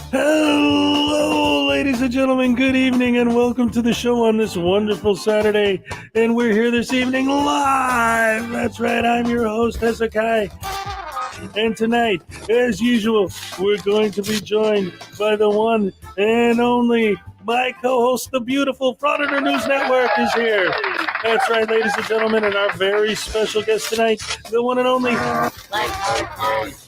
Hello, ladies and gentlemen. Good evening, and welcome to the show on this wonderful Saturday. And we're here this evening live. That's right. I'm your host, Hezekiah. And tonight, as usual, we're going to be joined by the one and only my co-host, the beautiful Frauditor News Network is here. That's right, ladies and gentlemen, and our very special guest tonight, the one and only BlackHart.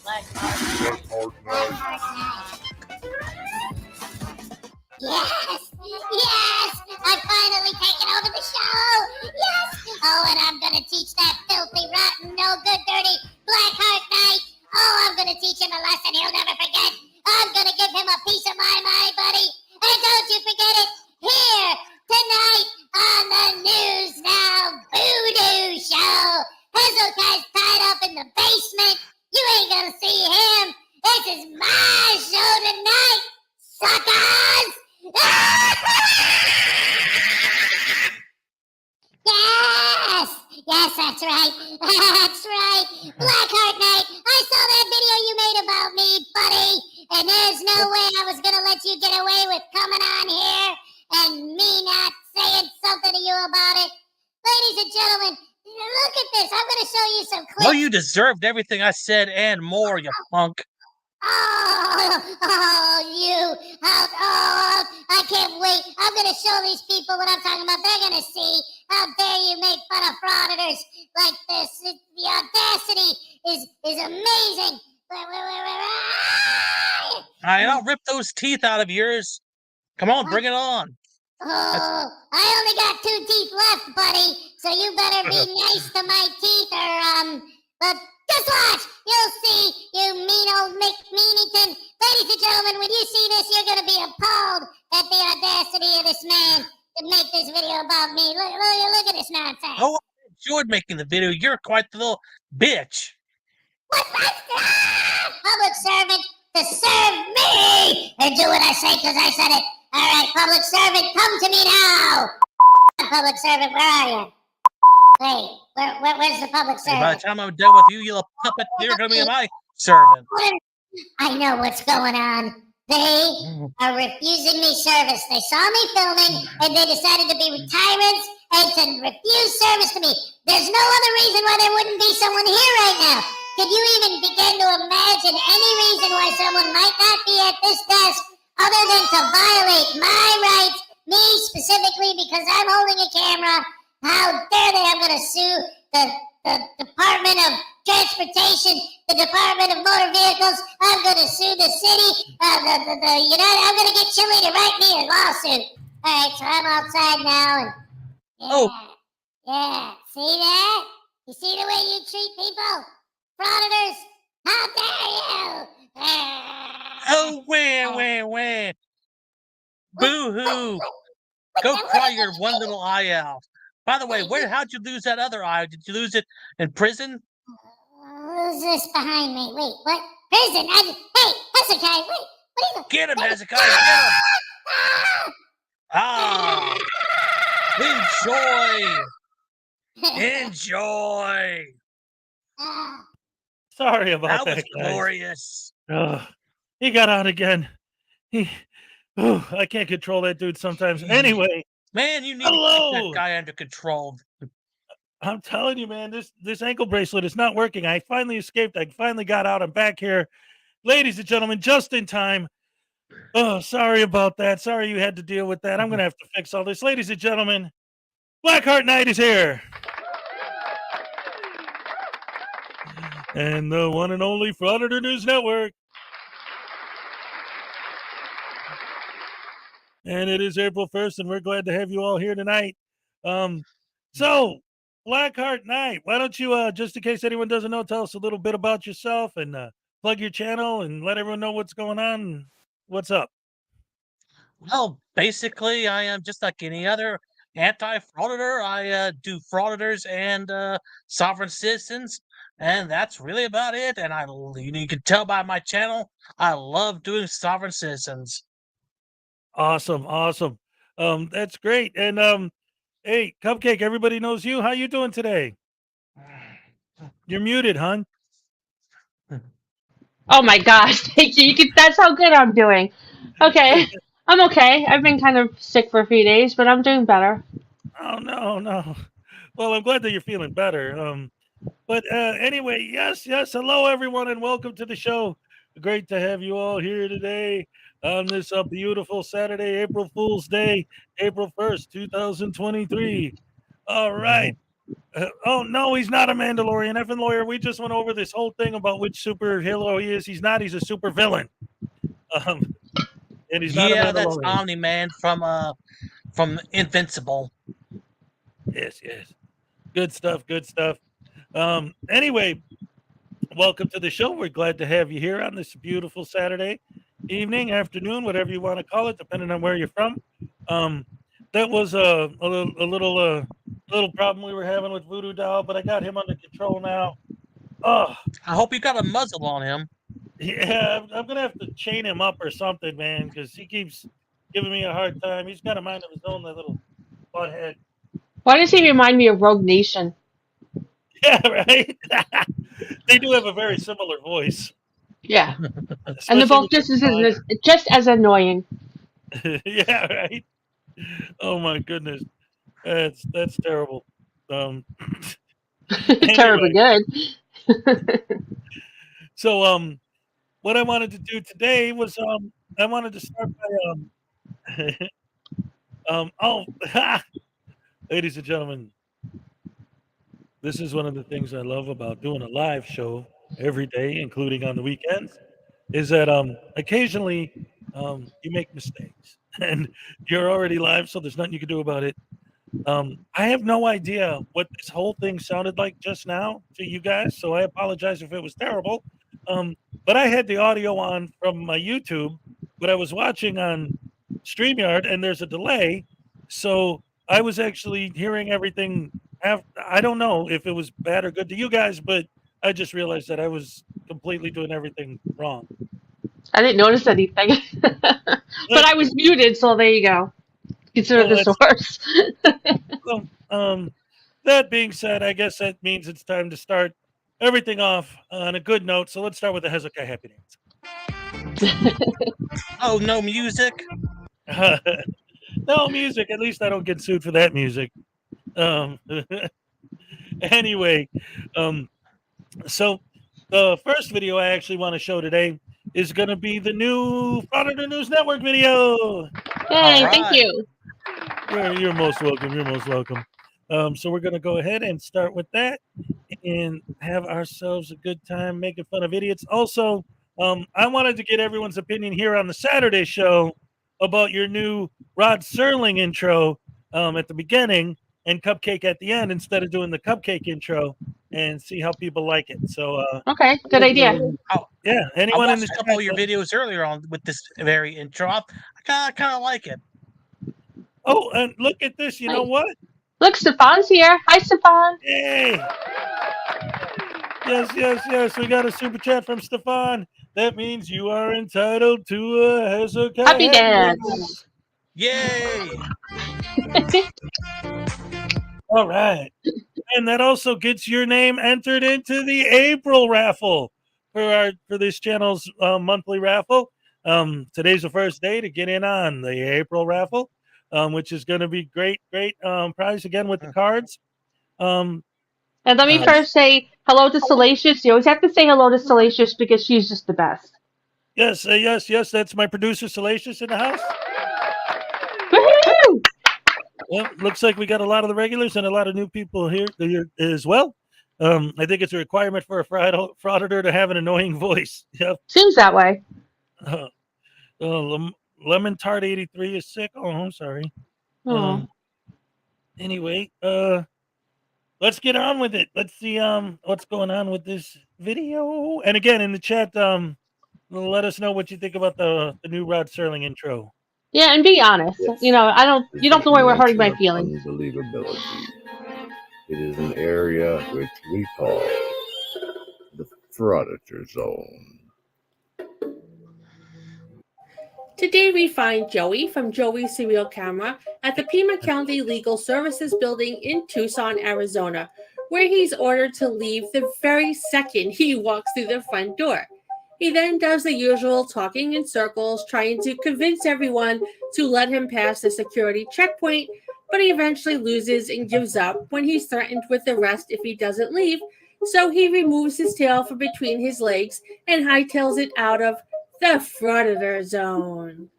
Yes, I've finally taken over the show. Yes. Oh, and I'm gonna teach that filthy, rotten, no good, dirty BlackHart Knight. Oh, I'm gonna teach him a lesson he'll never forget. I'm gonna give him a piece of my mind, buddy. And don't you forget it. Here tonight on the News Now Voodoo Show. Hezekiah's tied up in the basement. You ain't gonna see him. This is my show tonight, suckers. Yes, that's right. That's right. BlackHart Knight, I saw that video you made about me, buddy. And there's no way I was going to let you get away with coming on here and me not saying something to you about it. Ladies and gentlemen, look at this. I'm going to show you some clips. Well, you deserved everything I said and more, you punk. I can't wait. I'm going to show these people what I'm talking about. They're going to see. How dare you make fun of frauditors like this? The audacity is amazing. I'll rip those teeth out of yours. Come on, bring it on. Oh, I only got 2 teeth left, buddy. So you better be nice to my teeth but just watch. You'll see, you mean old McMeanington. Ladies and gentlemen, when you see this, you're going to be appalled at the audacity of this man to make this video about me. Look at this nonsense. Oh, I enjoyed making the video. You're quite the little bitch. What's that? Public servant to serve me and do what I say because I said it. All right, public servant, come to me now. Public servant, where are you? Hey, where's the public servant? By the time I'm done with you, you little puppet, you're going to be my servant. I know what's going on. They are refusing me service. They saw me filming and they decided to be tyrants and to refuse service to me. There's no other reason why there wouldn't be someone here right now. Could you even begin to imagine any reason why someone might not be at this desk other than to violate my rights, me specifically because I'm holding a camera? How dare they? I'm going to sue the Department of Transportation, the Department of Motor Vehicles. I'm going to sue the city, I'm going to get Chile to write me a lawsuit. All right, so I'm outside now. And yeah. See that? You see the way you treat people? Frauditors, how dare you? Oh, wah. Boo-hoo. Go cry your one little eye out. By the way, how'd you lose that other eye? Did you lose it in prison? Who's this behind me? Wait, what? Prison? Hey, Hezekiah, wait. What are you... Get him, Hezekiah, get him! Enjoy! Sorry about that, was glorious. He got out again. I can't control that dude sometimes. Anyway. Man, you need to keep that guy under control. I'm telling you, man, this ankle bracelet is not working. I finally escaped. I finally got out. I'm back here. Ladies and gentlemen, just in time. Oh, sorry about that. Sorry you had to deal with that. I'm going to have to fix all this. Ladies and gentlemen, BlackHart Knight is here. And the one and only Frauditor News Network. And it is April 1st, and we're glad to have you all here tonight. So, BlackHart Knight, why don't you, just in case anyone doesn't know, tell us a little bit about yourself and plug your channel and let everyone know what's going on and what's up. Well, basically, I am just like any other anti-frauditor. I do frauditors and sovereign citizens, and that's really about it. And you can tell by my channel, I love doing sovereign citizens. Awesome. That's great. And hey, Cupcake, everybody knows you. How you doing today? You're muted, hon. Oh my gosh, thank you. That's how good I'm doing. Okay. I'm okay. I've been kind of sick for a few days, but I'm doing better. Oh no, no. Well, I'm glad that you're feeling better. But anyway, yes, hello everyone, and welcome to the show. Great to have you all here today on this beautiful Saturday, April Fool's Day, April 1st, 2023. All right. Oh no, he's not a Mandalorian. Effing lawyer. We just went over this whole thing about which superhero he is. He's not. He's a super villain. Um, and he's not a Yeah, that's Mandalorian. Omni Man from Invincible. Yes. Good stuff. Anyway, welcome to the show. We're glad to have you here on this beautiful Saturday evening, afternoon, whatever you want to call it, depending on where you're from. That was a little problem we were having with Voodoo Doll, but I got him under control now. Oh, I hope you got a muzzle on him. yeah, I'm gonna have to chain him up or something, man, because he keeps giving me a hard time. He's got a mind of his own, that little butthead. Why does he remind me of Rogue Nation? Yeah, right. They do have a very similar voice. Yeah. And they're especially both with the just as annoying. yeah, right. Oh my goodness, that's terrible. Terribly Anyway, good. so what I wanted to do today was I wanted to start by oh, ladies and gentlemen, this is one of the things I love about doing a live show every day, including on the weekends, is that occasionally you make mistakes and you're already live, so there's nothing you can do about it. I have no idea what this whole thing sounded like just now to you guys, so I apologize if it was terrible. But I had the audio on from my YouTube, but I was watching on StreamYard, and there's a delay, so I was actually hearing everything. I don't know if it was bad or good to you guys, but I just realized that I was completely doing everything wrong. I didn't notice anything. But I was muted, so there you go. Consider Well, the source. well, that being said, I guess that means it's time to start everything off on a good note. So let's start with the Hezekiah Happy Dance. Oh, no music. No music. At least I don't get sued for that music. Anyway, so the first video I actually want to show today is going to be the new Frauditor News Network video. Hey, All thank right. you. You're most welcome. You're most welcome. So we're going to go ahead and start with that and have ourselves a good time making fun of idiots. Also, I wanted to get everyone's opinion here on the Saturday show about your new Rod Serling intro at the beginning and Cupcake at the end instead of doing the Cupcake intro, and see how people like it. So, Okay, good idea. yeah, I anyone in watched the a couple of chat your videos earlier on with this very intro. I kind of like it. Oh, and look at this. You know what? Look, Stefan's here. Hi, Stefan. Yay! Yes. We got a super chat from Stefan. That means you are entitled to a Hezekiah Happy dance. Yay! All right. And that also gets your name entered into the April raffle for this channel's monthly raffle. Today's the first day to get in on the April raffle, which is going to be great prize again with the cards. And let me first say hello to Salacious. You always have to say hello to Salacious because she's just the best. Yes. That's my producer, Salacious, in the house. Woohoo! Well, looks like we got a lot of the regulars and a lot of new people here as well. I think it's a requirement for a frauditor to have an annoying voice. Yep. Seems that way. Lemon Tart 83 is sick. Oh, I'm sorry. Anyway, let's get on with it. Let's see what's going on with this video. And again, in the chat, let us know what you think about the new Rod Serling intro. Yeah, and be honest. Yes. You know, you don't have to worry about hurting my feelings. Unbelievability. It is an area which we call the Frauditor Zone. Today we find Joey from Joey's Serial Camera at the Pima County Legal Services Building in Tucson, Arizona, where he's ordered to leave the very second he walks through the front door. He then does the usual talking in circles, trying to convince everyone to let him pass the security checkpoint, but he eventually loses and gives up when he's threatened with arrest if he doesn't leave. So he removes his tail from between his legs and hightails it out of the Frauditor zone.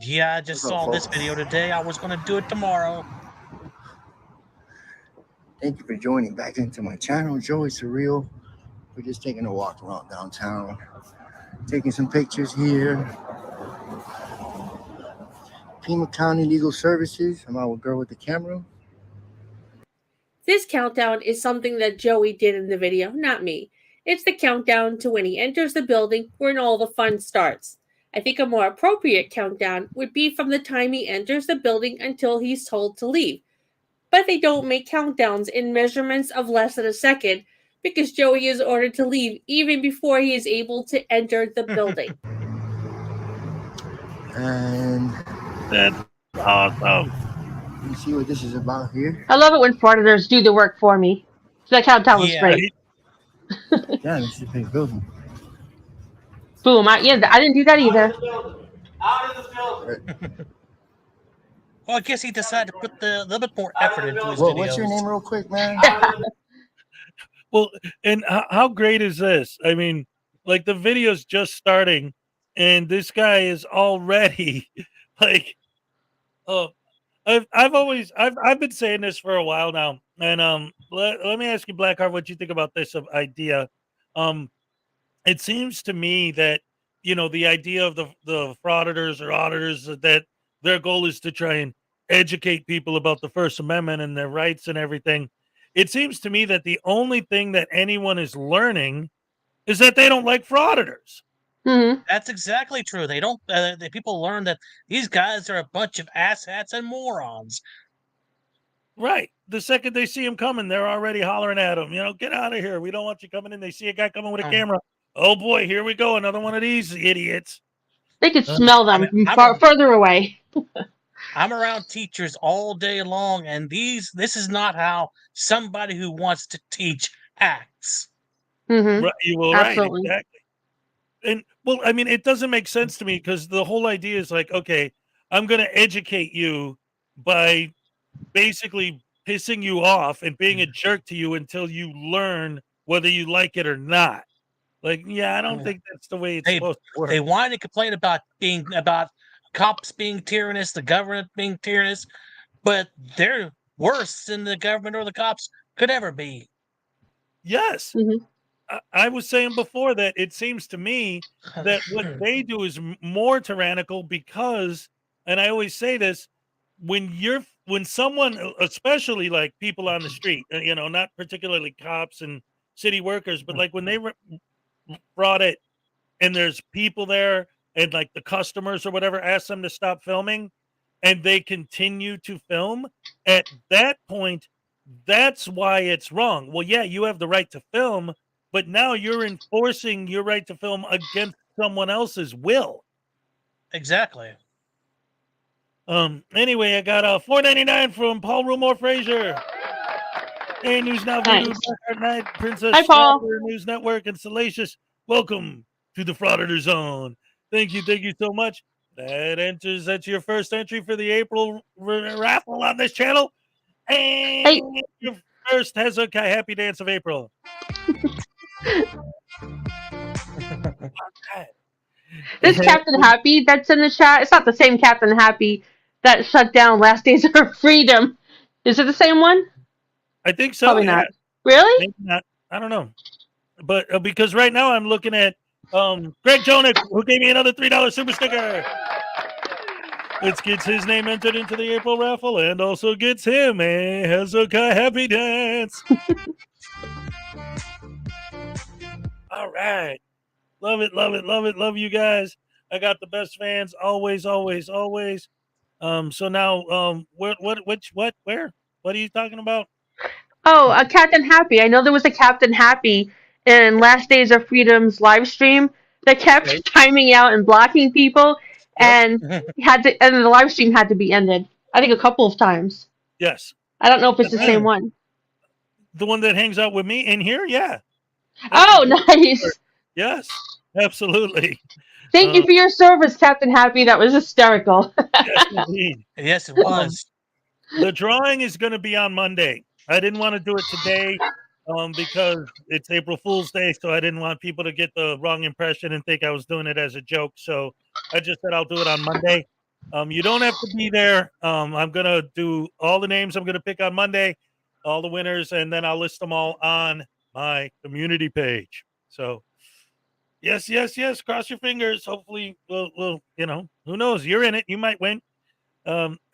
Yeah, I just saw this video today. I was going to do it tomorrow. Thank you for joining back into my channel, Joey Surreal. We're just taking a walk around downtown, taking some pictures here. Pima County Legal Services. I'm out with girl with the camera. This countdown is something that Joey did in the video, not me. It's the countdown to when he enters the building when all the fun starts. I think a more appropriate countdown would be from the time he enters the building until he's told to leave. But they don't make countdowns in measurements of less than a second because Joey is ordered to leave even before he is able to enter the building. And That's awesome. you see what this is about here? I love it when frauditors do the work for me. So that countdown was Yeah. great. Yeah, this is a big building. Boom. I didn't do that either. Well, I guess he decided to put a little bit more effort into his Well, videos. what's your name real quick, man? Well, and how great is this? I mean, like the video's just starting, and this guy is already like, I've been saying this for a while now, and let me ask you, BlackHart, what you think about this idea. It seems to me that the idea of the frauditors or auditors that their goal is to try and educate people about the First Amendment and their rights and everything. It seems to me that the only thing that anyone is learning is that they don't like frauditors. Mm-hmm. That's exactly true. They don't. The people learn that these guys are a bunch of asshats and morons. Right. The second they see him coming, they're already hollering at him. Get out of here. We don't want you coming in. They see a guy coming with a camera. Oh boy, here we go. Another one of these idiots. They could smell them further away. I'm around teachers all day long, and this is not how somebody who wants to teach acts. Mm-hmm. Right, you will, Absolutely. right, exactly. And well, I mean, it doesn't make sense to me because the whole idea is like, okay, I'm going to educate you by basically pissing you off and being a jerk to you until you learn whether you like it or not. Like, yeah, I don't think that's the way it's supposed to work. They whine and complain about cops being tyrannous, the government being tyrannous, but they're worse than the government or the cops could ever be. Yes. Mm-hmm. I was saying before that it seems to me that what they do is more tyrannical because, and I always say this, when someone, especially like people on the street, not particularly cops and city workers, but like when they brought it and there's people there and like the customers or whatever ask them to stop filming and they continue to film, at that point, that's why it's wrong. Well, yeah, you have the right to film, but now you're enforcing your right to film against someone else's will. Exactly. Anyway, I got $4.99 from Paul Rumore Frazier. Hey, News Now, Nice. BlackHart Night, Princess Hi, Paul. Strawberry News Network, and Salacious. Welcome to the Frauditor Zone. Thank you so much. That's your first entry for the April raffle on this channel. And your first Hezekiah Happy Dance of April. This Captain Happy that's in the chat, it's not the same Captain Happy that shut down Last Days of Freedom. Is it the same one? I think so. Probably yeah. not. Really? Maybe not. I don't know. But because right now I'm looking at Greg Jonick, who gave me another $3 super sticker. It gets his name entered into the April raffle and also gets him a Hezekiah Happy Dance. All right. Love it, love it, love it, love you guys. I got the best fans always, always, always. So now where? What are you talking about? Oh, a Captain Happy. I know there was a Captain Happy in Last Days of Freedom's live stream that kept timing out and blocking people, and the live stream had to be ended. I think a couple of times. Yes. I don't know if it's the same one. The one that hangs out with me in here, yeah. Oh, nice. Yes. Absolutely. Thank you for your service, Captain Happy. That was hysterical. Yes, indeed. Yes, it was. The drawing is going to be on Monday. I didn't want to do it today because it's April Fool's Day, so I didn't want people to get the wrong impression and think I was doing it as a joke. So I just said I'll do it on Monday. You don't have to be there. I'm going to do all the names I'm going to pick on Monday, all the winners, and then I'll list them all on my community page. So yes. Cross your fingers. Hopefully we'll who knows? You're in it. You might win.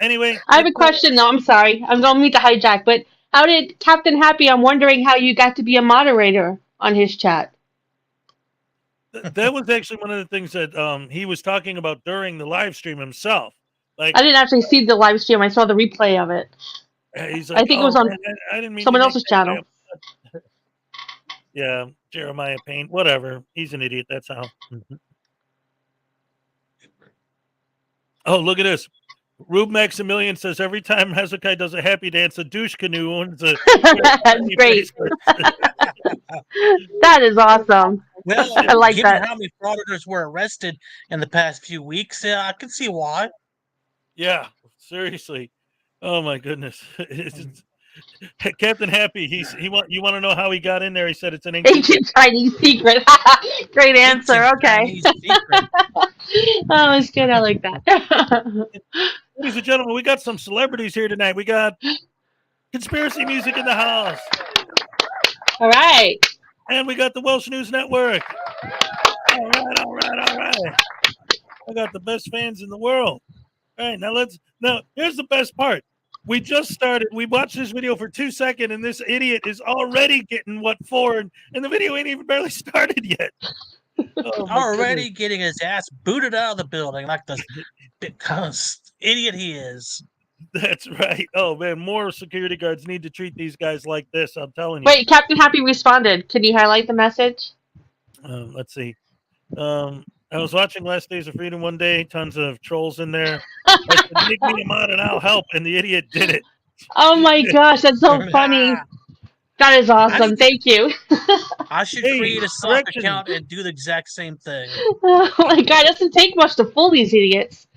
Anyway, I have a question, though. I'm sorry. I don't mean to hijack, but how did Captain Happy? I'm wondering how you got to be a moderator on his chat. That was actually one of the things that he was talking about during the live stream himself. Like I didn't actually see the live stream. I saw the replay of it. he's like, I think it was on I didn't mean someone to else's make that channel. guy. Yeah, Jeremiah Payne, whatever. He's an idiot. That's how. Oh, look at this. Rube Maximilian says every time Hezekiah does a happy dance, a douche canoe owns a. That's great. That is awesome. Well, I like given that. how many frauditors were arrested in the past few weeks, I can see why. Yeah, seriously. Oh my goodness. Captain Happy, you want to know how he got in there? He said it's an Ancient Chinese secret. Great answer. Ancient Okay. Chinese secret. Oh, it's good. I like that. Ladies and gentlemen, we got some celebrities here tonight. We got conspiracy music in the house. All right. And we got the Welsh News Network. All right. I got the best fans in the world. All right, now here's the best part. We just started. We watched this video for 2 seconds, and this idiot is already getting what for, and the video ain't even barely started yet. Oh, Already getting his ass booted out of the building like the idiot he is. That's right. Oh man, more security guards need to treat these guys like this. I'm telling you. Wait, Captain Happy responded. Can you highlight the message? Let's see. I was watching Last Days of Freedom one day. Tons of trolls in there. I said, make me a mod and I'll help. And the idiot did it. Oh my gosh, that's so funny. That is awesome. Thank you. I should create a sock account and do the exact same thing. Oh my god, it doesn't take much to fool these idiots.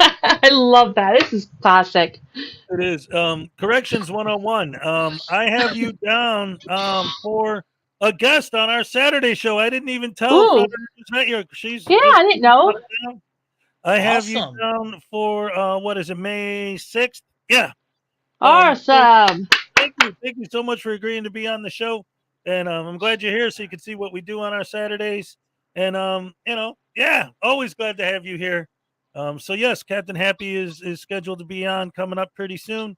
I love that. This is classic. It is. Corrections 101. I have you down for a guest on our Saturday show. I didn't even tell Ooh. she's Yeah, I didn't know. I have you Awesome. down for what is it, May 6th? Yeah. Awesome. Thank you so much for agreeing to be on the show. And I'm glad you're here so you can see what we do on our Saturdays. And yeah, always glad to have you here. So yes, Captain Happy is scheduled to be on coming up pretty soon.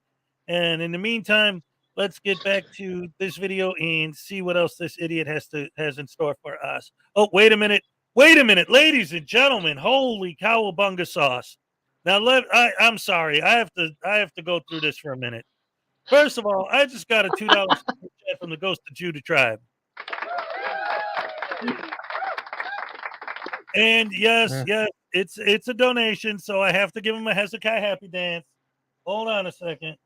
And in the meantime, let's get back to this video and see what else this idiot has in store for us. Oh, wait a minute, ladies and gentlemen! Holy cowabunga sauce! Now I'm sorry, I have to go through this for a minute. First of all, I just got a $2 chat from the Ghost of Judah tribe. And yes, it's a donation, so I have to give him a Hezekiah happy dance. Hold on a second.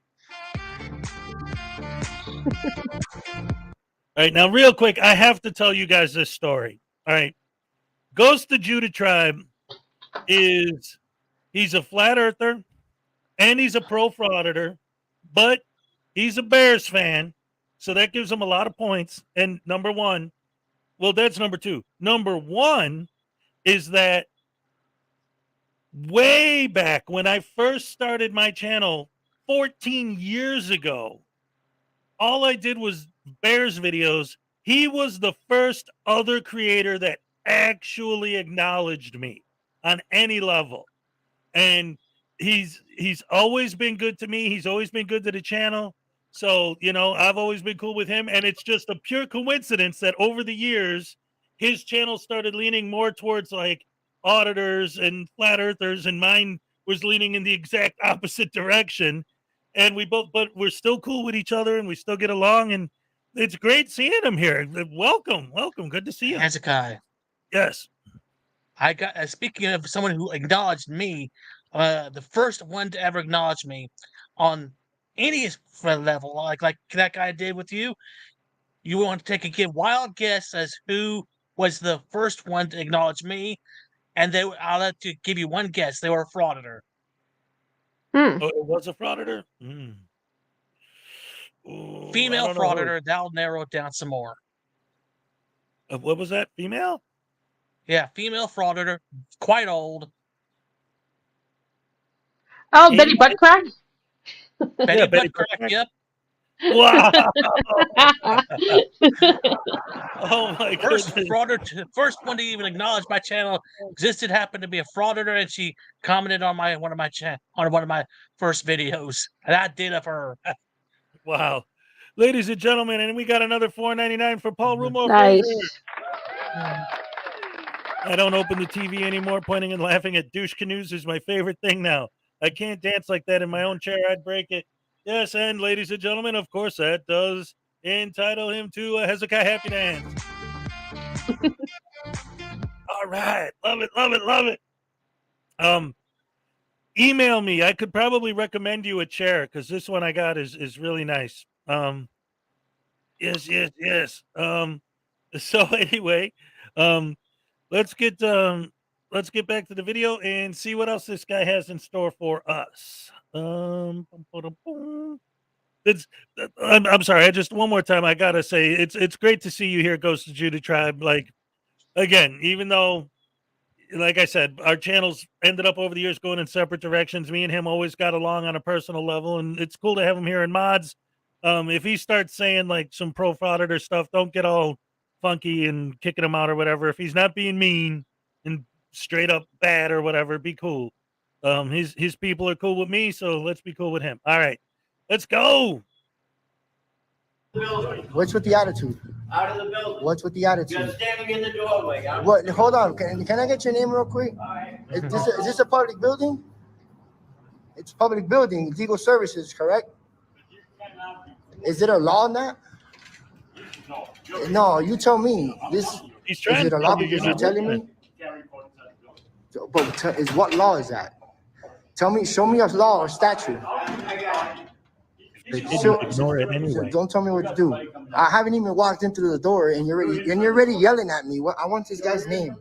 All right, now real quick, I have to tell you guys this story. All right. Ghost of Judah tribe he's a flat earther and he's a pro frauditor, but he's a Bears fan, so that gives him a lot of points. And that's number two. Number one is that way back when I first started my channel 14 years ago, all I did was Bears videos. He was the first other creator that actually acknowledged me on any level. And he's always been good to me. He's always been good to the channel. So, I've always been cool with him. And it's just a pure coincidence that over the years, his channel started leaning more towards like auditors and flat earthers, and mine was leaning in the exact opposite direction. And but we're still cool with each other and we still get along. And it's great seeing him here. Welcome. Good to see you. Hezekiah. Yes. I got speaking of someone who acknowledged me, the first one to ever acknowledge me on any level, like that guy did with you. You want to take a wild guess as who was the first one to acknowledge me, and I'll have to give you one guess. They were a frauditor. Hmm. Oh, it was a frauditor? Hmm. Ooh, I Female don't know who. frauditor. That'll narrow it down some more. What was that? Female? Yeah, female frauditor, quite old. Oh, Betty Buttcrack. Betty Yeah, Betty Buttcrack. Buttcrack. Yep. Wow. Oh my First goodness. first one to even acknowledge my channel existed happened to be a frauditor, and she commented on one of my first videos, and I did it for her. Wow. Ladies and gentlemen, and we got another $4.99 for Paul Rumor Fraser. Nice. I don't open the TV anymore. Pointing and laughing at douche canoes is my favorite thing now. I can't dance like that in my own chair. I'd break it. Yes, and ladies and gentlemen, of course, that does entitle him to a Hezekiah Happy Dance. All right. Love it, love it, love it. Email me. I could probably recommend you a chair because this one I got is really nice. Yes. So anyway, let's get back to the video and see what else this guy has in store for us. It's I'm sorry. I just one more time. I gotta say it's great to see you here, Ghost of Judah Tribe. Like again, even though, like I said, our channels ended up over the years going in separate directions. Me and him always got along on a personal level, and it's cool to have him here in mods. If he starts saying like some pro frauditor stuff, don't get all funky and kicking him out or whatever. If he's not being mean and straight up bad or whatever, be cool. His people are cool with me, so let's be cool with him. All right, let's go. What's with the attitude? Out of the building. What's with the You're attitude? standing in the doorway. What? Hold on. Can I get your name real quick? All right. Is this a public building? It's a public building. Legal services, correct? Is it a law on that? No, you tell me. He's Is trying it a to law tell you because you're you're telling listening. me? But is what law is that? Show me a law or statute. Ignore it anyway. Don't tell me what to do. I haven't even walked into the door and you're already yelling at me. I want this guy's name.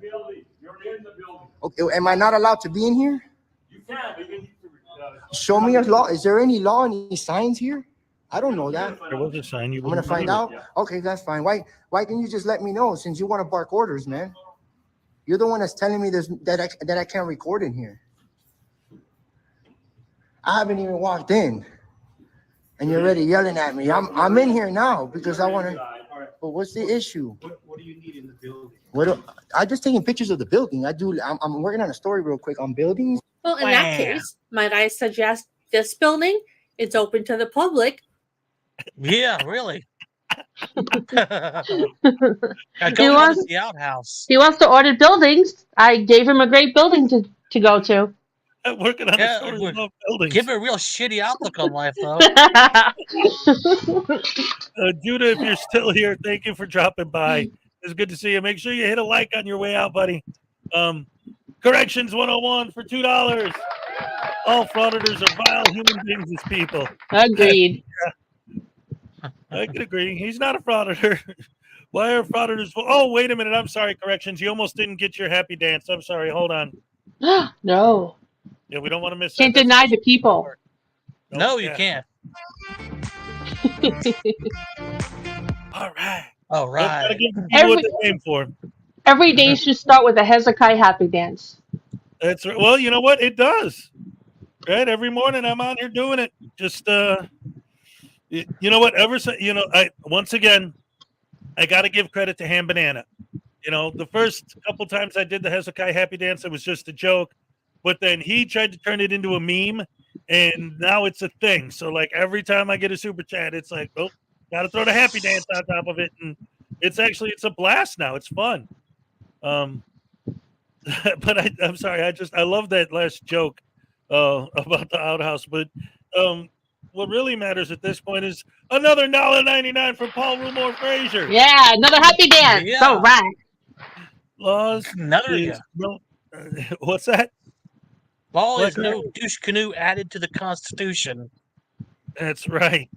Okay, am I not allowed to be in here? You can, but you need to. Show me a law. Is there any law, any signs here? I don't know that. There was a sign. I'm gonna find out. Okay, that's fine. Why didn't you just let me know since you want to bark orders, man? You're the one that's telling me that I can't record in here. I haven't even walked in, and you're already yelling at me. I'm in here now because I want to. But what's the issue? What do you need in the building? I just taking pictures of the building. I'm working on a story real quick on buildings. Well, in that case, might I suggest this building? It's open to the public. Yeah, really. I He go wants- to the outhouse. He wants to audit buildings. I gave him a great building to go to. Working on Yeah, a story would- about buildings. Give it a real shitty outlook on life, though. Judah, if you're still here, thank you for dropping by. It's good to see you. Make sure you hit a like on your way out, buddy. Corrections 101 for $2. All frauditors are vile human beings as people. Agreed. I could agree. He's not a frauditor. Why are frauditors? Oh, wait a minute. I'm sorry. Corrections. You almost didn't get your happy dance. I'm sorry. Hold on. No. Yeah, we don't want to miss Can't that. deny the people. No, you can't. All right. All right. Gotta give the people what they came for. Every day should start with a Hezekiah happy dance. That's right. Well, you know what? It does. Right? Every morning I'm on here doing it. Just you know what? Once again, I got to give credit to Ham Banana. You know, the first couple times I did the Hezekiah Happy Dance, it was just a joke. But then he tried to turn it into a meme, and now it's a thing. So, like, every time I get a super chat, it's like, oh, got to throw the happy dance on top of it. And it's a blast now. It's fun. But I'm sorry. I love that last joke about the outhouse. But what really matters at this point is another $1.99 from Paul Rumor Fraser. Yeah, another happy dance. Yeah. All right. Laws. Another is what's that? Law What's is no douche canoe added to the Constitution. That's right.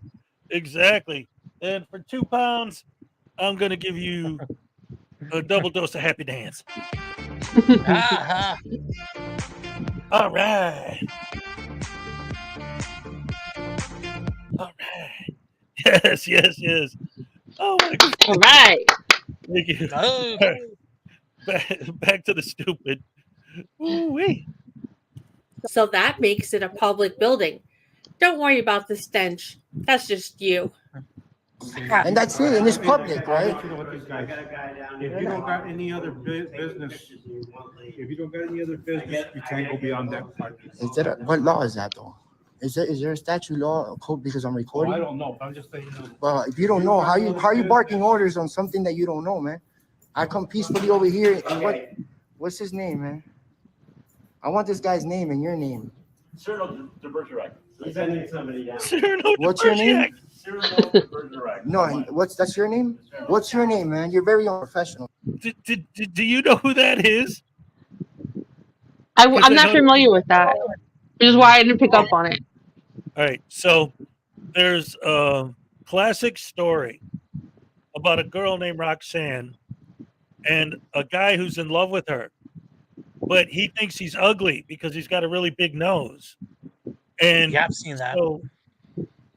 Exactly. And for £2, I'm going to give you A double dose of happy dance. Ah, All right. All right. Yes, yes, yes. Oh my God. All right. Thank you. oh, Back to the stupid. Ooh-wee. So that makes it a public building. Don't worry about the stench. That's just you. And that's it, and it's public, right? If you don't got any other business, if you don't got any other business, you can't go beyond that part. What law is that though? Is there a statute law code because I'm Oh, recording? I don't know, I'm just saying. Well, if you don't know, how you barking orders on something that you don't know, man? I come peacefully over here, and what's his name, man? I want this guy's name and your name. Cyrano de Bergerac. He's sending somebody down. Cyrano de What's your name? Bergerac. Cyrano de Bergerac. No, that's your name? What's your name, man? You're very unprofessional. Do you know who that is? I'm not familiar with that, which is why I didn't pick up on it. All right, so there's a classic story about a girl named Roxanne and a guy who's in love with her, but he thinks he's ugly because he's got a really big nose. And yeah, I've seen that.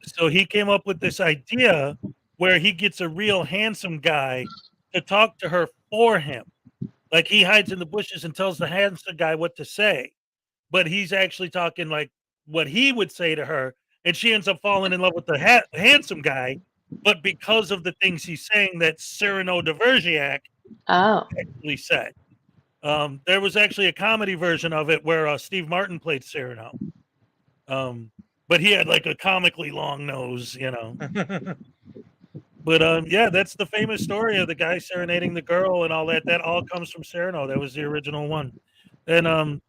So he came up with this idea where he gets a real handsome guy to talk to her for him. Like he hides in the bushes and tells the handsome guy what to say, but he's actually talking like what he would say to her, and she ends up falling in love with the handsome guy. But because of the things he's saying that Cyrano de Bergerac actually said, there was actually a comedy version of it where Steve Martin played Cyrano, but he had like a comically long nose, you know. But yeah, that's the famous story of the guy serenading the girl and all that. That all comes from Cyrano. That was the original one. And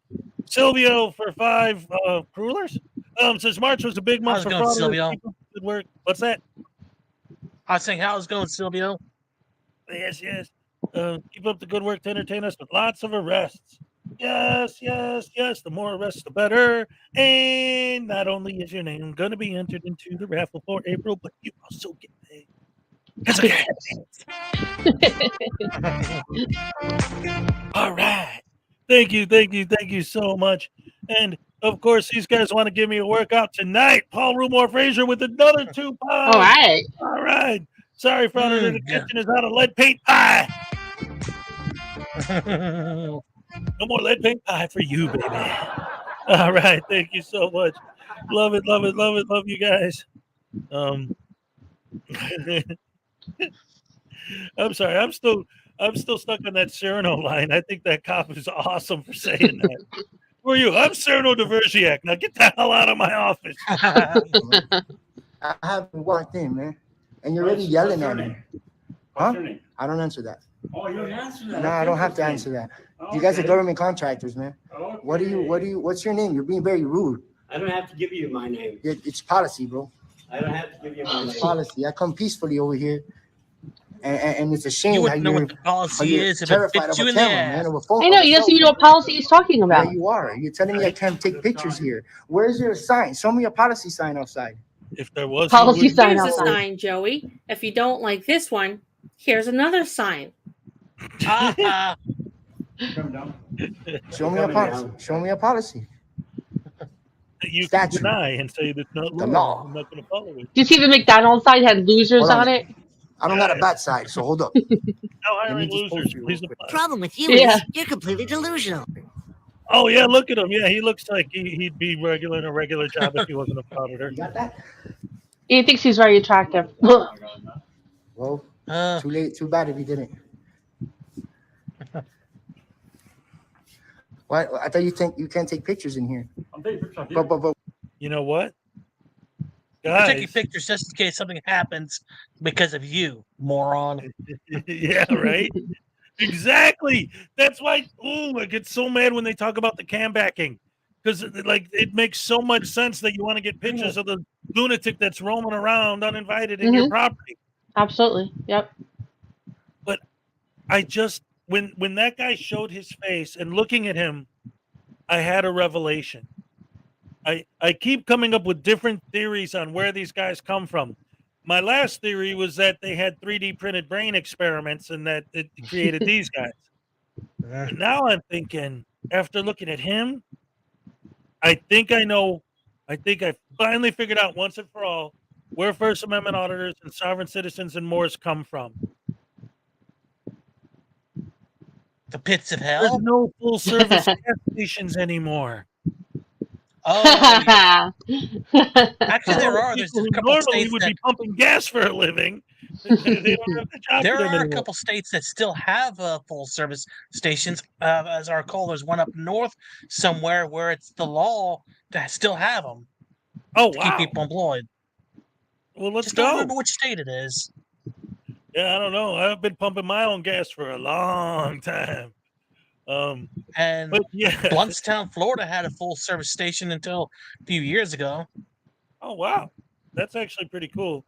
Silvio for 5 rulers. Since March was a big month for fraud, Silvio. Good work. What's that? I was saying, how's it going, Silvio? Yes, yes. Keep up the good work to entertain us with lots of arrests. Yes, yes, yes. The more arrests, the better. And not only is your name going to be entered into the raffle for April, but you also get paid. All right. Thank you so much. And of course, these guys want to give me a workout tonight. Paul Rumor Fraser with another 2 pounds. All right. All right. Sorry, Frauditor, the kitchen is out of lead paint pie. No more lead paint pie for you, baby. All right. Thank you so much. Love it. Love you guys. I'm sorry. I'm still stuck on that Cyrano line. I think that cop is awesome for saying that. Who are you? I'm Cyrano de Bergerac. Now get the hell out of my office. I haven't walked in, man. And you're already yelling at me. Huh? I don't answer that. Oh, you don't answer that. No, I don't have to answer that. You guys are government contractors, man. What's your name? You're being very rude. I don't have to give you my name. It's policy, bro. I don't have to give you my name. It's policy. I come peacefully over here. And it's a shame You how wouldn't know you're what the policy is if it terrified fits of you a in the camera, ass. man, of a phone. I know, he doesn't even know what policy he's talking about. Yeah, you are. You're telling me I can't take pictures here. Where's your sign? Show me a policy sign outside. If there was Policy sign Here's a outside. sign, Joey. If you don't like this one, here's another sign. Come down. Show me a policy. Show me a policy. you Statute. can deny and say that's not The law. law. I'm not going to follow it. Do you see the McDonald's sign had losers Hold on. on it? I don't got a bad side, so hold up. No Let hiring me just losers. post you Please real quick. apply. Problem with you Yeah. is you're completely delusional. Oh yeah, look at him. Yeah, he looks like he'd be regular in a regular job if he wasn't a frauditor. You got that? He thinks he's very attractive. Well, Uh, too late. Too bad if you didn't. What? I thought you can't take pictures in here. I'm taking pictures of you. But You know what, I'm taking guys? pictures just in case something happens because of you, moron. Yeah, right. Exactly. That's why. Oh, I get so mad when they talk about the cam backing because like it makes so much sense that you want to get pictures of the lunatic that's roaming around uninvited in your property. Absolutely. Yep. I just when that guy showed his face and looking at him, I had a revelation. I keep coming up with different theories on where these guys come from. my last theory was that they had 3D printed brain experiments and that it created these guys. But now I'm thinking, after looking at him, I think I know. I think I finally figured out once and for all where First Amendment auditors and sovereign citizens and Moors come from. The pits of There's hell. no full service gas stations anymore. Oh, yeah. Actually, All there the are. There's people a who couple normally states would that be pumping gas for a living. They don't have the job there for them are a anymore. couple states that still have full service stations. As I recall, there's one up north somewhere where it's the law to still have them Oh to keep wow! people employed. Well, let's Just don't go. remember which state it is. Yeah, I don't know. I've been pumping my own gas for a long time. And But yeah. Bluntstown, Florida had a full service station until a few years ago. Oh wow, that's actually pretty cool.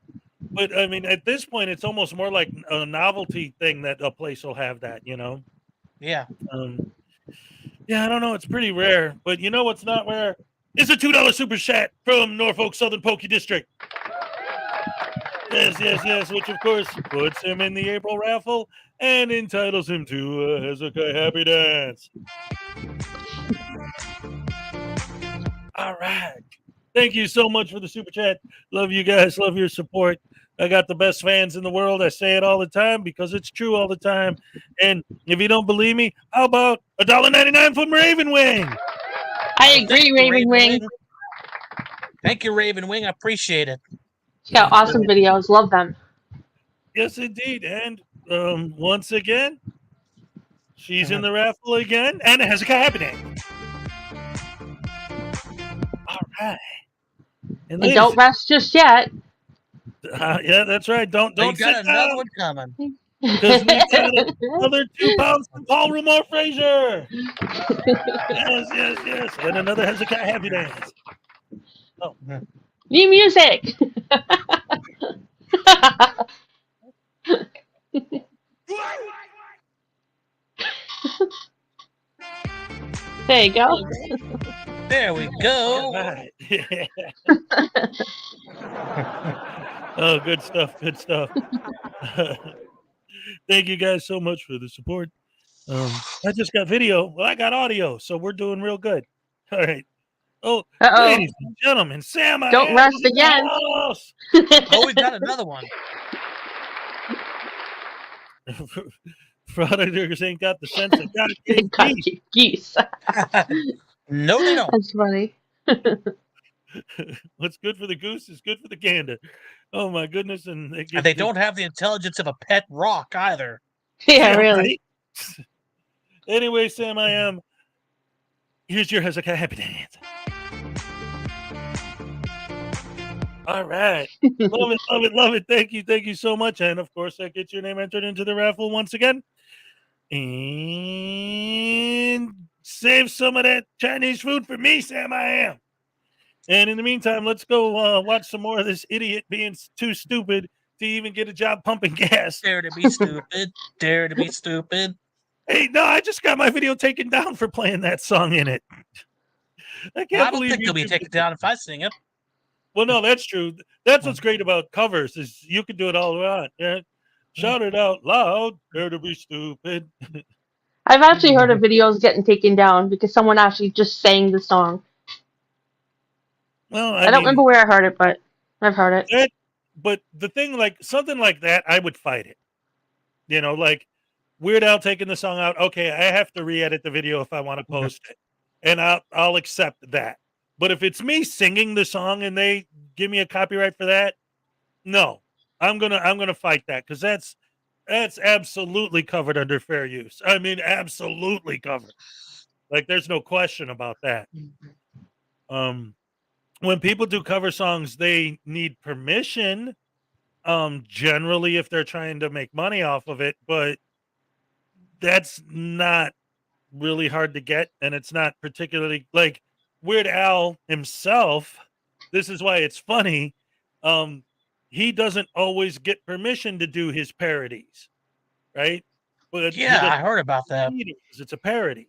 But I mean, at this point, it's almost more like a novelty thing that a place will have that. Yeah. Yeah, I don't know. It's pretty rare. But you know what's not rare? It's a $2 super chat from Norfolk Southern Pokey District. Yes, which of course puts him in the April raffle and entitles him to a Hezekiah Happy Dance. All right. Thank you so much for the super chat. Love you guys. Love your support. I got the best fans in the world. I say it all the time because it's true all the time. And if you don't believe me, how about $1.99 from Raven Wing? I agree, Raven Wing. Thank you, Raven Wing. I appreciate it. She's got awesome videos. Love them. Yes, indeed. And once again, she's in the raffle again, and it has a happening. All right. And don't rest just yet. Yeah, that's right. Don't You got sit another down. one coming. Because we got another 2 pounds from Paul Rumor Frazier. Yes. And another Hezekiah Happy Dance. Oh. New music. There you go. There we go. Right. Yeah. Oh, good stuff. Thank you guys so much for the support. I just got video. Well, I got audio, so we're doing real good. All right. Oh, ladies and gentlemen, Sam, don't rest again. Oh, we got another one. Frauditors ain't got the sense of goddamn geese. No, they don't. That's funny. What's good for the goose is good for the gander. Oh my goodness! And they don't have the intelligence of a pet rock either. Yeah, really. Right? Anyway, Sam, I am. Here's your Hezekiah Happy Dance. All right. Love it. Thank you so much. And of course, that gets your name entered into the raffle once again. And save some of that Chinese food for me, Sam, I am. And in the meantime, let's go watch some more of this idiot being too stupid to even get a job pumping gas. Dare to be stupid. Dare to be stupid. Hey, no, I just got my video taken down for playing that song in it. I don't think it'll be taken down if I sing it. Well, no, that's true. That's what's great about covers is you can do it all around. Yeah? Shout it out loud. Dare to be stupid. I've actually heard of videos getting taken down because someone actually just sang the song. Well, I don't remember where I heard it, but I've heard it. But the thing, like something like that, I would fight it. You know, like Weird Al taking the song out. Okay, I have to re-edit the video if I want to post it, and I'll accept that. But if it's me singing the song and they give me a copyright for that, no, I'm gonna fight that because that's absolutely covered under fair use. I mean, absolutely covered. Like, there's no question about that. When people do cover songs, they need permission. Generally, if they're trying to make money off of it, but that's not really hard to get, and it's not particularly like Weird Al himself. This is why it's funny. He doesn't always get permission to do his parodies, right? But yeah, I heard about that. It's a parody.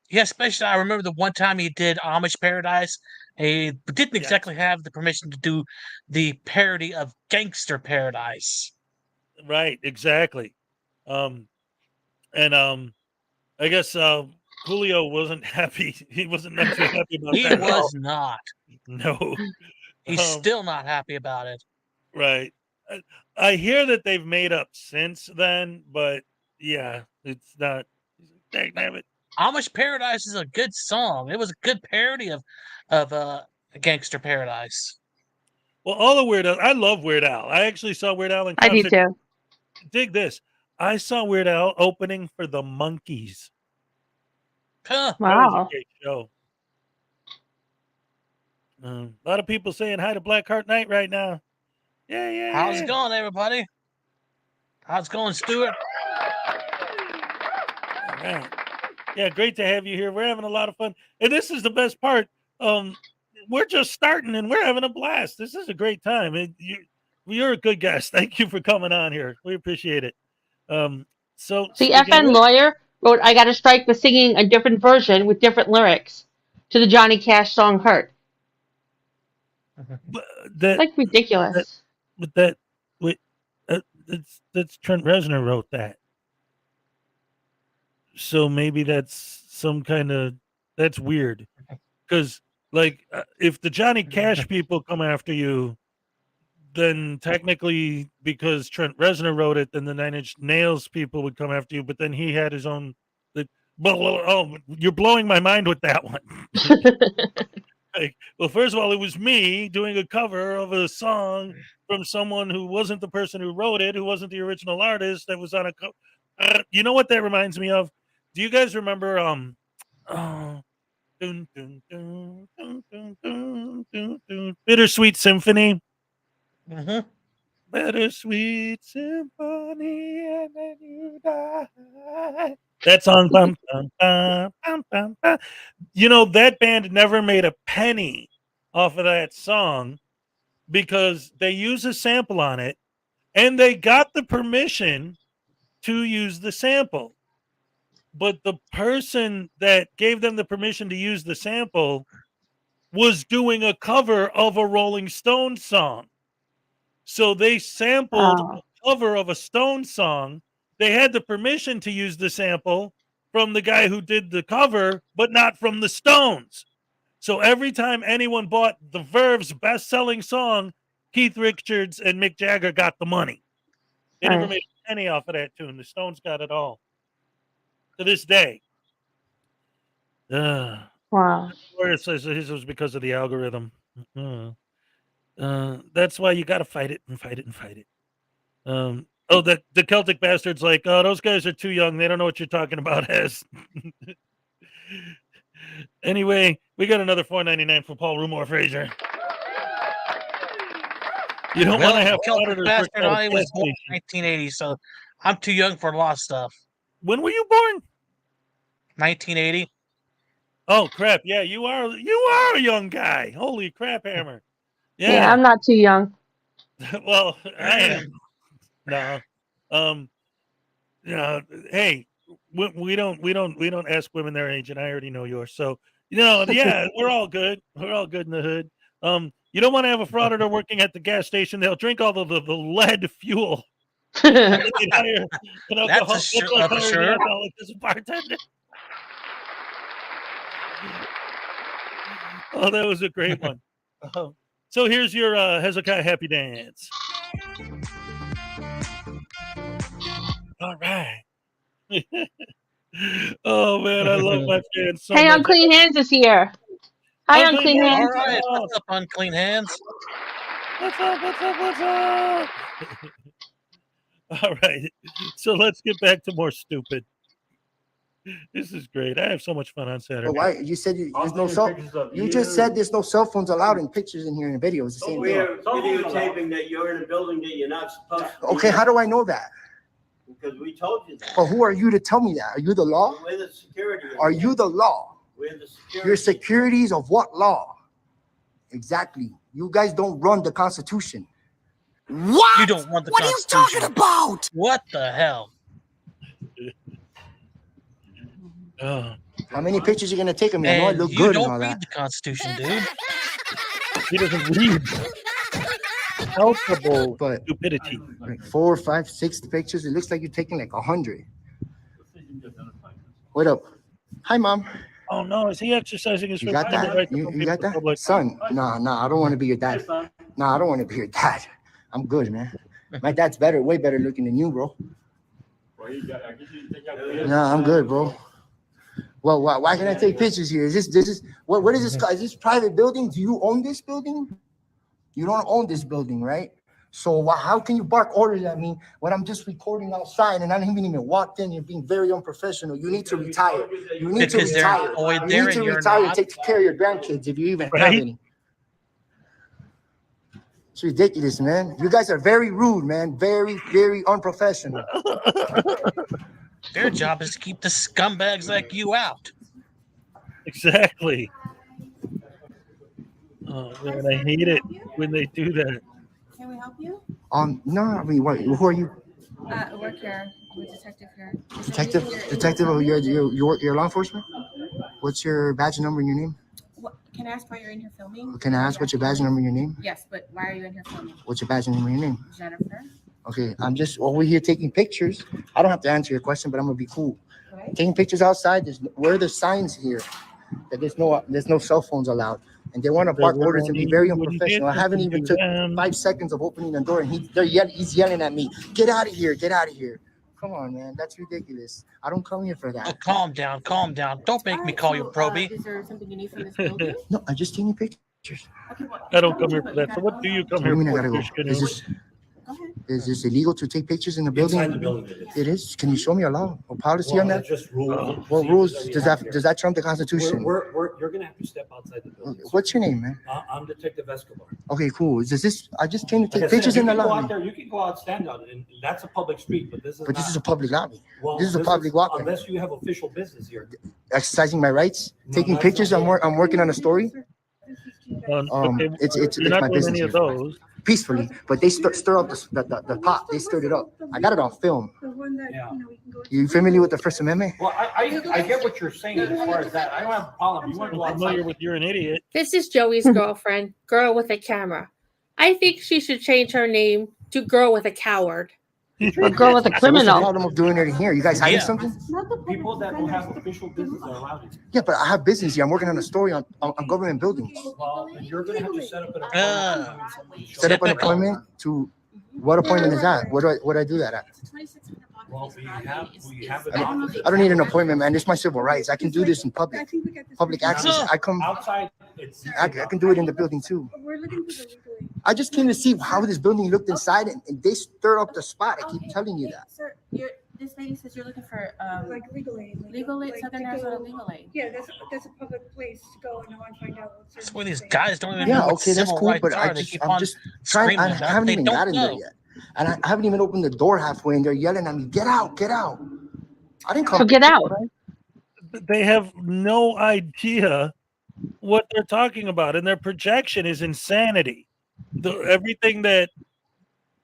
Yeah, especially I remember the one time he did Amish Paradise didn't exactly have the permission to do the parody of Gangster Paradise. Right, exactly. I guess Julio wasn't happy. He wasn't not too happy about He that at all. was not. No. He's still not happy about it. Right. I hear that they've made up since then, but yeah, it's not. Dang it. Amish Paradise is a good song. It was a good parody of Gangster Paradise. Well, all the Weird Al. I love Weird Al. I actually saw Weird Al in I concert. do too. Dig this. I saw Weird Al opening for the Monkees. Huh. That was Wow. a great show. A lot of people saying hi to Blackheart Night right now. Yeah. How's it going, everybody? How's it going, Stuart? All right. Yeah, great to have you here. We're having a lot of fun. And this is the best part. We're just starting and we're having a blast. This is a great time. You're a good guest. Thank you for coming on here. We appreciate it. So The FN lawyer wrote, I got a strike for singing a different version with different lyrics to the Johnny Cash song Hurt. Like ridiculous. That's Trent Reznor wrote that. So maybe that's some kind of, that's weird. Because like if the Johnny Cash people come after you, then technically because Trent Reznor wrote it, then the Nine Inch Nails people would come after you, but then he had his own. Oh, you're blowing my mind with that one. Well, first of all, it was me doing a cover of a song from someone who wasn't the person who wrote it, who wasn't the original artist, that was on a. You know what that reminds me of? Do you guys remember? Bittersweet Symphony. Mm-hmm. Bittersweet Symphony, and then you die. That song, bum, bum, bum, bum, bum, bum. You know, that band never made a penny off of that song because they use a sample on it, and they got the permission to use the sample. But the person that gave them the permission to use the sample was doing a cover of a Rolling Stones song. So they sampled a cover of a Stones song. They had the permission to use the sample from the guy who did the cover, but not from the Stones. So every time anyone bought the Verve's best-selling song, Keith Richards and Mick Jagger got the money. They never made a penny off of that tune. The Stones got it all. To this day. Wow. It says his was because of the algorithm. That's why you got to fight it and fight it and fight it. The Celtic bastard's like, oh, those guys are too young. They don't know what you're talking about, Hez. Anyway, we got another $4.99 for Paul Rumor Fraser. You don't want to have Celtic bastard. I was born in 1980, so I'm too young for a lot of stuff. When were you born? 1980. Oh crap! Yeah, you are a young guy. Holy crap, Hammer! Yeah, I'm not too young. Well, I am. No. Hey, we don't ask women their age, and I already know yours. So yeah, we're all good. We're all good in the hood. You don't want to have a frauditor working at the gas station. They'll drink all the lead fuel. That's for sure. Bartender. Oh, that was a great one. So here's your Hezekiah Happy Dance. All right. Oh man, I love my fans so Hey, much. Unclean Hands is here. Hi, Unclean Hands. All right, what's up, Unclean Hands? What's up? All right, so let's get back to more stupid. This is great. I have so much fun on Saturday. But why? You said there's no cell. You just said there's no cell phones allowed in pictures in here and videos. The same We thing. are videotaping that you're in a building that you're not supposed to. Okay, how do I know that? Because we told you that. But who are you to tell me that? Are you the law? We're the security. Are you the law? We're the security. Your securities of what law? Exactly. You guys don't run the Constitution. What? You don't want the What are you talking about? What the hell? Oh, How many pictures you gonna take of me? I know I And look you good and don't all read that. the Constitution, dude. he doesn't read. Palpable But stupidity. like 4, 5, 6 pictures. It looks like you're taking like 100. What up? Hi, Mom. Oh no, is he exercising his You got First Amendment that? right to You come got to the public? that? Son, nah, I don't want to be your dad. Nah, I don't want to be your dad. I'm good, man. My dad's better, way better looking than you, bro. Nah, I'm good, bro. Well, why can I take pictures here? Is this what is this? Is this private building? Do you own this building? You don't own this building, right? So how can you bark orders at me when I'm just recording outside and I haven't even walked in? You're being very unprofessional. You need to retire. You need to Because they're retire. employed You there need and to you're retire and not. take care of your grandkids if you even have Right? any. It's ridiculous, man. You guys are very rude, man. Very, very unprofessional. Their job is to keep the scumbags like you out. Exactly. Oh man, I hate it when they do that. Can we help you? No, I mean, what? Who are you? I work here. I'm a detective here. Detective. Oh, you're law enforcement. What's your badge number and your name? Can I ask why you're in here filming? Can I ask what's your badge number and your name? Yes, but why are you in here filming? What's your badge number and your name? Jennifer. Okay, I'm just over here taking pictures. I don't have to answer your question, but I'm gonna be cool. Right. Taking pictures outside. Where are the signs here that there's no cell phones allowed, and they want to bark orders and be very unprofessional. I haven't even took 5 seconds of opening the door, and he's yelling at me. Get out of here! Get out of here! Come on, man, that's ridiculous. I don't come here for Oh, that. calm down. Don't make me call you Proby. Is there something you need from this building? No, I'm just taking pictures. Okay, well, I don't come here for that. So what do you come What do here you mean I for? gotta go? Go ahead. Is this illegal to take pictures in the building? Inside the building it is. It is. Can you show me a law or policy on Well, that? it's just rules. What rules does that trump the Constitution? You're gonna have to step outside the building. What's your name, man? I'm Detective Escobar. Okay, cool. Is this? I just came to Like I take said, pictures you in the can go out lobby. there, you can go out, stand out, and that's a public street, but this is But this not. is a public lobby. Well, this is a public walkway. Unless you have official business here. Exercising my rights, No, taking that's pictures. not I'm working on a story Okay, it's you're not my doing business any of here. those. peacefully. But they stir up the pot. They stirred it up. I got it on film. Yeah. You familiar with the First Amendment? Well, I get what you're saying as far as that. I don't have a problem. You want to go I'm familiar outside. with you're an idiot. This is Joey's girlfriend, girl with a camera. I think she should change her name to girl with a coward. A girl with a What's the criminal. problem of doing it here? You guys hiding Yeah. something? People that don't have official business are allowed to. Yeah, but I have business here. I'm working on a story on government buildings. Well, you're gonna have to set up an Uh, appointment. Set up an Typical. appointment to, what appointment is that? What do I do that at? Well, we have I an office. don't need an appointment, man. It's my civil rights. I can do this in public access. I Outside, it's. I can do it in the building too. I just came to see how this building looked inside, and they stirred up the spot. I keep telling you that. Sir, this lady says you're looking for Like legal aid. legal aid, like Southern to Arizona go- legal aid. Yeah, that's a public place to go and I want to find out. what That's certain where these things. guys don't even know Yeah, what okay, that's civil cool, rights but are. They keep I'm on just trying. screaming I about it. haven't They even don't got in there know. yet, and I haven't even opened the door halfway, and they're yelling at me, "Get out, get out!" I didn't come. So get out. They have no idea what they're talking about, and their projection is insanity. Everything that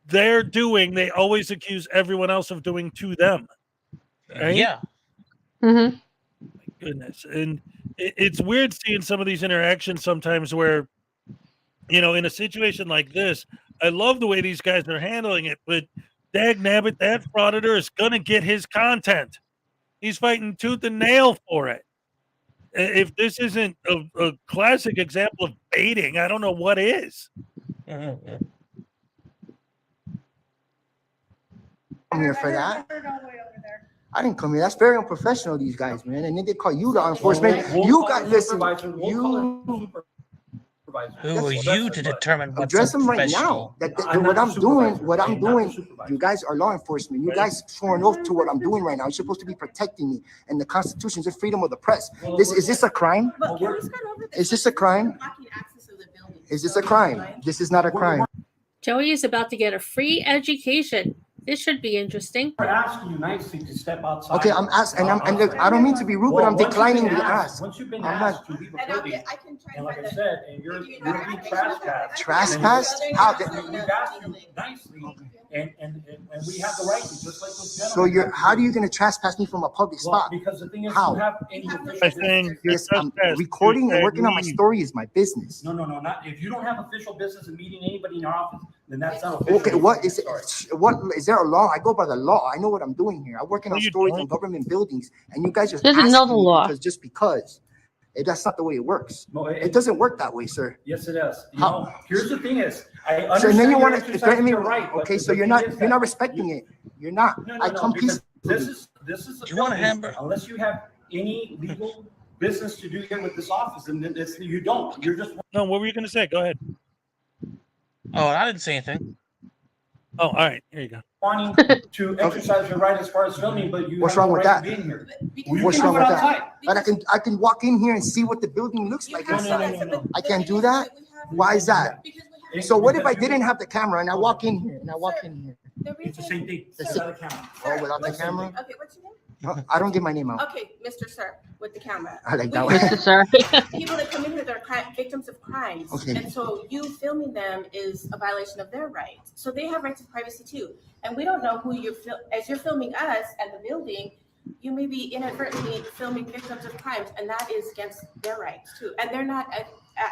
they're doing, they always accuse everyone else of doing to them. Right? Yeah. Mm-hmm. Goodness. And it's weird seeing some of these interactions sometimes where, in a situation like this, I love the way these guys are handling it, but dag nabbit, that frauditor is going to get his content. He's fighting tooth and nail for it. If this isn't a classic example of baiting, I don't know what is. I'm here for that. I didn't come here. That's very unprofessional, these guys, man. And then they call you law enforcement. You got listen. You Who are you to determine what's address them right now. unprofessional? What I'm doing. You guys are law enforcement. You guys swore an oath to what I'm doing right now. You're supposed to be protecting me. And the Constitution is the freedom of the press. Is this a crime? But can we start over Is this a crime? blocking access to the building? Is this a crime? This is not a crime. Joey is about to get a free education This should be interesting. We're asking you nicely to step outside. Okay, I'm asking, and look, I don't mean to be rude, but I'm declining the ask. Once you've been I'm not- asked to leave a And building, I can try and like find I the- said, and you're being trespassed. Trespassed? How did- We've asked you nicely, and we have the right to, just like those gentlemen. So you're, how are you gonna trespass me from a public Well, spot? because the thing is, How? you have any official By saying business. you're Yes, I'm trespassed, recording you and said working on my leave. story is my business. No, not, if you don't have official business and meeting anybody in your office, then that's not official. Okay, what is it? Sorry. What is there a law? I go by the law. I know what I'm doing here. I'm working No, on you stories don't. in government buildings, and you guys just Doesn't know asking the me law. because just because. That's not the way it works. No, It doesn't work that way, sir. Yes, it is. You How- know, here's the thing is, I So understand then you you're want to exercising threaten me? your right. but Okay, the so you're thing not is that respecting it. You're not. No, I come because peacefully. this is a Do you want a building, hamburger? unless you have any legal business to do here with this office, and then it's, you don't, you're just No, what were you going to say? Go ahead. Oh, I didn't say anything. Oh, all right. Here you go. wanting to exercise your right as far as filming, but you What's have wrong no with right that? to be in here. Because What's You wrong can with do it that? outside. But I can walk in here and see what the building looks like You have inside. to, but I the can't thing do is that? Why is that? Because we have. So what if I didn't have the camera and I walk in here and I walk in here? The It's the reason. same thing, It's without a camera. Oh, without the What's- camera? Okay, what's your name? I don't give my name out. Okay, Mr. Sir, with the camera. I like that We one. have Mr. Sir. People that come in here that are victims of crimes. Okay. And so you filming them is a violation of their rights. So they have rights of privacy too. And we don't know who you're, as you're filming us and the building, you may be inadvertently filming victims of crimes, and that is against their rights too. And they're not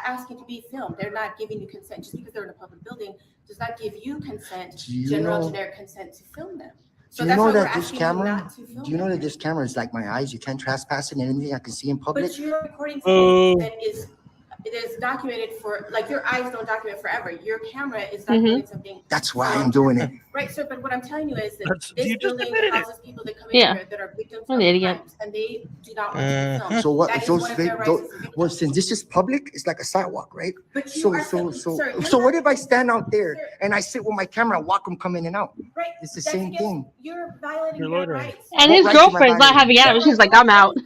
asking to be filmed. They're not giving you consent. Just because they're in a public building does not give you consent, Do you general know- generic consent to film them. Do So you that's know why we're that this asking you camera, not to film do you know them. that this camera is like my eyes? You can't trespass it and anything I can see in public? But you're recording Oh. something that is documented for, like, your eyes don't document forever. Your camera is documenting something. That's why I'm doing it. Right, sir, but what I'm telling you is that That's- this you just building admitted it. houses people that come in Yeah. here that are victims An of idiot. crimes, and they do not want to be filmed. So what, That is so, one of their rights as a victim. well, since this is public, it's like a sidewalk, right? But you So, are so, still- sir, you're so what not- if I stand out there Sir. and I sit with my camera and walk them come in and out? Right, It's the that's same against- thing. You're violating You're their loitering. rights. And What his rights am I girlfriend's not violating? having out. She's like, I'm out.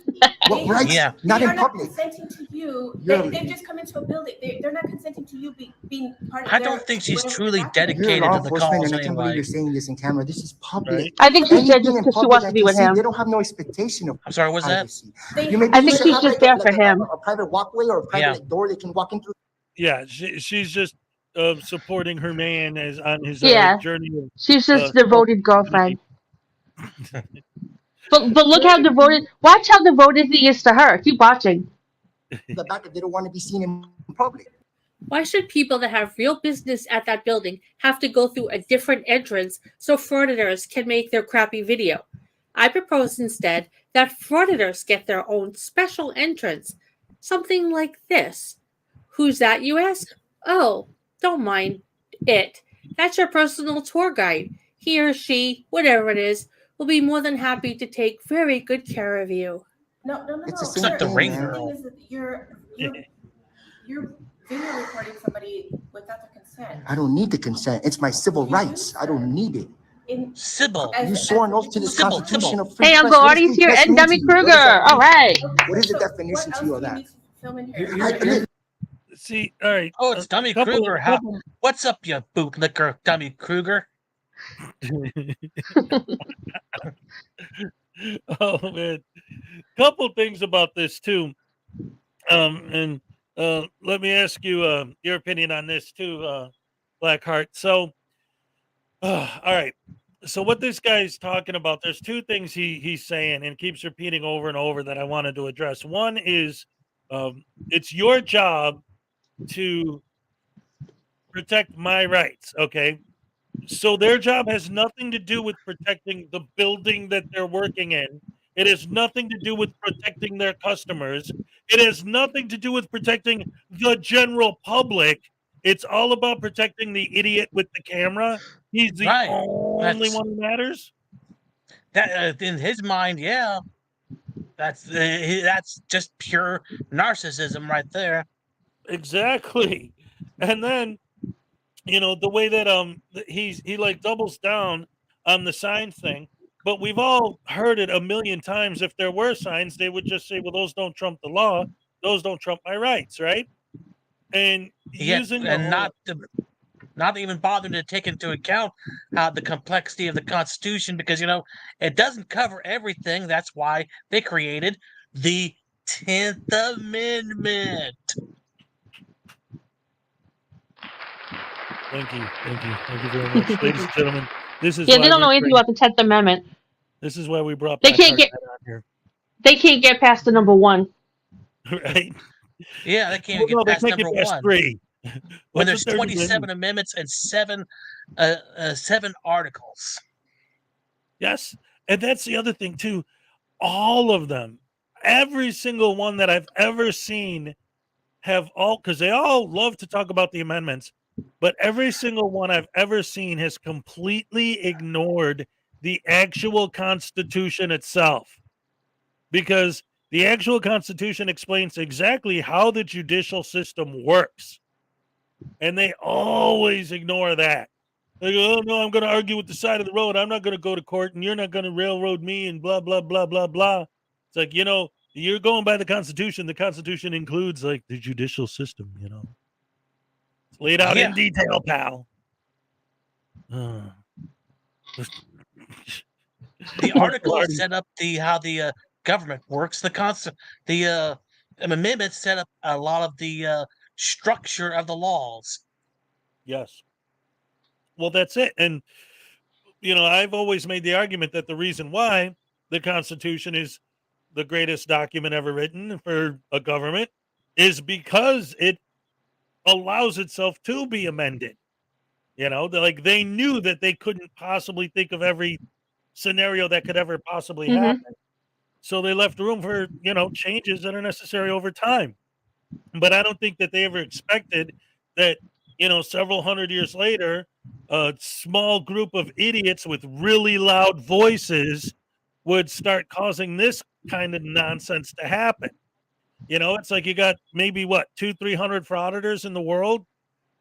What rights? Yeah. Not They in are not public. consenting to you. You're- They've just come into a building. They're not consenting to you being part of I their- don't think she's whatever truly document. You're dedicated law to the enforcement cause and I can't believe anyway. you're saying this in camera. This is public. Right. I think she's there Anything just in because she public wants I to be can with see, him. They don't have no expectation of I'm sorry, what's that? privacy. They You maybe I think should she's have just like there for him. a private walkway or a private door they can walk in through. Yeah, she's just supporting her man as on his Yeah. journey. Of, She's just Uh, devoted girlfriend. But look how devoted. Watch how devoted he is to her. Keep watching. The back if they don't want to be seen in public. Why should people that have real business at that building have to go through a different entrance so frauditors can make their crappy video? I propose instead that frauditors get their own special entrance. Something like this. Who's that, you ask? Oh, don't mind it. That's your personal tour guide. He or she, whatever it is, will be more than happy to take very good care of you. No. It's the Sir, same like the thing, ring man. The girl. thing is that you're video recording somebody without the consent. I don't need the consent. It's my civil rights. I don't need it. In, Sybil. as- You as swore an a oath to the victim of crime. Constitution of free Hey, press. Uncle What does Artie's free here press and mean to Demi you? What Kruger. does that mean? All right. What is the So definition what to you else of do that? need to film in You're- here? you're- see, all right. Oh, it's Dummy couple- Kruger. How? couple- What's up, you bootlicker, Dummy Kruger? Oh man, couple things about this too, and let me ask you your opinion on this too, BlackHart. So, all right. So what this guy's talking about, there's two things he's saying and keeps repeating over and over that I wanted to address. One is, it's your job to protect my rights. Okay. So their job has nothing to do with protecting the building that they're working in. It has nothing to do with protecting their customers. It has nothing to do with protecting the general public. It's all about protecting the idiot with the camera. He's the Right. only That's- one who matters. That in his mind, yeah, that's just pure narcissism right there. Exactly. And then, you know, the way that he like doubles down on the sign thing, but we've all heard it a million times. If there were signs, they would just say, well, those don't trump the law, those don't trump my rights, right? And Yeah, using the and whole- not the not even bothering to take into account the complexity of the Constitution, because it doesn't cover everything. That's why they created the 10th Amendment. Thank you very much, ladies and gentlemen. This is Yeah, why they don't know anything about the 10th Amendment. This is why we brought They BlackHart can't get. on here, They can't get past the number 1. right? Yeah, they can't even get past number 1. 3. When there's 27 amendments and 7 articles. Yes, and that's the other thing too. All of them, every single one that I've ever seen, have all, because they all love to talk about the amendments, but every single one I've ever seen has completely ignored the actual Constitution itself, because the actual Constitution explains exactly how the judicial system works, and they always ignore that. They go, oh, no, I'm going to argue with the side of the road. I'm not going to go to court, and you're not going to railroad me, and blah, blah, blah, blah, blah. It's like, you're going by the Constitution. The Constitution includes, like, the judicial system, It's laid out in detail, pal. The articles set up how the government works. The amendments set up a lot of the structure of the laws. Yes. Well, that's it. And, I've always made the argument that the reason why the Constitution is the greatest document ever written for a government is because it allows itself to be amended. They knew that they couldn't possibly think of every scenario that could ever possibly happen. So they left room for, changes that are necessary over time. But I don't think that they ever expected that, several hundred years later, a small group of idiots with really loud voices would start causing this kind of nonsense to happen. It's like you got maybe 200-300 frauditors in the world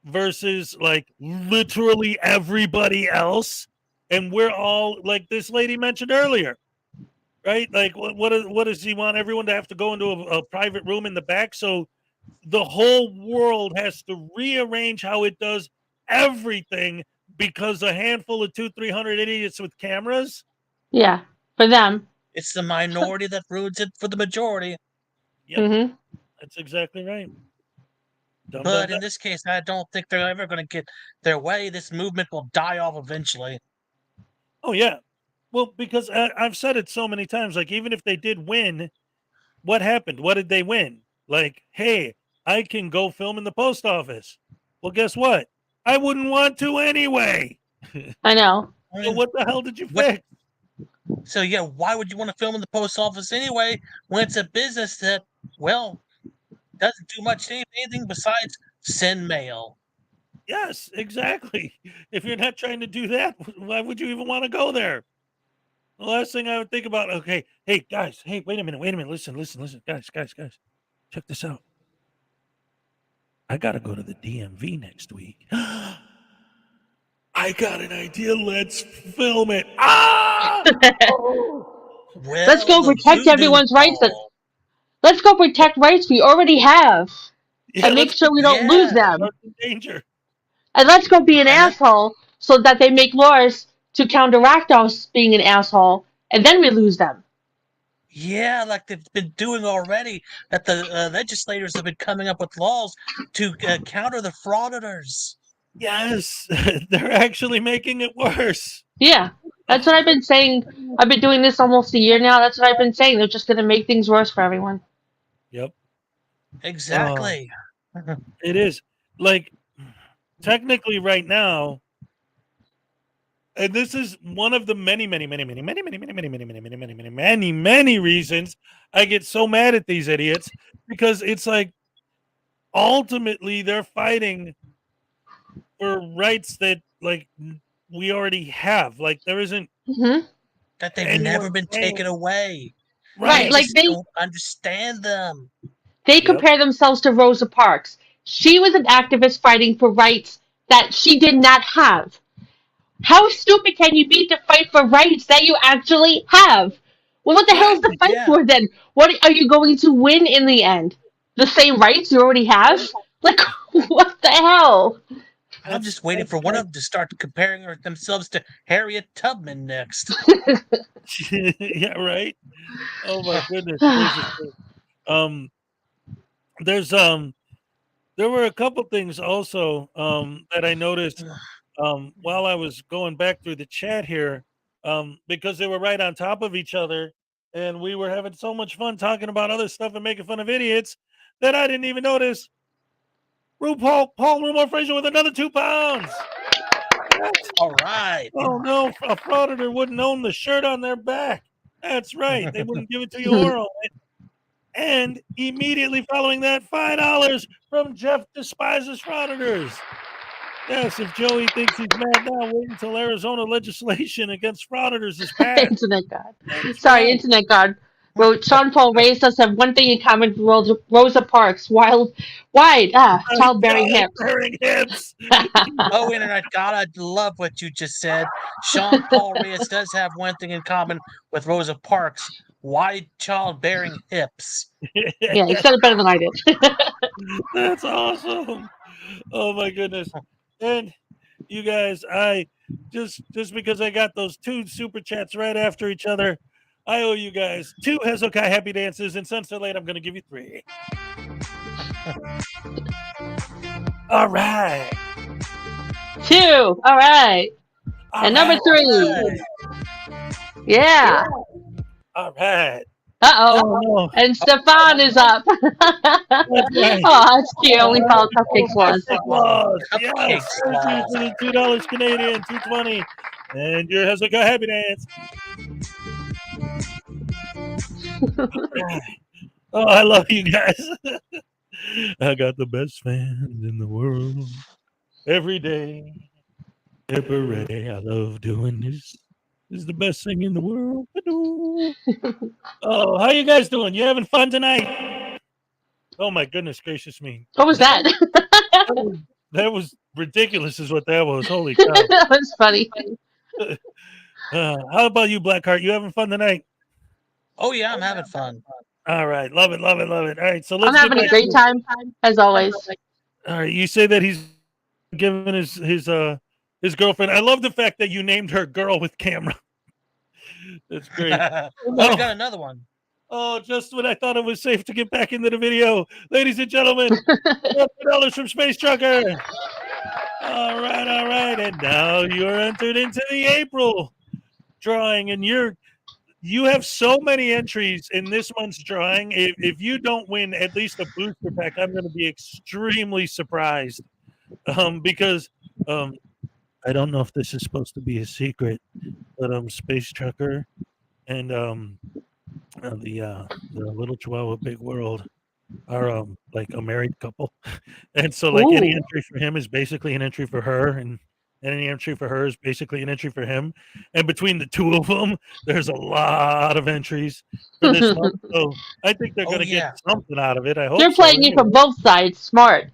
versus like literally everybody else. And we're all, like this lady mentioned earlier, right? Like what does he want everyone to have to go into a private room in the back? So the whole world has to rearrange how it does everything because a handful of 200-300 idiots with cameras. Yeah, for them. It's the minority that ruins it for the majority. Yep. That's exactly right. But in this case, I don't think they're ever going to get their way. This movement will die off eventually. Oh, yeah. Well, because I've said it so many times, like, even if they did win, what happened? What did they win? Like, hey, I can go film in the post office. Well, guess what? I wouldn't want to anyway. I know. So what the hell did you fix? So, yeah, why would you want to film in the post office anyway when it's a business that, well, doesn't do much anything besides send mail? Yes, exactly. If you're not trying to do that, why would you even want to go there? The last thing I would think about, okay, hey, guys, hey, wait a minute, listen, guys, check this out. I got to go to the DMV next week. I got an idea. Let's film it. Let's go protect everyone's rights. Let's go protect rights we already have. Yeah, and make sure we don't lose them. In danger. And let's go be an asshole so that they make laws to counteract us being an asshole, and then we lose them. Yeah, like they've been doing already. That the legislators have been coming up with laws to counter the frauditors. Yes, they're actually making it worse. Yeah, that's what I've been saying. I've been doing this almost a year now. That's what I've been saying. They're just going to make things worse for everyone. Yep. Exactly. It is. Like, technically right now, and this is one of the many reasons I get so mad at these idiots, because it's like ultimately they're fighting for rights that like we already have. Like there isn't that they've never been taken away. Right, like they don't understand them. They compare themselves to Rosa Parks. She was an activist fighting for rights that she did not have. How stupid can you be to fight for rights that you actually have? Well, what the hell is the fight for then? What are you going to win in the end? The same rights you already have? Like, what the hell? I'm just waiting for one of them to start comparing themselves to Harriet Tubman next. Yeah, right. Oh my goodness gracious. There's there were a couple things also that I noticed while I was going back through the chat here, because they were right on top of each other, and we were having so much fun talking about other stuff and making fun of idiots that I didn't even notice. Paul Rumor Frazier with another 2 pounds. All right. Oh no, a frauditor wouldn't own the shirt on their back. That's right. They wouldn't give it to you or own it. And immediately following that, $5 from Jeff Despises Frauditors. Yes, if Joey thinks he's mad now, wait until Arizona legislation against frauditors is passed. Internet God. That's Sorry, right. Internet God. Well, Sean Paul raised us have one thing in common with Rosa Parks. Childbearing hips. Childbearing hips. Oh, Internet God, I love what you just said. Sean Paul Reyes does have one thing in common with Rosa Parks: wide childbearing hips. Yeah, he said it better than I did. That's awesome. Oh my goodness. And you guys, I just because I got those 2 super chats right after each other, I owe you guys 2 Hezekiah happy dances, and since they're late, I'm gonna give you 3. All right. 2. All right. All And number right. 3. Yeah. All right. Uh-oh. Oh, no. And Stefan is up. Right. Oh, that's cute. Only follow Cupcake Laws. Yes. Thank you for the $2 Canadian, $2.20. And your Hezekiah happy dance. Oh, I love you guys. I got the best fans in the world. Every day. Ever ready. I love doing this. This is the best thing in the world. Oh, how you guys doing? You having fun tonight? Oh my goodness gracious me. What was that? That was ridiculous is what that was. Holy cow. That was funny. How about you, BlackHart? You having fun tonight? Oh yeah, I'm having fun. All right. Love it. All right. So let's I'm having a great time, as always. All right. You say that he's giving his girlfriend. I love the fact that you named her girl with camera. That's great. Oh, we got another one. Oh, just when I thought it was safe to get back into the video. Ladies and gentlemen, $100 from Space Trucker. All right. And now you're entered into the April drawing, and you have so many entries in this month's drawing. If you don't win at least a booster pack, I'm going to be extremely surprised. Because I don't know if this is supposed to be a secret, but Space Trucker and the little Chihuahua Big World are like a married couple, and so like any entry for him is basically an entry for her, and any entry for her is basically an entry for him. And between the 2 of them, there's a lot of entries for this month. So I think they're going to get something out of it. I hope they're playing it from both sides. Smart.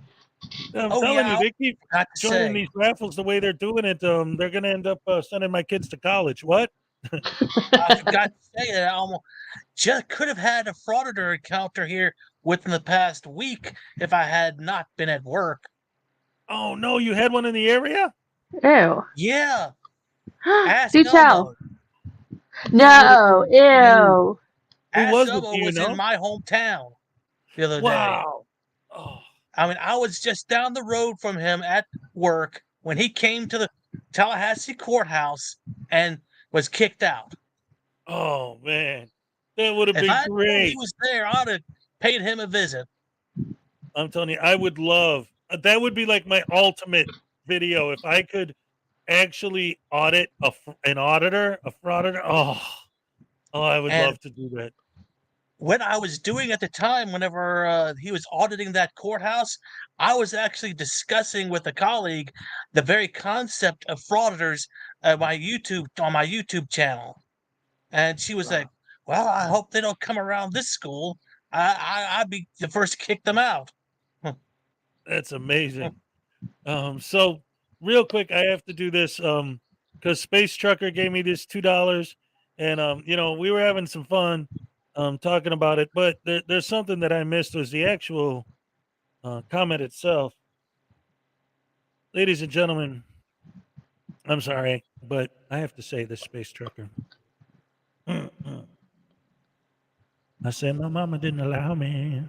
I'm telling you, they keep joining these raffles the way they're doing it. They're going to end up sending my kids to college. What? I forgot to say that I almost just could have had a frauditor encounter here within the past week if I had not been at work. Oh no, you had one in the area? Ew. Yeah. Do tell. No. Ew. Who was in my hometown the other day. Wow. I mean, I was just down the road from him at work when he came to the Tallahassee courthouse and was kicked out. Oh man, that would have been great. If he was there, I'd have paid him a visit. I'm telling you, I would love that. Would be like my ultimate video if I could actually audit an auditor, a frauditor. Oh, I would love to do that. What I was doing at the time, whenever he was auditing that courthouse, I was actually discussing with a colleague the very concept of frauditors on my YouTube channel, and she was like, "Well, I hope they don't come around this school. I'd be the first to kick them out." That's amazing. So real quick, I have to do this because Space Trucker gave me this $2, and we were having some fun. Talking about it, but there's something that I missed was the actual comment itself. Ladies and gentlemen, I'm sorry, but I have to say this space trucker. I said my mama didn't allow me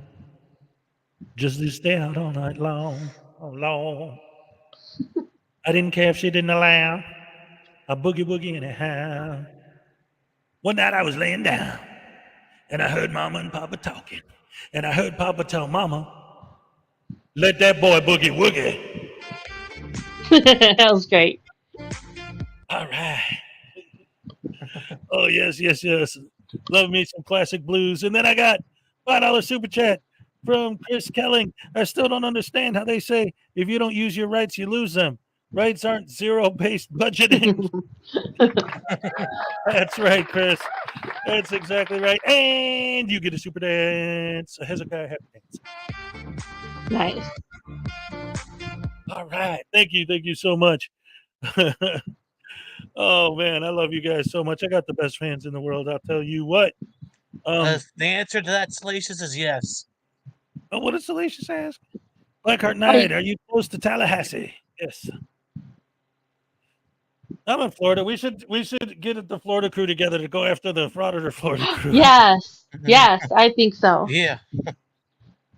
just to stay out all night long. Oh, Lord. I didn't care if she didn't allow. I boogie woogie anyhow. One night I was laying down and I heard Mama and Papa talking. And I heard Papa tell Mama, let that boy boogie woogie. That was great. All right. Oh, yes, yes, yes. Love me some classic blues. And then I got $5 super chat from Chris Kelling. I still don't understand how they say if you don't use your rights, you lose them. Rights aren't zero-based budgeting. That's right, Chris. That's exactly right. And you get a super dance. A Hezekiah happy dance. Nice. All right. Thank you so much. Oh man, I love you guys so much. I got the best fans in the world. I'll tell you what. The answer to that, Salacious, is yes. Oh, what did Salacious ask? BlackHart Knight, are you close to Tallahassee? Yes. I'm in Florida. We should get the Florida crew together to go after the Frauditor Florida crew. Yes. Yes, I think so. Yeah.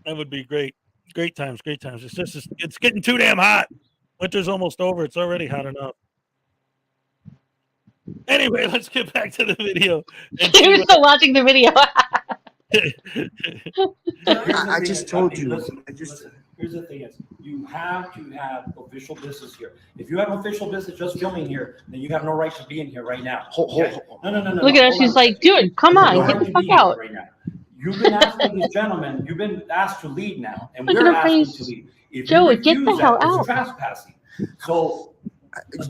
That would be great. Great times, great times. It's getting too damn hot. Winter's almost over. It's already hot enough. Anyway, let's get back to the video. You're still watching the video. I just told you. Here's the thing is, you have to have official business here. If you have official business just filming here, then you have no right to be in here right now. Hold. No. Look at her. She's like, dude, come on, get the fuck out. Right now. You've been asked by these gentlemen, you've been asked to leave now, and Look at we're her asking face. to leave. If Joey, you get the refuse hell that, out. it's trespassing. So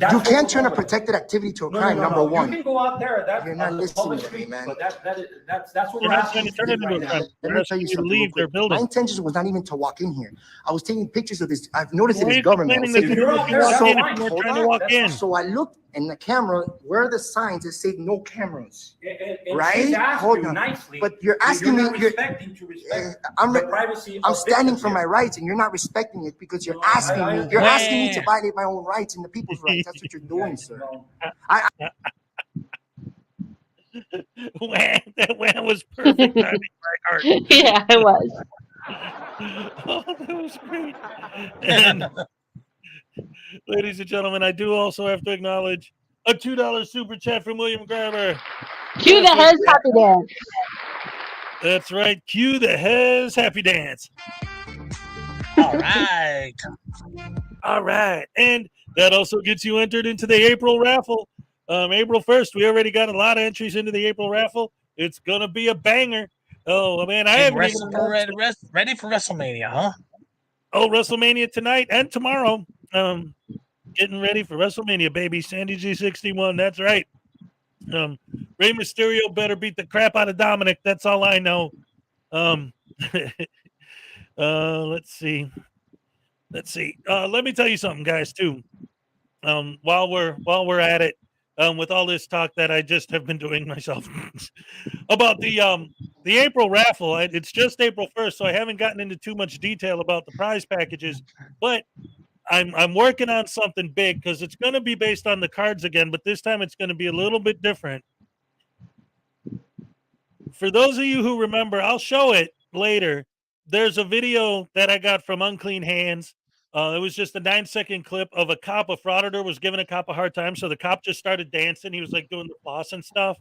You can't turn a protected activity to a crime. Number one. You can go out there. That's You're not on the listening public to me, street, man. but that's what You're we're not asking trying to turn it into a right crime. now. Let We're me tell you asking you to something. leave their My building. intention was not even to walk in here. I was taking pictures of this. I've noticed Why it are is you government. I was complaining that taking- you out there, walk that's in if fine. you weren't Hold trying to on. walk in? So I looked in the camera where are the signs that say no cameras. And Right? she's asked Hold you on. nicely, But you're asking not me. respecting to respect I'm the privacy I'm of standing victims for here. my rights, and you're not respecting it because you're No, asking I- me. You're asking me to Wah. violate my own rights and the people's rights. That's what you're doing, sir. No. That was perfect timing, BlackHart. Yeah, it was. Oh, that was great. And ladies and gentlemen, I do also have to acknowledge a $2 super chat from William Grabber. Cue the Hez happy dance. That's right. Cue the Hez happy dance. All right. All right. And that also gets you entered into the April raffle. April 1st, we already got a lot of entries into the April raffle. It's going to be a banger. Oh, man. I haven't even Ready for WrestleMania, huh? Oh, WrestleMania tonight and tomorrow. Getting ready for WrestleMania, baby. Sandy G61. That's right. Rey Mysterio better beat the crap out of Dominic. That's all I know. Let's see. Let me tell you something, guys, too. While we're at it, with all this talk that I just have been doing myself about the April raffle. It's just April 1st, so I haven't gotten into too much detail about the prize packages, but I'm working on something big because it's going to be based on the cards again, but this time it's going to be a little bit different. For those of you who remember, I'll show it later. There's a video that I got from Unclean Hands. It was just a 9-second clip of a cop. A frauditor was giving a cop a hard time, so the cop just started dancing. He was like doing the floss and stuff.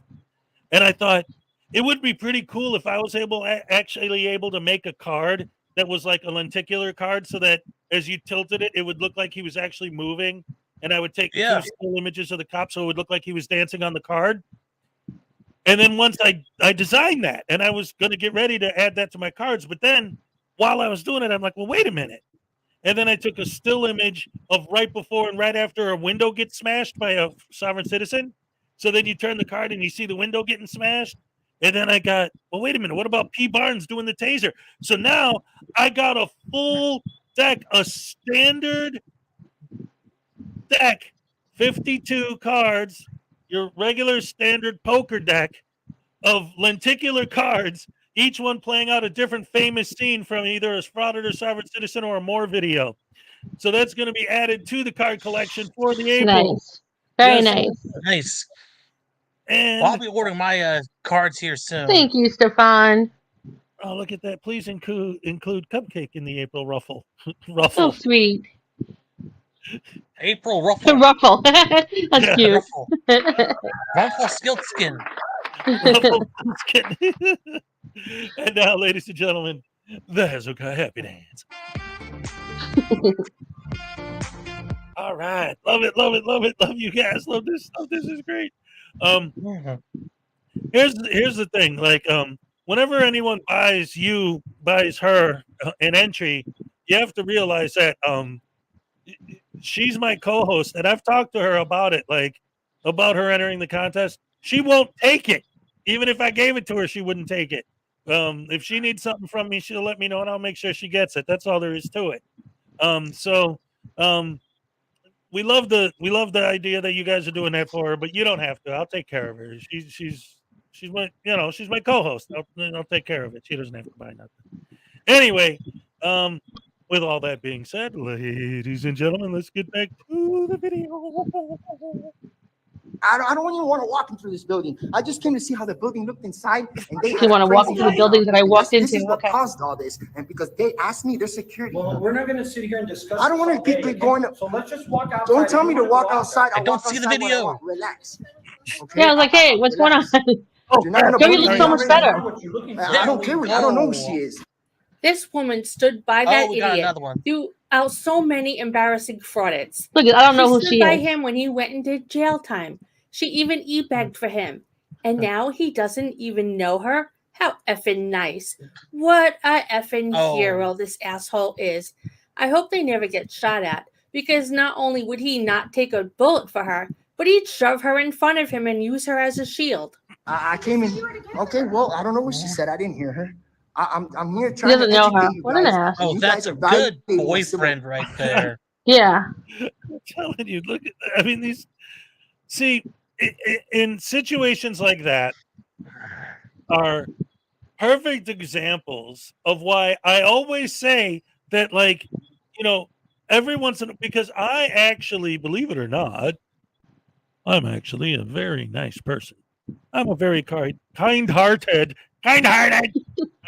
And I thought it would be pretty cool if I was actually able to make a card that was like a lenticular card, so that as you tilted it, it would look like he was actually moving. And I would take 2 still images of the cop, so it would look like he was dancing on the card. And then once I designed that, and I was going to get ready to add that to my cards, but then while I was doing it, I'm like, well, wait a minute. And then I took a still image of right before and right after a window gets smashed by a sovereign citizen. So then you turn the card and you see the window getting smashed. And then I got, well, wait a minute. What about P. Barnes doing the taser? So now I got a full deck, a standard deck, 52 cards, your regular standard poker deck of lenticular cards, each one playing out a different famous scene from either a Frauditor, Sovereign Citizen, or a More video. So that's going to be added to the card collection for the April. Nice. Very Yes. nice. Nice. And Well, I'll be ordering my cards here soon. Thank you, Stefan. oh, look at that. Please include cupcake in the April ruffle. So ruffle. sweet. April Ruffle. Ruffle. That's Yeah, cute. Ruffle. Ruffle Skiltskin. Ruffle skin. And now, ladies and gentlemen, the Hezekiah Happy Dance. All right. Love it, love it, love it. Love you guys. Love this stuff. This is great. Here's the thing. Like, whenever anyone buys her an entry, you have to realize that she's my co-host, and I've talked to her about it, like about her entering the contest. She won't take it. Even if I gave it to her, she wouldn't take it. If she needs something from me, she'll let me know, and I'll make sure she gets it. That's all there is to it. We love the idea that you guys are doing that for her, but you don't have to. I'll take care of her. She's my she's my co-host. I'll take care of it. She doesn't have to buy nothing. Anyway, with all that being said, ladies and gentlemen, let's get back to the video. I don't even want to walk into this building. I just came to see how the building looked inside. And they You want to walk into the building that I walked into? This is what caused all this. And because they asked me, their security. Well, we're not going to sit here and discuss. I don't want to keep going. So let's just walk outside. Don't tell me to walk outside. I don't see the video. Relax. Okay? Yeah, I was like, hey, what's going on? You're not gonna Joey believe looks me. so much better. I don't care. I don't know who she is. This woman stood by that we got idiot another one. throughout so many embarrassing fraudits. Look, I don't know who stood she by is. him when he went into jail time. She even e-begged for him. And now he doesn't even know her? How effing nice. What a effing hero this asshole is. I hope they never get shot at, because not only would he not take a bullet for her, but he'd shove her in front of him and use her as a shield. I came in. Okay, well, I don't know what she said. I didn't hear her. I'm here He trying to doesn't know educate her. you What an guys. ass. Oh, You that's guys a are good violating boyfriend right there. Yeah. I'm telling you, look at I mean these see in situations like that are perfect examples of why I always say that, like, every once in because I actually, believe it or not, I'm actually a very nice person. I'm a very kind-hearted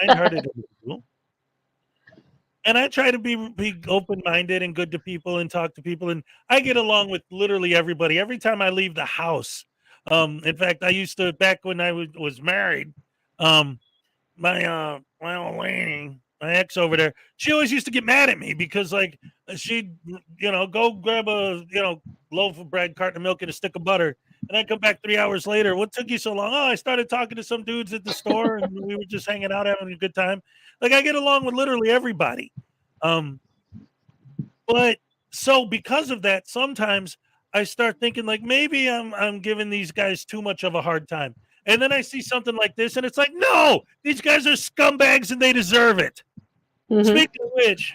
individual. And I try to be open-minded and good to people and talk to people. And I get along with literally everybody every time I leave the house. In fact, I used to, back when I was married, my old lady, my ex over there, she always used to get mad at me because, like, she'd, go grab a, loaf of bread, carton of milk, and a stick of butter. And I come back 3 hours later. What took you so long? Oh, I started talking to some dudes at the store, and we were just hanging out, having a good time. Like, I get along with literally everybody. But so because of that, sometimes I start thinking, like, maybe I'm giving these guys too much of a hard time. And then I see something like this, and it's like, no, these guys are scumbags, and they deserve it. Mhm. Speaking of which,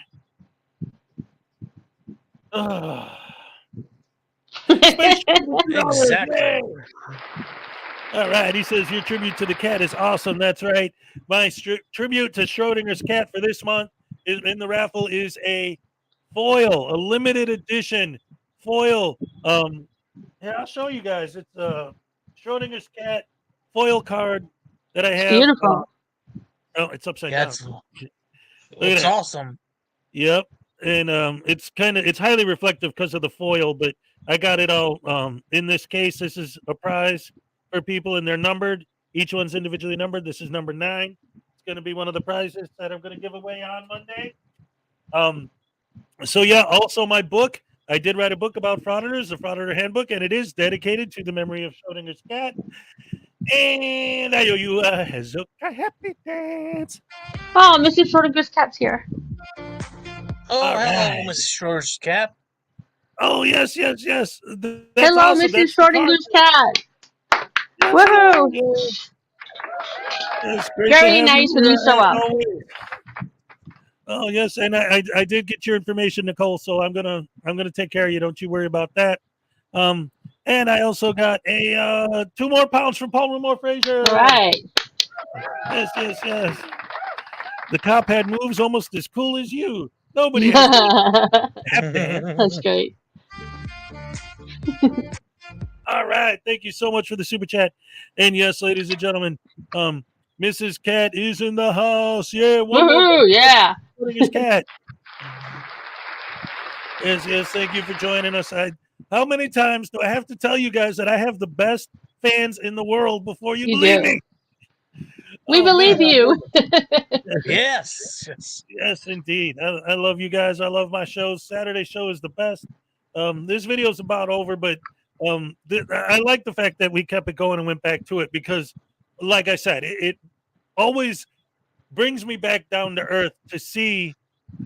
Exactly. All right, he says your tribute to the cat is awesome. That's right. My tribute to Schrodinger's cat for this month in the raffle is a foil, a limited edition foil. Yeah, I'll show you guys. It's a Schrodinger's cat foil card that I have. Beautiful. Oh, it's upside Yeah, down. it's awesome. Yep. And it's highly reflective because of the foil, but I got it all in this case. This is a prize for people, and they're numbered. Each one's individually numbered. This is number 9. It's going to be one of the prizes that I'm going to give away on Monday. So yeah, also my book. I did write a book about frauditors, the Frauditor Handbook, and it is dedicated to the memory of Schrodinger's cat. And I owe you a happy dance. Oh, Mrs. Schrodinger's cat's here. Oh, All hello, right. Miss Schrodinger's cat. Oh, yes. That's Hello, awesome. Mrs. That's the Schrodinger's cat. card. Woohoo! Yes, great to Very have nice you when you here, show as up. always. Oh yes, and I did get your information, Nicole. So I'm gonna take care of you. Don't you worry about that. And I also got a 2 more pounds from Paul Rumore Frazier. All right. Yes. The cop had moves almost as cool as you. Nobody has to tap dance. That's great. All right. Thank you so much for the super chat. And yes, ladies and gentlemen, Mrs. Cat is in the house. Yeah, one more Woohoo! Yeah. his cat. Yes, thank you for joining us. How many times do I have to tell you guys that I have the best fans in the world before you believe me? We believe you. Yes. Yes, indeed. I love you guys. I love my shows. Saturday show is the best. This video is about over, but I like the fact that we kept it going and went back to it because, like I said, it always brings me back down to earth to see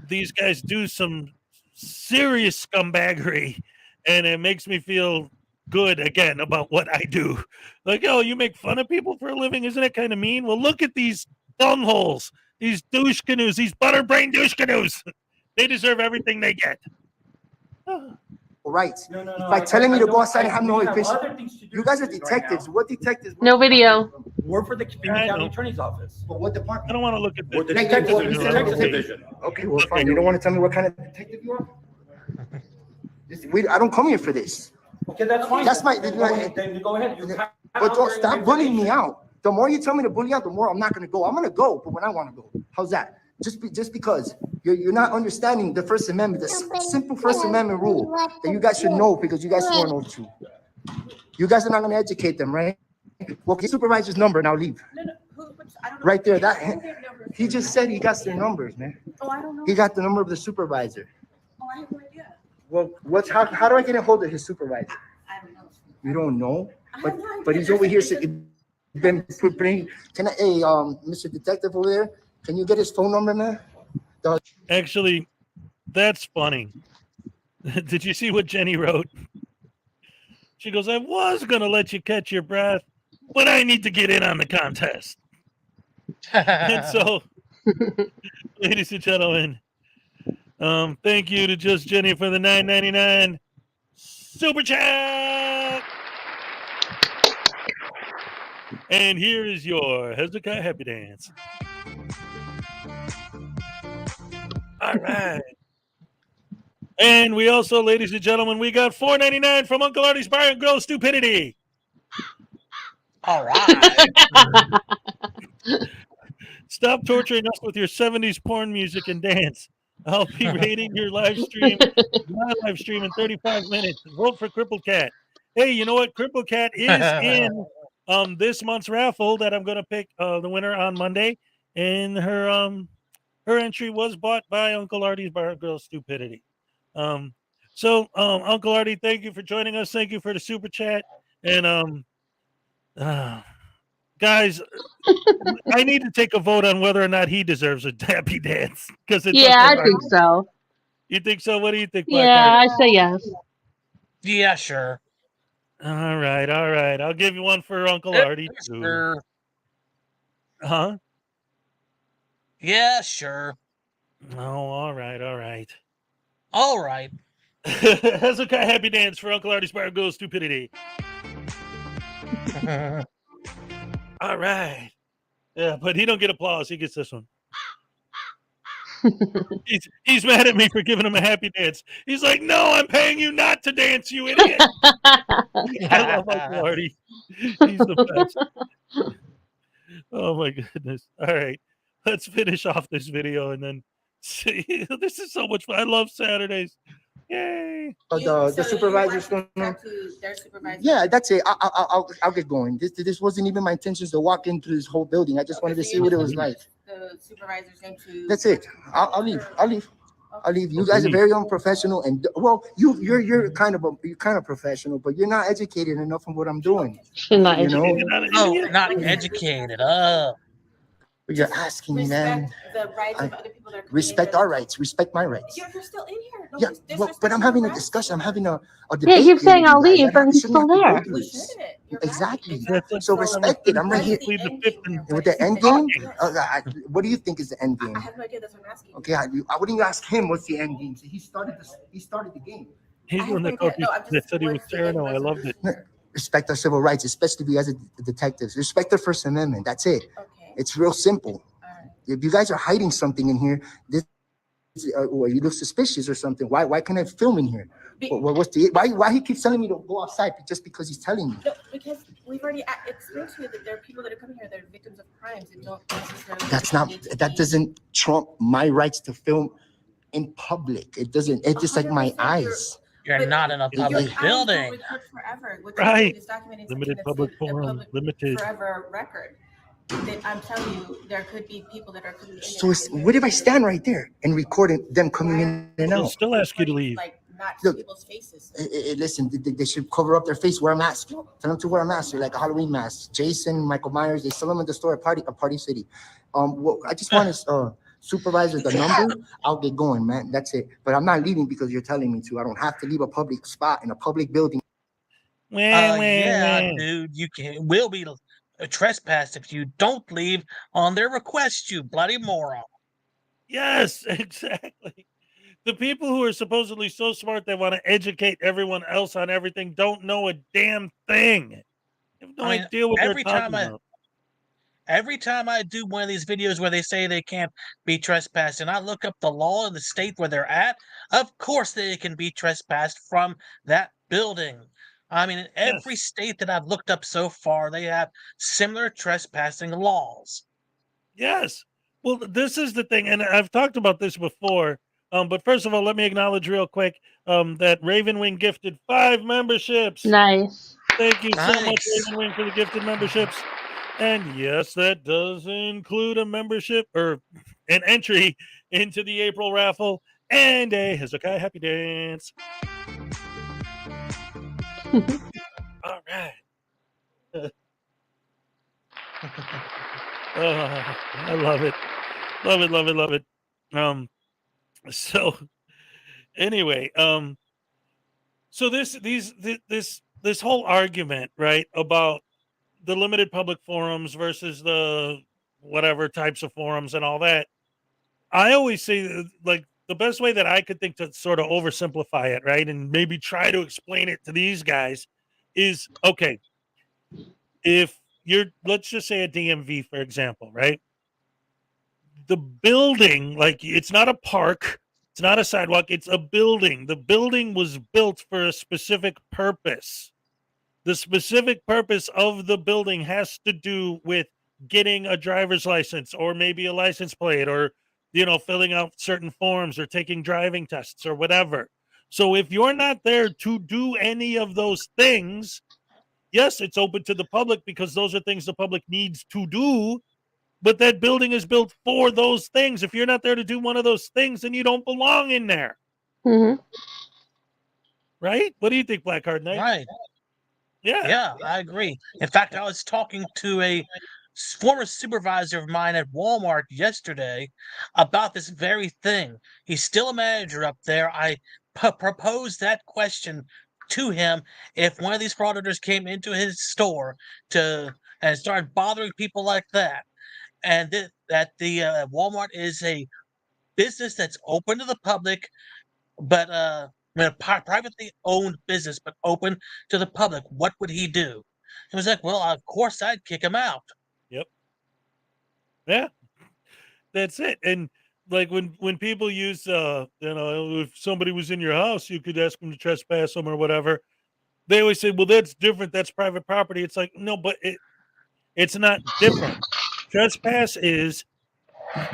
these guys do some serious scumbaggery, and it makes me feel good again about what I do. Like, oh, you make fun of people for a living? Isn't it kind of mean? Well, look at these bungholes, these douche canoes, these butterbrain douche canoes. They deserve everything they get. Right. No. By telling me to go outside and have no we have efficient. other things to do You guys are right detectives. now. What detectives? No video. We're for the Community County Attorney's Office. But what department? I don't want to look at We're the this. Detective Division. Okay, well, fine. You don't want to tell me what kind of detective you are? I don't come here for this. Okay, that's fine. That's my. Then you go ahead. But don't stop bullying me out. The more you tell me to bully out, the more I'm not going to go. I'm going to go, but when I want to go. How's that? Just because you're not understanding the First Amendment, the simple First Amendment rule that you guys should know because you guys sworn oath to. You guys are not going to educate them, right? Well, get supervisor's number and I'll leave. I don't know. Right there, he just said he got their numbers, man. Oh, I don't know. He got the number of the supervisor. Oh, I have no idea. Well, how do I get a hold of his supervisor? I don't know. You don't know, I have no idea. but he's over here. Can I, hey, Mr. Detective over there, can you get his phone number, man? Actually, that's funny. Did you see what Jenny wrote? She goes, I was going to let you catch your breath, but I need to get in on the contest. And so, ladies and gentlemen, thank you to Just Jenny for the $9.99 super chat. And here is your Hezekiah Happy Dance. All right. And we also, ladies and gentlemen, we got $4.99 from Uncle Artie's Bar and Grill Stupidity. All right. Stop torturing us with your 70s porn music and dance. I'll be rating your live stream, my live stream in 35 minutes. Vote for Crippled Cat. Hey, you know what? Crippled Cat is in this month's raffle that I'm going to pick the winner on Monday. And her entry was bought by Uncle Artie's Bar and Grill Stupidity. So Uncle Artie, thank you for joining us. Thank you for the super chat. And guys, I need to take a vote on whether or not he deserves a happy dance. Because I think so. You think so? What do you think? Yeah, I say yes. Yeah, sure. All right. I'll give you one for Uncle Artie too. Sure. Huh? Yeah, sure. Oh, all right. All right. Hezekiah Happy Dance for Uncle Artie's Bar Goes Stupidity. All right. Yeah, but he don't get applause. He gets this one. He's mad at me for giving him a happy dance. He's like, no, I'm paying you not to dance, you idiot. I love Uncle Artie. He's the best. Oh, my goodness. All right. Let's finish off this video and then see. This is so much fun. I love Saturdays. Yay. The supervisor's phone number. Yeah, that's it. I'll get going. This wasn't even my intentions to walk into this whole building. I just wanted to see what it was like. The supervisor's name to. That's it. I'll leave. You guys are very unprofessional, and well, you're kind of professional, but you're not educated enough on what I'm doing. Not educated. Not educated. But you're asking me, man. The rights of other people that are Respect our rights. Respect my rights. You're still in here. No, Yeah, well, but I'm having a discussion. I'm having a debate. Yeah, he keeps saying I'll leave, but he's shouldn't still have to there. go through this. You're Exactly. right. So respect it. I'm right here. With the end game, what do you think is the end game? I have no idea. That's what I'm asking. Okay, I wouldn't ask him what's the end game. So he started the game. He's one that said he was Serrano. I loved it. Respect our civil rights, especially we as a detectives. Respect the First Amendment. That's it. Okay. It's real simple. If you guys are hiding something in here, this Well, you look suspicious or something. Why can't I film in here? What's the why he keeps telling me to go outside just because he's telling me? No, because we've already explained to you that there are people that are coming here that are victims of crimes and don't necessarily. That doesn't trump my rights to film in public. It doesn't. It's just like my eyes. You're not in a public building. Forever. Right. Limited public forum. Limited. Forever record. I'm telling you, there could be people that are coming in. So what if I stand right there and recording them coming in and out? They'll still ask you to leave. Like not to people's faces. Listen, they should cover up their face, wear a mask. Tell them to wear a mask, like a Halloween mask. Jason, Michael Myers, they sell them in the store at Party City. Well, I just want to supervisor the number. I'll get going, man. That's it. But I'm not leaving because you're telling me to. I don't have to leave a public spot in a public building. Yeah, dude, you will be trespassed if you don't leave on their request, you bloody moron. Yes, exactly. The people who are supposedly so smart they want to educate everyone else on everything don't know a damn thing. They have no idea what they're talking about. Every time I do one of these videos where they say they can't be trespassed, and I look up the law in the state where they're at, of course they can be trespassed from that building. I mean, in every state that I've looked up so far, they have similar trespassing laws. Yes. Well, this is the thing, and I've talked about this before. But first of all, let me acknowledge real quick that Ravenwing gifted 5 memberships. Nice. Thank you so much, Ravenwing, for the gifted memberships. And yes, that does include a membership or an entry into the April raffle and a Hezekiah Happy Dance. All right. I love it. Love it, love it, love it. So anyway, so this whole argument, right, about the limited public forums versus the whatever types of forums and all that, I always say, like, the best way that I could think to sort of oversimplify it, right, and maybe try to explain it to these guys is, okay, if you're, let's just say a DMV, for example, right? The building, like, it's not a park, it's not a sidewalk, it's a building. The building was built for a specific purpose. The specific purpose of the building has to do with getting a driver's license or maybe a license plate or, you know, filling out certain forms or taking driving tests or whatever. So if you're not there to do any of those things, yes, it's open to the public because those are things the public needs to do. But that building is built for those things. If you're not there to do one of those things, then you don't belong in there. Mm-hmm. Right? What do you think, BlackHart Knight? Right. Yeah, I agree. In fact, I was talking to a former supervisor of mine at Walmart yesterday about this very thing. He's still a manager up there. I proposed that question to him if one of these frauditors came into his store and started bothering people like that. And that the Walmart is a business that's open to the public, but a privately owned business, but open to the public. What would he do? He was like, well, of course I'd kick him out. Yep. Yeah, that's it. And like when people use, if somebody was in your house, you could ask them to trespass them or whatever. They always say, well, that's different. That's private property. It's like, no, but it's not different. Trespass is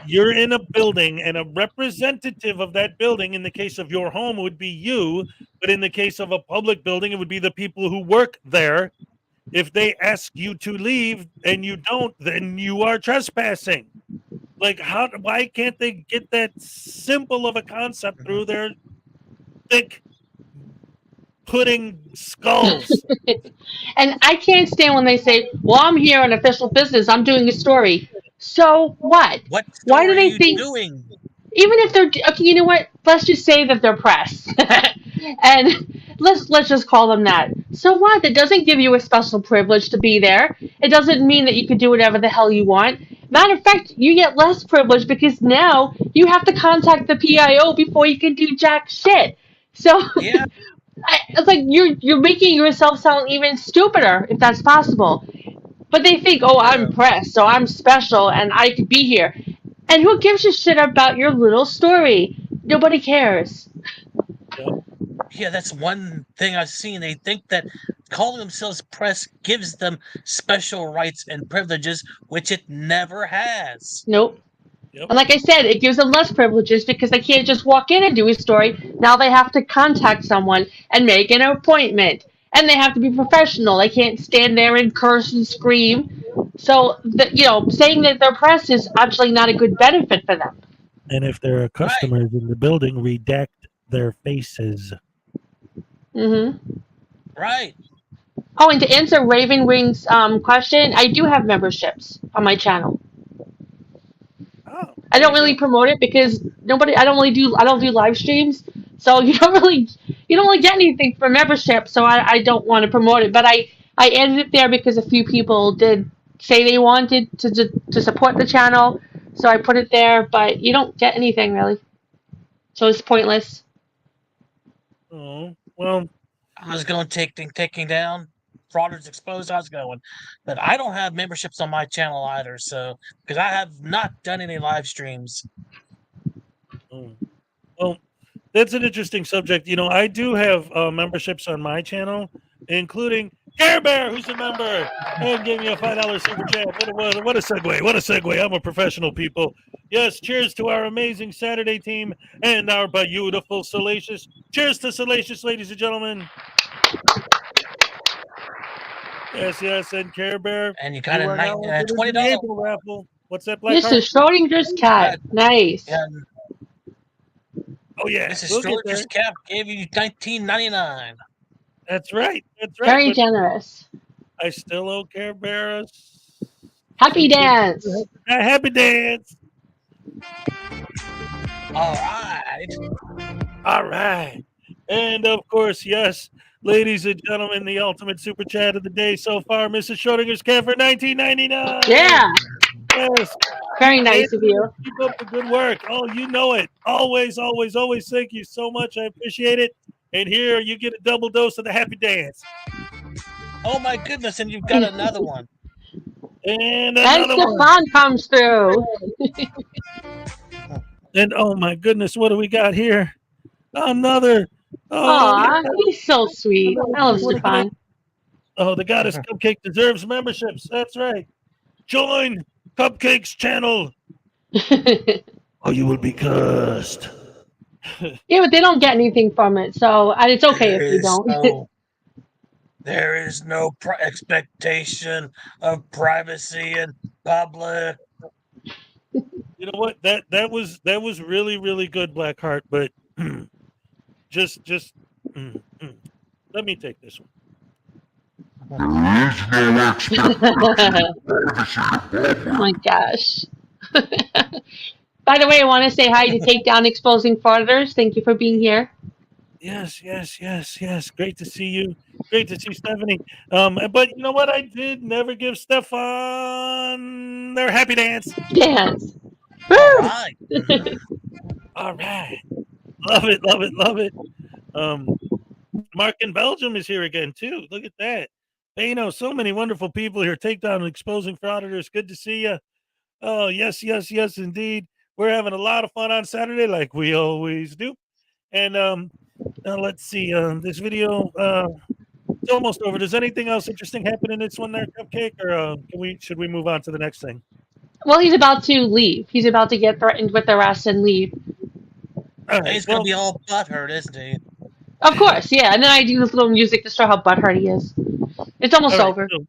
you're in a building and a representative of that building, in the case of your home, would be you. But in the case of a public building, it would be the people who work there. If they ask you to leave and you don't, then you are trespassing. Like, why can't they get that simple of a concept through their thick pudding skulls? And I can't stand when they say, well, I'm here on official business, I'm doing a story. So what? What story Why do they are think, you doing? even if they're, okay, you know what, let's just say that they're press. And let's just call them that. So what? That doesn't give you a special privilege to be there. It doesn't mean that you can do whatever the hell you want. Matter of fact, you get less privilege because now you have to contact the PIO before you can do jack shit. So Yeah. it's like you're making yourself sound even stupider, if that's possible. But they think, oh, I'm press, so I'm special and I could be here. And who gives a shit about your little story? Nobody cares. Yeah, that's one thing I've seen. They think that calling themselves press gives them special rights and privileges, which it never has. Nope. Yep. And like I said, it gives them less privileges because they can't just walk in and do a story. Now they have to contact someone and make an appointment. And they have to be professional. They can't stand there and curse and scream. So, saying that they're press is actually not a good benefit for them. And if there are customers in the building, redact their faces. Mm-hmm. Right. Oh, and to answer Ravenwing's question, I do have memberships on my channel. Oh, I don't really promote it because I don't do live streams, so you don't really get anything for membership. So I don't want to promote it, but I added it there because a few people did say they wanted to support the channel, so I put it there. But you don't get anything really, so it's pointless. Oh well, I was going taking down Frauditors Exposed. I was going, but I don't have memberships on my channel either. So because I have not done any live streams. Well, that's an interesting subject. I do have memberships on my channel, including Care Bear, who's a member, and gave me a $5 super chat. What a segue! What a segue! I'm a professional, people. Yes, cheers to our amazing Saturday team and our beautiful Salacious. Cheers to Salacious, ladies and gentlemen. Yes, and Care Bear. And you got a $20 raffle. What's that, BlackHart? This is Schrodinger's cat. Nice. Oh yeah, this is Schrodinger's cat. Gave you $19.99. That's right. That's right. Very generous. I still owe Care Bear. Happy dance. Happy dance. All right. And of course, yes, ladies and gentlemen, the ultimate super chat of the day so far, Mrs. Schrodinger's cat for $19.99. Yeah. Yes. Very nice of you. Keep up the good work. Oh, you know it. Always, always, always. Thank you so much. I appreciate it. And here you get a double dose of the happy dance. Oh my goodness! And you've got another one. And another one. Stefan comes through. And oh my goodness, what do we got here? Another. Aw, he's so sweet. I love Stefan. Oh, the Goddess Cupcake deserves memberships. That's right. Join Cupcake's channel. Or you will be cursed. Yeah, but they don't get anything from it, so it's okay if you don't. There is no expectation of privacy in public. You know what? That was really, really good, BlackHart. But just let me take this one. Oh my gosh. By the way, I want to say hi to Take Down Exposing Frauditors. Thank you for being here. Yes. Great to see you. Great to see Stephanie. But you know what? I did never give Stefan their happy dance. Dance. All right. All right. Love it. Mark in Belgium is here again too. Look at that. Hey, so many wonderful people here. Take Down Exposing Frauditors. Good to see you. Oh, yes, indeed. We're having a lot of fun on Saturday, like we always do. And now let's see. This video, it's almost over. Does anything else interesting happen in this one there, Cupcake? Or should we move on to the next thing? Well, he's about to leave. He's about to get threatened with arrest and leave. He's going to be all butthurt, isn't he? Of course, yeah. And then I do this little music to show how butthurt he is. It's almost over. All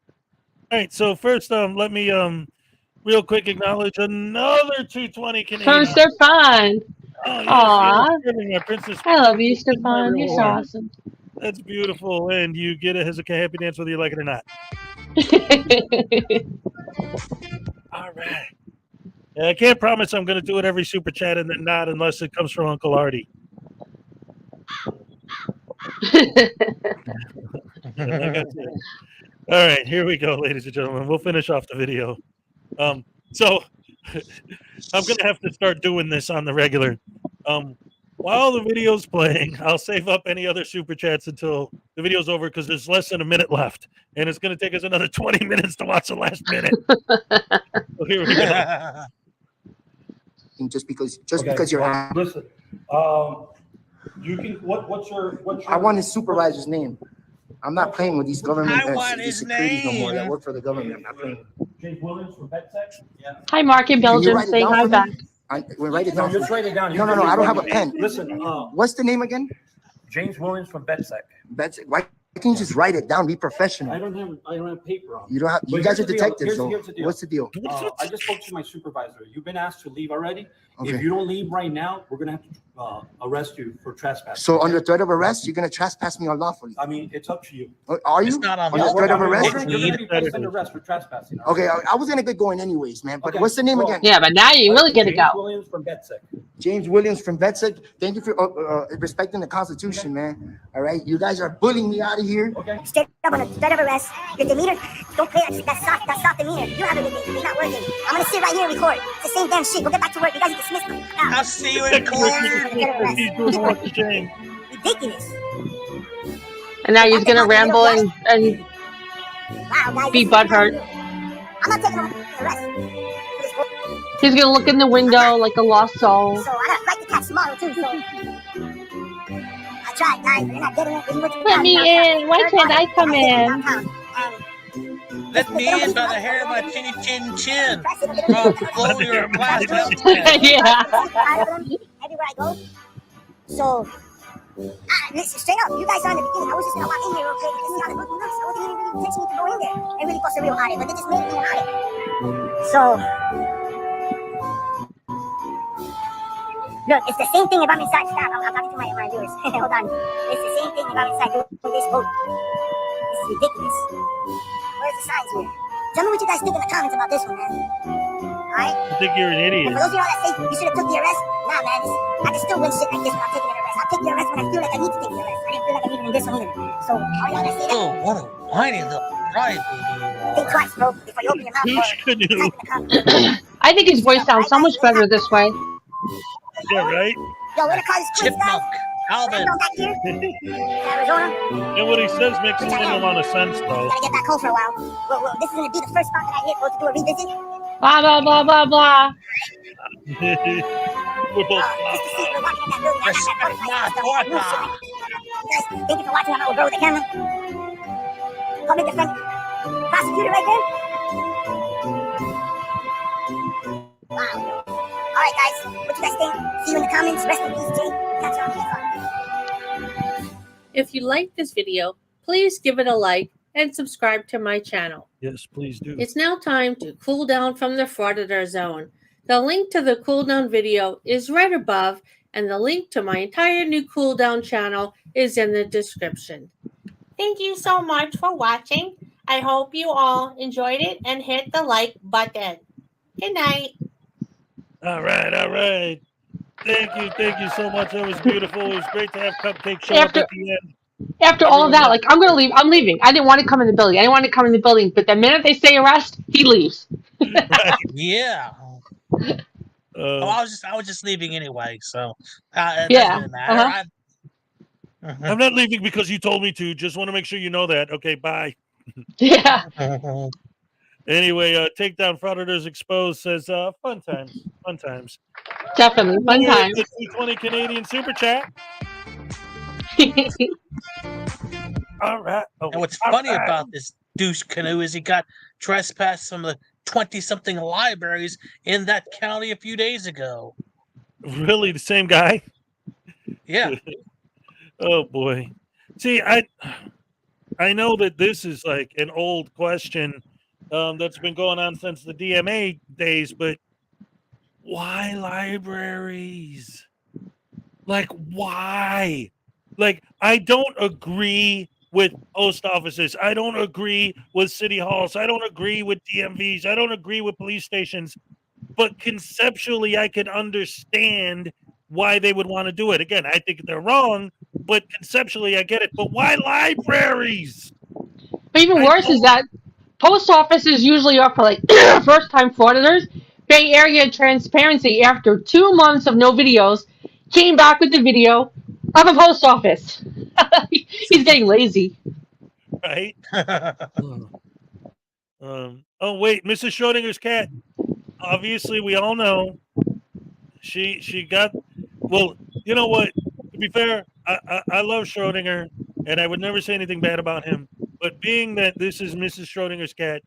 right, so first, let me real quick acknowledge another 220 Canadian. From Stefan. Oh, yes, Aw. I love you, Stefan. You're so awesome. That's beautiful, and you get a happy dance whether you like it or not. All right. Yeah, I can't promise I'm going to do it every super chat and then not unless it comes from Uncle Artie. All right, here we go, ladies and gentlemen. We'll finish off the video. So I'm going to have to start doing this on the regular. While the video's playing, I'll save up any other super chats until the video's over because there's less than a minute left. And it's going to take us another 20 minutes to watch the last minute. So here we go. everything just because you're. Well, listen, you can. What's your? I want his supervisor's name. I'm not playing with these government I want his securities no more that name. work for the government. I'm not playing. James Williams from BedSec? Yeah. Hi, Mark in Can you Belgium write it saying down hi for me? back. We'll write it No, down. just write it down. No, I don't have a pen. Listen, What's the name again? James Williams from BedSec. Why can't you just write it down? Be professional. I don't have paper on. You don't have. You But guys are here's the deal. detectives, though. Here's the deal. What's the deal? I just spoke to my supervisor. You've been asked to leave already. Okay. If you don't leave right now, we're gonna have to arrest you for trespassing. So under threat of arrest, you're gonna trespass me unlawfully. I mean, it's up to you. Are you? It's not on Under the threat of arrest? You're gonna be placed under arrest for trespassing. all Okay, right? I was gonna get going anyways, man. But Okay, what's the name well, again? Yeah, but now you really get to James go. Williams from BedSec. James Williams from BedSec. Thank you for respecting the Constitution, man. All right, you guys are bullying me out of here. Okay. Straight up on a threat of arrest. Your demeanor, don't play that soft demeanor. You have a good day. You're not working. I'm gonna sit right here and record. It's the same damn shit. Go get back to work. You guys are dismissed. I'll see you in court. He's doing the work of shame. Ridiculous. And now he's gonna ramble and Wow, guys. be butthurt. I'm not taking the arrest. He's gonna look in the window like a lost soul. So I got a flight to catch tomorrow too. So I tried, guys. They're not getting it. Let me in. Why can't I come in? Let me in by the hair of my chinny chin chin. Oh, blow your blast up. Yeah. Everywhere I go. So, listen, straight up, you guys are in the beginning. I was just gonna walk in here, okay? This is how the booking looks. I wasn't even really intentioning to go in there and really bust a real audit, but they just made me an audit. So, look, it's the same thing if I'm inside. Stop, I'm talking to my viewers. Hold on. It's the same thing if I'm inside doing this vote. This is ridiculous. Where's the signs here? Tell me what you guys think in the comments about this one, man. Alright? I think you're an idiot. And for those of y'all that say you should have took the arrest, nah, man. I can still win shit like this without taking an arrest. I'll take the arrest when I feel like I need to take the arrest. I didn't feel like I needed in this one either. So, all y'all that say that, Oh, what a whiny little crybaby. think twice, bro, before you open your mouth or Douche type in canoe. the comments. I think his voice sounds so much better this way. Yeah, right? Yo, we're gonna call this quiz, guys. Chipmunk. Alvin. Come back here. Arizona. And what he says makes a little amount of sense, though. Gotta get back home for a while. Well, this is gonna be the first spot that I hit to do a revisit. Blah blah blah blah blah. We're both Just to see if we're watching that building. I got that butterfly Respect stuff. my Move shit. daughter. You guys, thank you for watching. I'm gonna go with the camera. Public defense prosecutor right there. Wow. All right, guys. What you guys think? See you in the comments. Rest in peace, Jay. Catch you on PS5. If you like this video, please give it a like and subscribe to my channel. Yes, please do. It's now time to cool down from the Frauditor zone. The link to the cool down video is right above, and the link to my entire new cool down channel is in the description. Thank you so much for watching. I hope you all enjoyed it and hit the like button. Good night. All right. Thank you so much. That was beautiful. It was great to have Cupcake show up at the end. After all of that, like, I'm gonna leave. I'm leaving. I didn't want to come in the building. I didn't want to come in the building, but the minute they say arrest, he leaves. Yeah. Oh, I was just leaving anyway, so it Yeah, doesn't really matter. I'm not leaving because you told me to. Just want to make sure you know that. Okay, bye. Yeah. Anyway, Takedown Frauditors Exposed says, fun times. Definitely. Fun time. The 220 Canadian Super Chat. All right. Oh, And what's all funny right. about this douche canoe is he got trespassed from the 20-something libraries in that county a few days ago. Really, the same guy? Yeah. Oh boy. See, I know that this is like an old question that's been going on since the DMA days, but why libraries? Like, why? Like, I don't agree with post offices. I don't agree with city halls. I don't agree with DMVs. I don't agree with police stations. But conceptually, I can understand why they would want to do it. Again, I think they're wrong, but conceptually, I get it. But why libraries? But even worse is that post offices usually are for like first-time frauditors. Bay Area Transparency, after 2 months of no videos, came back with the video of a post office. He's getting lazy. Right? Oh, wait, Mrs. Schrodinger's cat. Obviously, we all know she got. Well, you know what? To be fair, I love Schrodinger, and I would never say anything bad about him. But being that this is Mrs. Schrodinger's cat,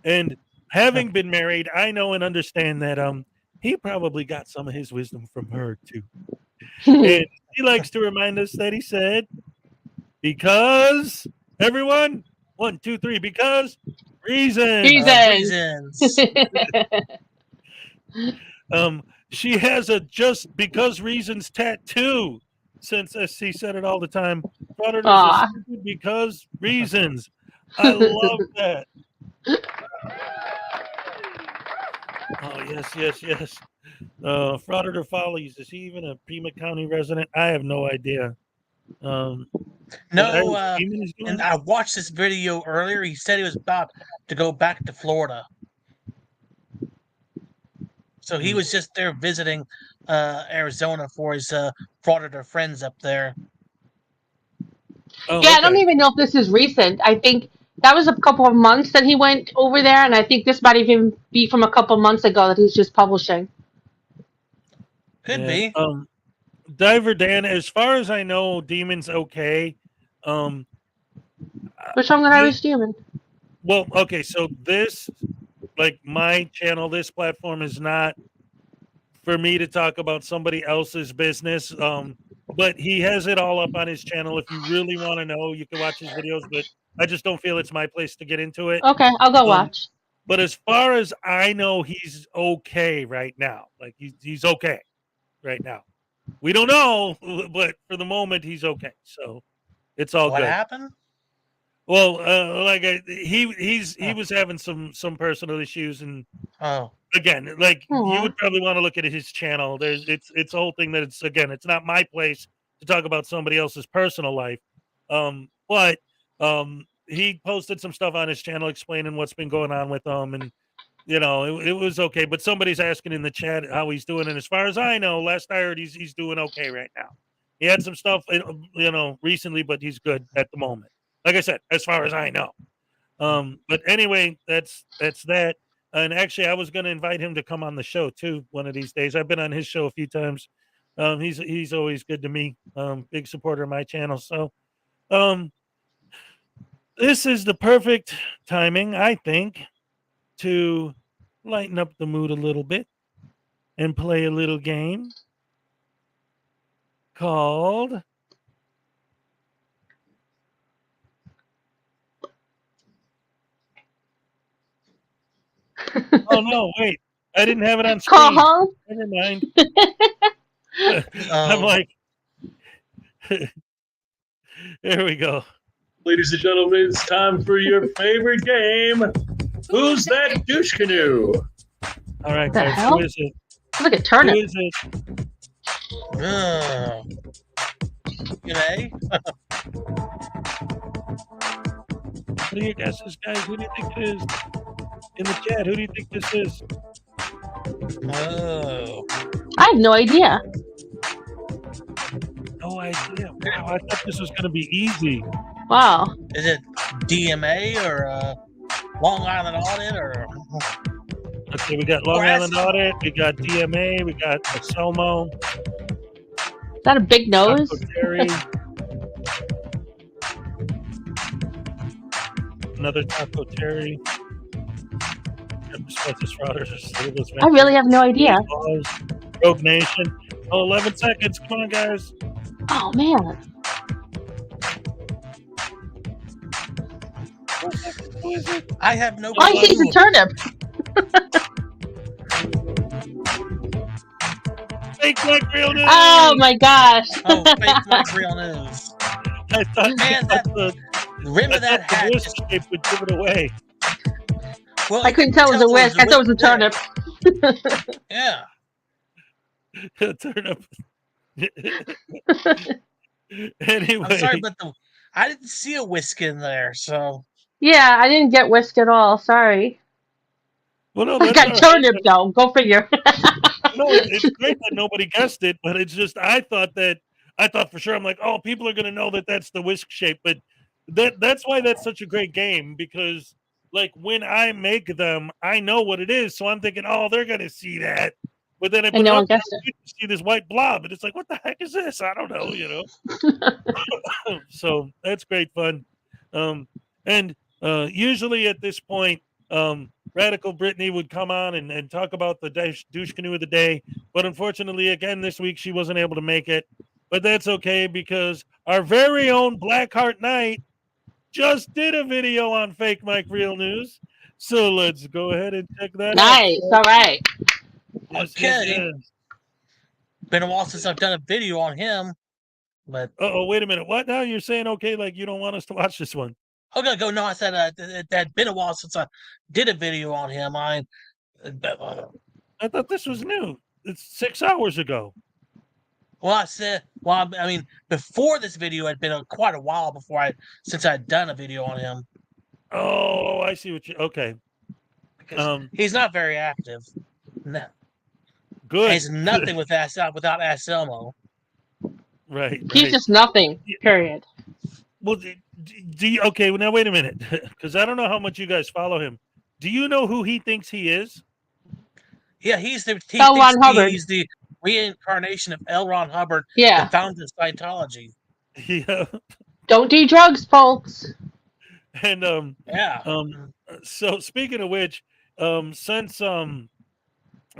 and having been married, I know and understand that he probably got some of his wisdom from her too. And he likes to remind us that he said, because everyone, 1, 2, 3, because reasons. Reasons. She has a just because reasons tattoo. Since SC said it all the time, Frauditors are stupid because reasons. I love that. Oh yes. Frauditor Follies. Is he even a Pima County resident? I have no idea. No, and I watched this video earlier. He said he was about to go back to Florida. So he was just there visiting Arizona for his frauditor friends up there. Oh, yeah, okay. I don't even know if this is recent. I think that was a couple of months that he went over there, and I think this might even be from a couple of months ago that he's just publishing. Could be. Diver Dan, as far as I know, Demon's okay. Which one did Irish Demon? Well, okay, so this, like my channel, this platform is not for me to talk about somebody else's business. But he has it all up on his channel. If you really want to know, you can watch his videos, but I just don't feel it's my place to get into it. Okay, I'll go watch. But as far as I know, he's okay right now. Like he's okay right now. We don't know, but for the moment, he's okay. So it's all good. What happened? Well, he was having some personal issues, and again, like you would probably want to look at his channel. It's a whole thing that it's not my place to talk about somebody else's personal life. But he posted some stuff on his channel explaining what's been going on with him, and it was okay. But somebody's asking in the chat how he's doing, and as far as I know, last I heard he's doing okay right now. He had some stuff, recently, but he's good at the moment. Like I said, as far as I know. But anyway, that's that. And actually, I was going to invite him to come on the show too one of these days. I've been on his show a few times. He's always good to me. Big supporter of my channel. So, this is the perfect timing, I think, to lighten up the mood a little bit and play a little game called Oh no, wait. I didn't have it on screen. Never mind. I'm like there we go. Ladies and gentlemen, it's time for your favorite game. Who's that douche canoe? All right, guys, who is it? Look at Turnip. Who is it? G'day. What are your guesses, guys? Who do you think it is? In the chat, who do you think this is? I have no idea. No idea. Wow, I thought this was going to be easy. Wow. Is it DMA or Long Island Audit or? Okay, we got Long Island Audit, we got DMA, we got Selmo. Is that a big nose? Another Taco Terry. I really have no idea. Rogue Nation. Oh, 11 seconds. Come on, guys. Oh, man. Who is it? I have no clue. I think it's a turnip. Fake like real news. Oh, my gosh. Oh, fake like real news. I thought, man, the rim of that hat just shape would give it away. Well, I couldn't tell it was a whisk. I thought it was a turnip. Yeah. Turnip. Anyway. I'm sorry, but I didn't see a whisk in there, so. Yeah, I didn't get whisk at all. Sorry. Well, no, I got turnip, though. Go figure. No, it's great that nobody guessed it, but it's just, I thought for sure, I'm like, oh, people are going to know that that's the whisk shape, but that's why that's such a great game, because like when I make them, I know what it is. So I'm thinking, oh, they're going to see that. But then I put And no it one up, guessed it. you see this white blob, and it's like, what the heck is this? I don't know, So that's great fun. And usually at this point, Radical Brittany would come on and talk about the douche canoe of the day. But unfortunately, again, this week she wasn't able to make it. But that's okay because our very own BlackHart Knight just did a video on Fake Mike Real News. So let's go ahead and check that Nice. out. All right. Yes, Okay. Been a while since I've done a video on him, but oh, wait a minute. What now? You're saying okay, like you don't want us to watch this one? okay, go. No, I said it had been a while since I did a video on him. I thought this was new. It's 6 hours ago. Well, I mean, before this video had been quite a while since I'd done a video on him. Oh, I see what you. Okay. He's not very active. No. Good. He's nothing without Anselmo. Right. He's just nothing. Period. Well, do you, okay? Well, now wait a minute, because I don't know how much you guys follow him. Do you know who he thinks he is? Yeah, he's the reincarnation of L. Ron Hubbard, Yeah. the founder of Scientology. Yeah. Don't do drugs, folks. And yeah. So speaking of which, since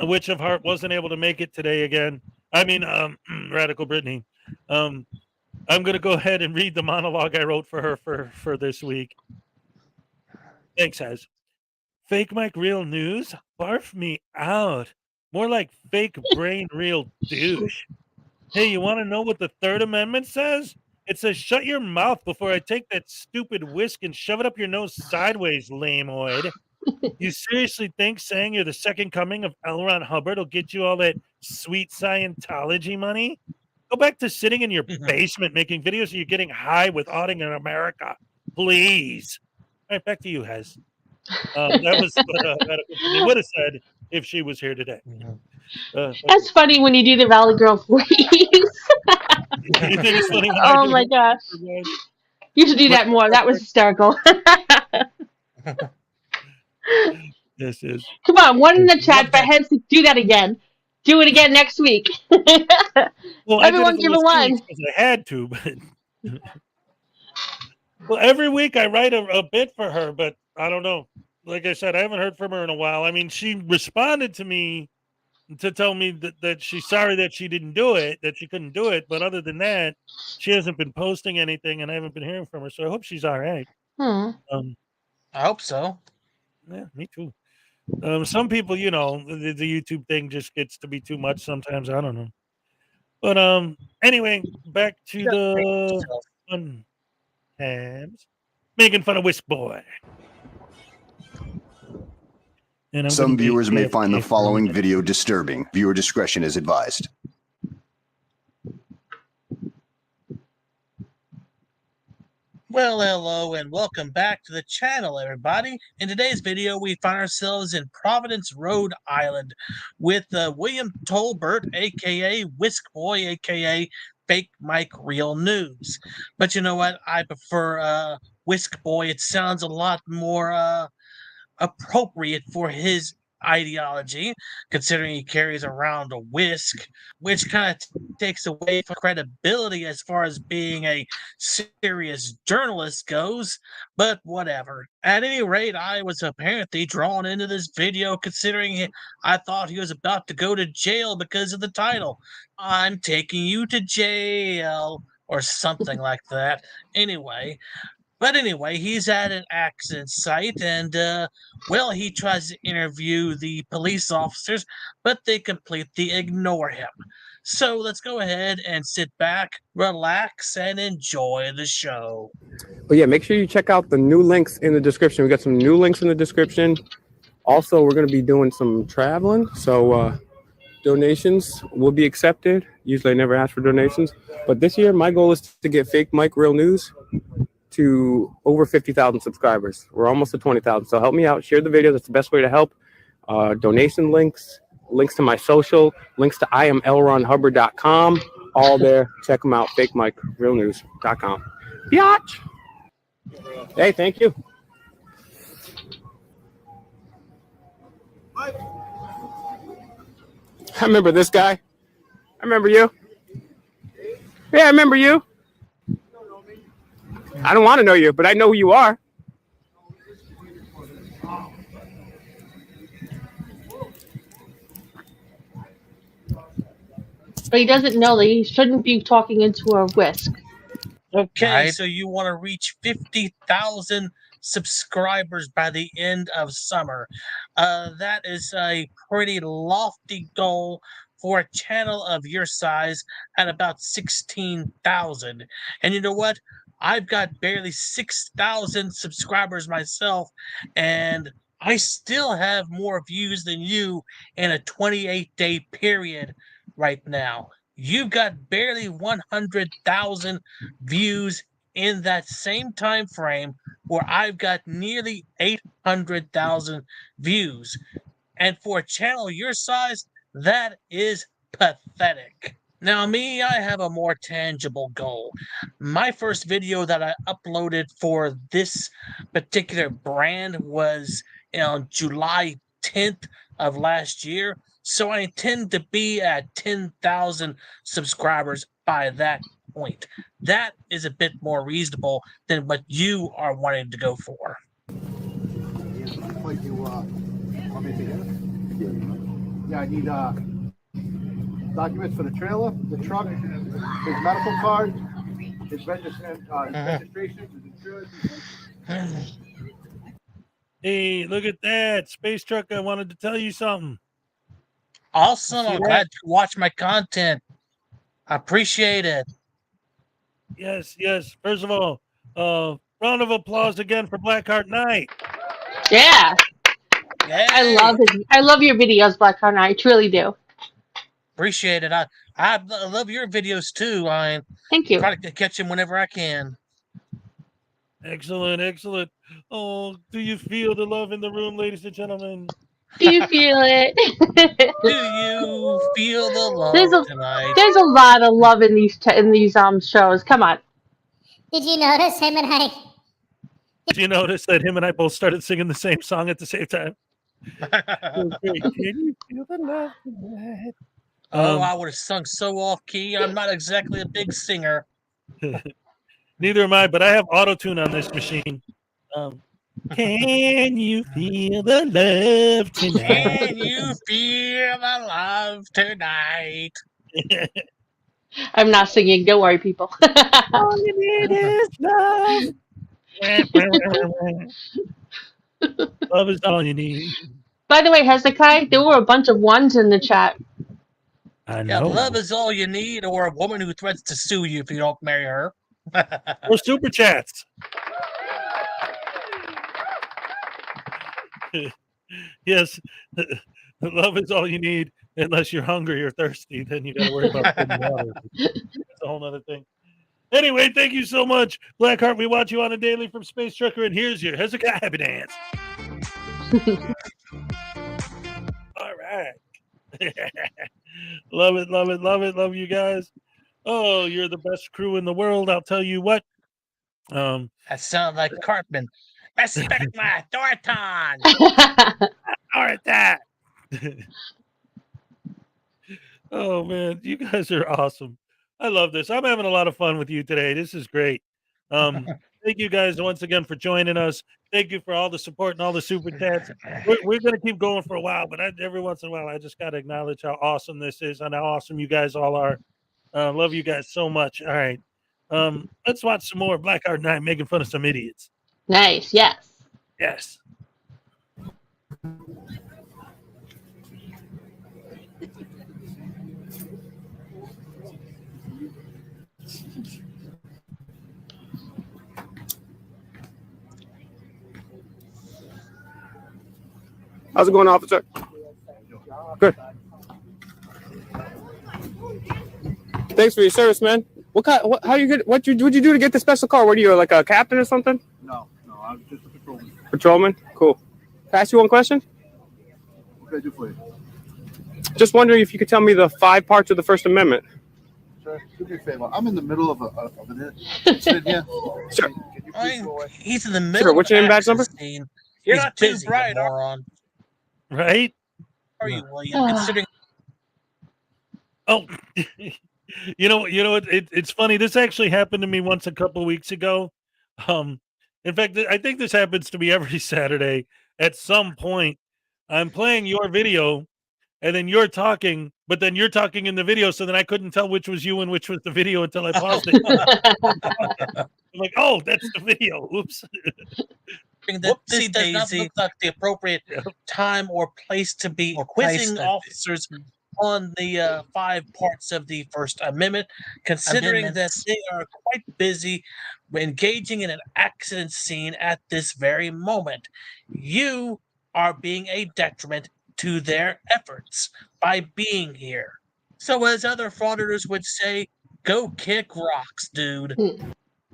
Witch of Heart wasn't able to make it today again, I mean Radical Brittany, I'm gonna go ahead and read the monologue I wrote for her for this week. Thanks, Hez. Fake Mike Real News? Barf me out. More like fake brain real douche. Hey, you want to know what the Third Amendment says? It says, shut your mouth before I take that stupid whisk and shove it up your nose sideways, lameoid. You seriously think saying you're the second coming of L. Ron Hubbard will get you all that sweet Scientology money? Go back to sitting in your basement making videos so you're getting high with Auditing in America. Please. All right, back to you, Hez. That was what he would have said if she was here today. That's funny when you do the Valley Girl voice. You think it's funny when I Oh do my gosh. You should do that more. That was hysterical. Yes, yes. Come on, one in the chat for heads to do that again. Do it again next week. Well, Everyone give a one. Because I had to, but well, every week I write a bit for her, but I don't know. Like I said, I haven't heard from her in a while. I mean, she responded to me to tell me that she's sorry that she didn't do it, that she couldn't do it. But other than that, she hasn't been posting anything, and I haven't been hearing from her. So I hope she's all right. I hope so. Yeah, me too. Some people, the YouTube thing just gets to be too much sometimes. I don't know. But anyway, back to the fun times. Making fun of Whisk Boy. Some viewers may find the following video disturbing. Viewer discretion is advised. Well, hello and welcome back to the channel, everybody. In today's video, we find ourselves in Providence, Rhode Island with William Tolbert, a.k.a. Whisk Boy, a.k.a. Fake Mike Real News. But you know what? I prefer Whisk Boy. It sounds a lot more appropriate for his ideology, considering he carries around a whisk, which kind of takes away from credibility as far as being a serious journalist goes, but whatever. At any rate, I was apparently drawn into this video considering I thought he was about to go to jail because of the title. I'm taking you to jail, or something like that. But anyway, he's at an accident site and, he tries to interview the police officers, but they completely ignore him. So let's go ahead and sit back, relax, and enjoy the show. But yeah, make sure you check out the new links in the description. We got some new links in the description. Also, we're going to be doing some traveling. So donations will be accepted. Usually I never ask for donations. But this year, my goal is to get Fake Mike Real News to over 50,000 subscribers. We're almost at 20,000. So help me out. Share the video. That's the best way to help. Donation links to my social, links to IamLronHubbard.com. All there. Check them out. FakeMikeRealNews.com. Biatch. Hey, thank you. I remember this guy. I remember you. Yeah, I remember you. I don't want to know you, but I know who you are. But he doesn't know that he shouldn't be talking into a whisk. Okay, Right. so you want to reach 50,000 subscribers by the end of summer. That is a pretty lofty goal for a channel of your size at about 16,000. And you know what? I've got barely 6,000 subscribers myself, and I still have more views than you in a 28-day period right now. You've got barely 100,000 views in that same time frame where I've got nearly 800,000 views. And for a channel your size, that is pathetic. Now, me, I have a more tangible goal. My first video that I uploaded for this particular brand was on July 10th of last year. So I intend to be at 10,000 subscribers by that point. That is a bit more reasonable than what you are wanting to go for. Yeah, I need documents for the trailer, the truck, his medical card, his registration, his insurance. Hey, look at that. Space Truck, I wanted to tell you something. Awesome. See I'm that? glad you watch my content. I appreciate it. Yes, yes. First of all, round of applause again for BlackHart Night. Yeah. Yay. I love your videos, BlackHart. I truly do. Appreciate it. I love your videos too. I Thank you. try to catch them whenever I can. Excellent, excellent. Oh, do you feel the love in the room, ladies and gentlemen? Do you feel it? Do you feel the love tonight? There's a lot of love in these shows. Come on. Did you notice him and I? Did you notice that him and I both started singing the same song at the same time? Can you feel the love tonight? I would have sung so off key. I'm not exactly a big singer. Neither am I, but I have auto-tune on this machine. Can you feel the love tonight? Can you feel the love tonight? I'm not singing. Don't worry, people. All you need is love. Love is all you need. By the way, Hezekiah, there were a bunch of ones in the chat. I Yeah, know. love is all you need, or a woman who threatens to sue you if you don't marry her. Or super chats. Yes, love is all you need, unless you're hungry or thirsty. Then you got to worry about putting water. That's a whole other thing. Anyway, thank you so much, BlackHart. We watch you on a daily from Space Trucker, and here's your Hezekiah Happy Dance. All right. Love it, love it, love it, love you guys. Oh, you're the best crew in the world. I'll tell you what. That sounds like Cartman. Respect my authority. All right, that. Oh man, you guys are awesome. I love this. I'm having a lot of fun with you today. This is great. Thank you guys once again for joining us. Thank you for all the support and all the super chats. We're going to keep going for a while, but every once in a while, I just got to acknowledge how awesome this is and how awesome you guys all are. Love you guys so much. All right. Let's watch some more BlackHart Night making fun of some idiots. Nice. Yes. Yes. How's it going, officer? Good. Thanks for your service, man. What'd you do to get the special car? What are you, like a captain or something? No, I'm just a patrolman. Patrolman? Cool. Can I ask you one question? What can I do for you? Just wondering if you could tell me the 5 parts of the First Amendment. Sir, do me a favor. I'm in the middle of an incident here. Sure. Can you please go away? He's in the middle. Sure. What's your name, badge number? Scene. You're not too bright, moron. Right? Are you, William? Considering Oh, it's funny. This actually happened to me once a couple weeks ago. Um, in fact, I think this happens to me every Saturday. At some point, I'm playing your video, and then you're talking, but then you're talking in the video, so then I couldn't tell which was you and which was the video until I paused it. I'm like, oh, that's the video. Oops. That this does not look like the appropriate time or place to be quizzing officers on the 5 parts of the First Amendment, considering that they are quite busy engaging in an accident scene at this very moment. You are being a detriment to their efforts by being here. So, as other frauditors would say, go kick rocks, dude.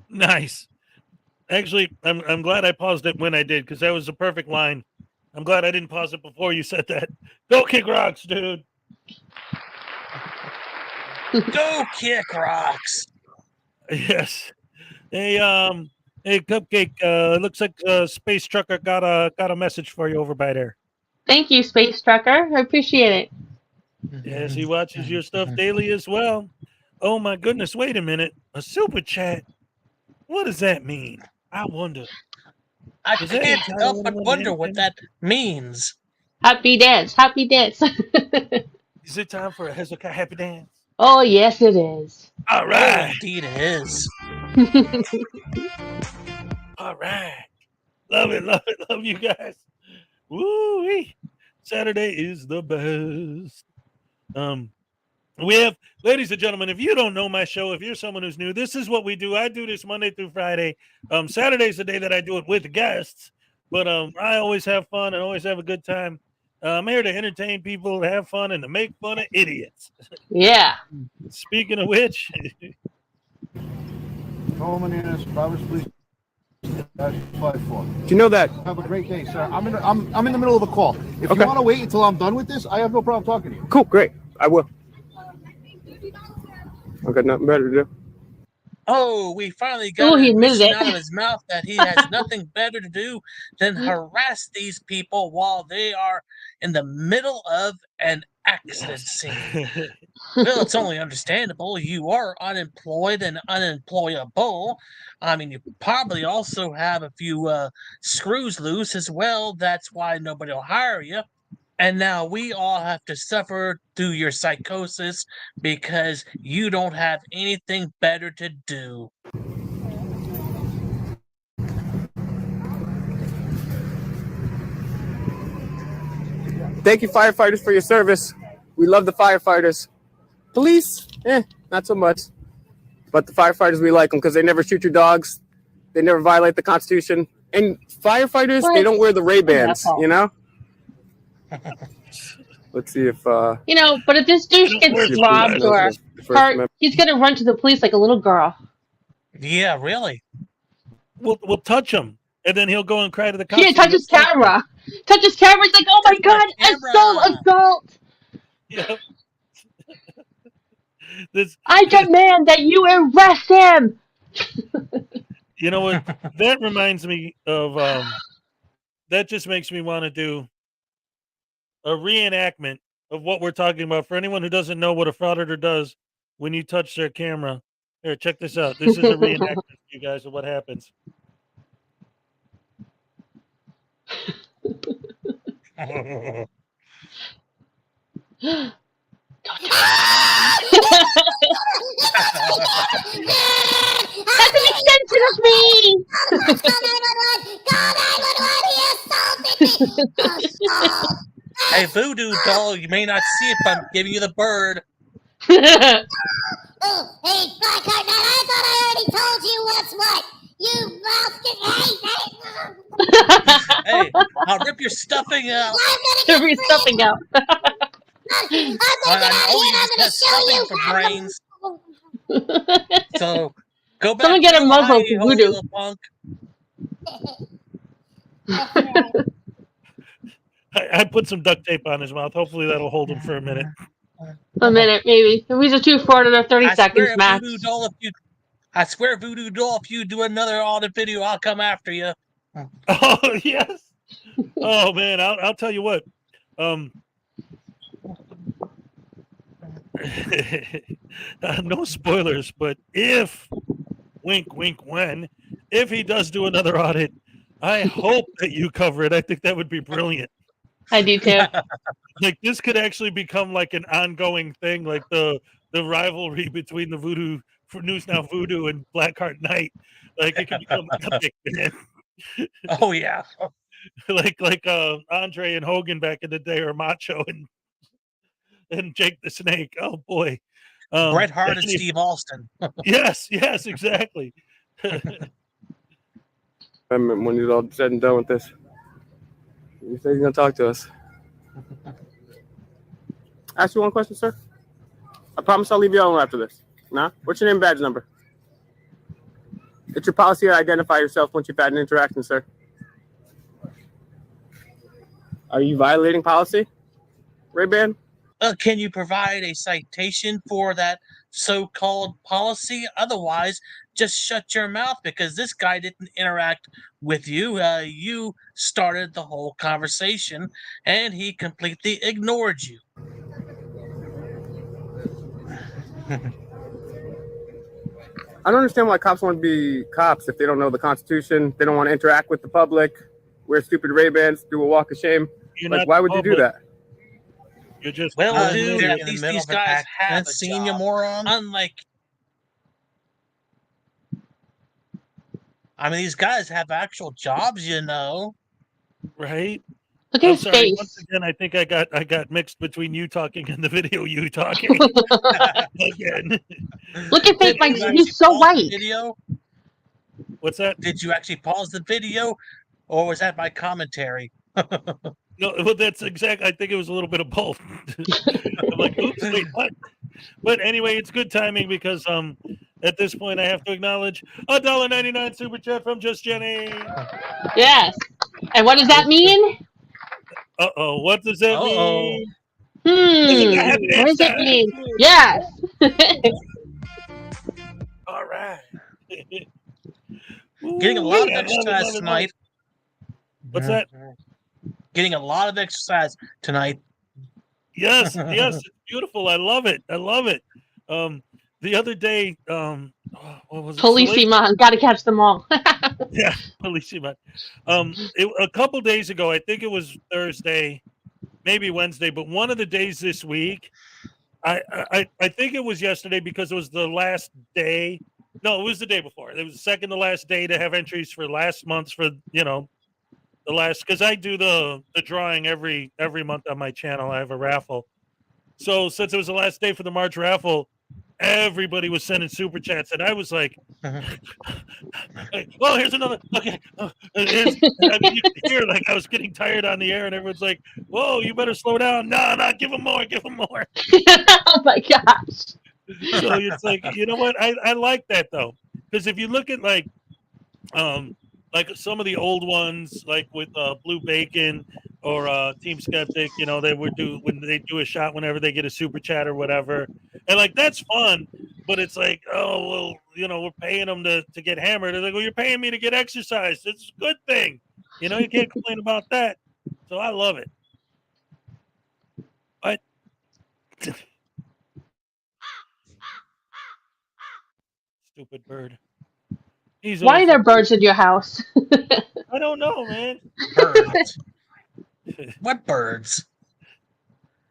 Nice. Actually, I'm glad I paused it when I did, because that was the perfect line. I'm glad I didn't pause it before you said that. Go kick rocks, dude. Go kick rocks. Yes. Hey, Cupcake. It looks like Space Trucker got a message for you over by there. Thank you, Space Trucker. I appreciate it. Yes, he watches your stuff daily as well. Oh my goodness! Wait a minute. A super chat. What does that mean? I wonder. I can't help but wonder what that means. Happy dance. Happy dance. Is it time for a Hezekiah happy dance? Oh, yes, it is. All right. Oh, indeed it is. All right. Love it, love you guys. Woo-wee. Saturday is the best. We have, ladies and gentlemen, if you don't know my show, if you're someone who's new, this is what we do. I do this Monday through Friday. Saturday's the day that I do it with guests, but I always have fun and always have a good time. I'm here to entertain people, to have fun, and to make fun of idiots. Yeah. Speaking of which, Roman Providence Police. Do you know that? Have a great day, sir. I'm in the middle of a call. If Okay. you want to wait until I'm done with this, I have no problem talking to you. Cool, great. I will. I got nothing better to do. Oh, we finally got he an admitted admission it. out of his mouth that he has nothing better to do than harass these people while they are in the middle of an accident scene. Well, it's only understandable. You are unemployed and unemployable. I mean, you probably also have a few screws loose as well. That's why nobody will hire you. And now we all have to suffer through your psychosis because you don't have anything better to do. Thank you, firefighters, for your service. We love the firefighters. Police, not so much. But the firefighters, we like them because they never shoot your dogs. They never violate the Constitution. And firefighters, they don't wear the Ray-Bans, you know? Let's see if... But if this douche gets robbed or hurt, he's going to run to the police like a little girl. Yeah, really. We'll touch him, and then he'll go and cry to the cops. Yeah, touch his camera. Touch his camera. He's like, oh my God, assault. Yep. I demand that you arrest him. You know what? That reminds me of, that just makes me want to do a reenactment of what we're talking about. For anyone who doesn't know what a frauditor does when you touch their camera. Here, check this out. This is a reenactment for you guys of what happens. That's an extension of me. Hey, Voodoo Doll, you may not see it, but I'm giving you the bird. Oh, hey, BlackHart, now I thought I already told you what's what. You mouth. Hey, I'll rip your stuffing out. Rip your stuffing out. I know you just have stuffing for brains. So, go back. Someone get a muzzle to Voodoo. Punk. I put some duct tape on his mouth. Hopefully that'll hold him for a minute. A minute, maybe. If he's a 2-4 to 30 seconds max. I swear, Voodoo Doll, if you do another audit video, I'll come after you. Oh, yes. Oh, man, I'll tell you what. no spoilers, but if, wink, wink, when, if he does do another audit, I hope that you cover it. I think that would be brilliant. I do too. Like this could actually become like an ongoing thing, like the rivalry between the Voodoo News Now Voodoo and BlackHart Night. Like it could become epic, man. Oh yeah. like Andre and Hogan back in the day, or Macho and Jake the Snake. Oh boy. Bret Hart and Steve Austin. yes, exactly. When he's all said and done with this, you say he's gonna talk to us. Ask you one question, sir. I promise I'll leave you alone after this. Nah? What's your name and badge number? It's your policy to identify yourself once you've had an interaction, sir. Are you violating policy, Ray-Ban? Can you provide a citation for that so-called policy? Otherwise, just shut your mouth, because this guy didn't interact with you. You started the whole conversation, and he completely ignored you. I don't understand why cops want to be cops if they don't know the Constitution. They don't want to interact with the public, wear stupid Ray-Bans, do a walk of shame. Like, why would you do that? You're just well, dude. At least these guys have a job. You moron. Unlike, I mean, these guys have actual jobs, you know. Right? Look at his sorry. face. Once again, I think I got mixed between you talking and the video you talking. Again. Look at face, like he's so white. Video? What's that? Did you actually pause the video, or was that my commentary? No, well, that's exact. I think it was a little bit of both. I'm like, oops, wait, what? But anyway, it's good timing because at this point I have to acknowledge $1.99 super chat from Just Jenny. Yes. And what does that mean? Uh-oh, what does that mean? What does it mean? Yes. All right. Getting a lot of exercise tonight. What's that? Getting a lot of exercise tonight. Yes, it's beautiful. I love it. The other day, what was it? Policeman, gotta catch them all. Yeah, Policeman. A couple days ago, I think it was Thursday, maybe Wednesday, but one of the days this week, I think it was yesterday because it was the last day. No, it was the day before. It was the second to last day to have entries for last month's for, the last, because I do the drawing every month on my channel. I have a raffle. So since it was the last day for the March raffle, everybody was sending super chats, and I was like, "Oh, here's another." Okay, I mean, you could hear like I was getting tired on the air, and everyone's like, "Whoa, you better slow down!" No, give them more, Oh my gosh! So it's like, you know what? I like that though, because if you look at like some of the old ones, like with Blue Bacon or Team Skeptic, they would do when they do a shot whenever they get a super chat or whatever, and like that's fun. But it's like, oh well, we're paying them to get hammered. They're like, well, you're paying me to get exercise. It's a good thing, you can't complain about that. So I love it. But stupid bird. Why are there birds in your house? I don't know, man. Birds. What birds?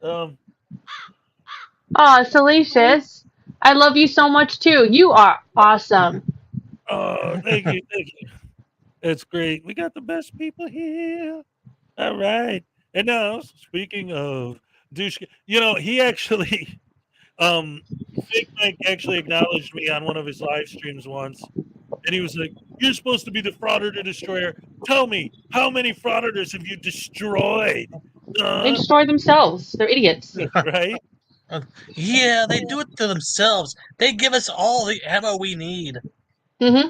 Oh, Salacious. I love you so much too. You are awesome. Oh, thank you. It's great. We got the best people here. All right. And now, speaking of douche, he actually, Fake Mike actually acknowledged me on one of his live streams once. And he was like, "You're supposed to be the Frauditor Destroyer. Tell me, how many Frauditors have you destroyed?" They destroy themselves. They're idiots. Right? Yeah, they do it to themselves. They give us all the ammo we need. Mm-hmm.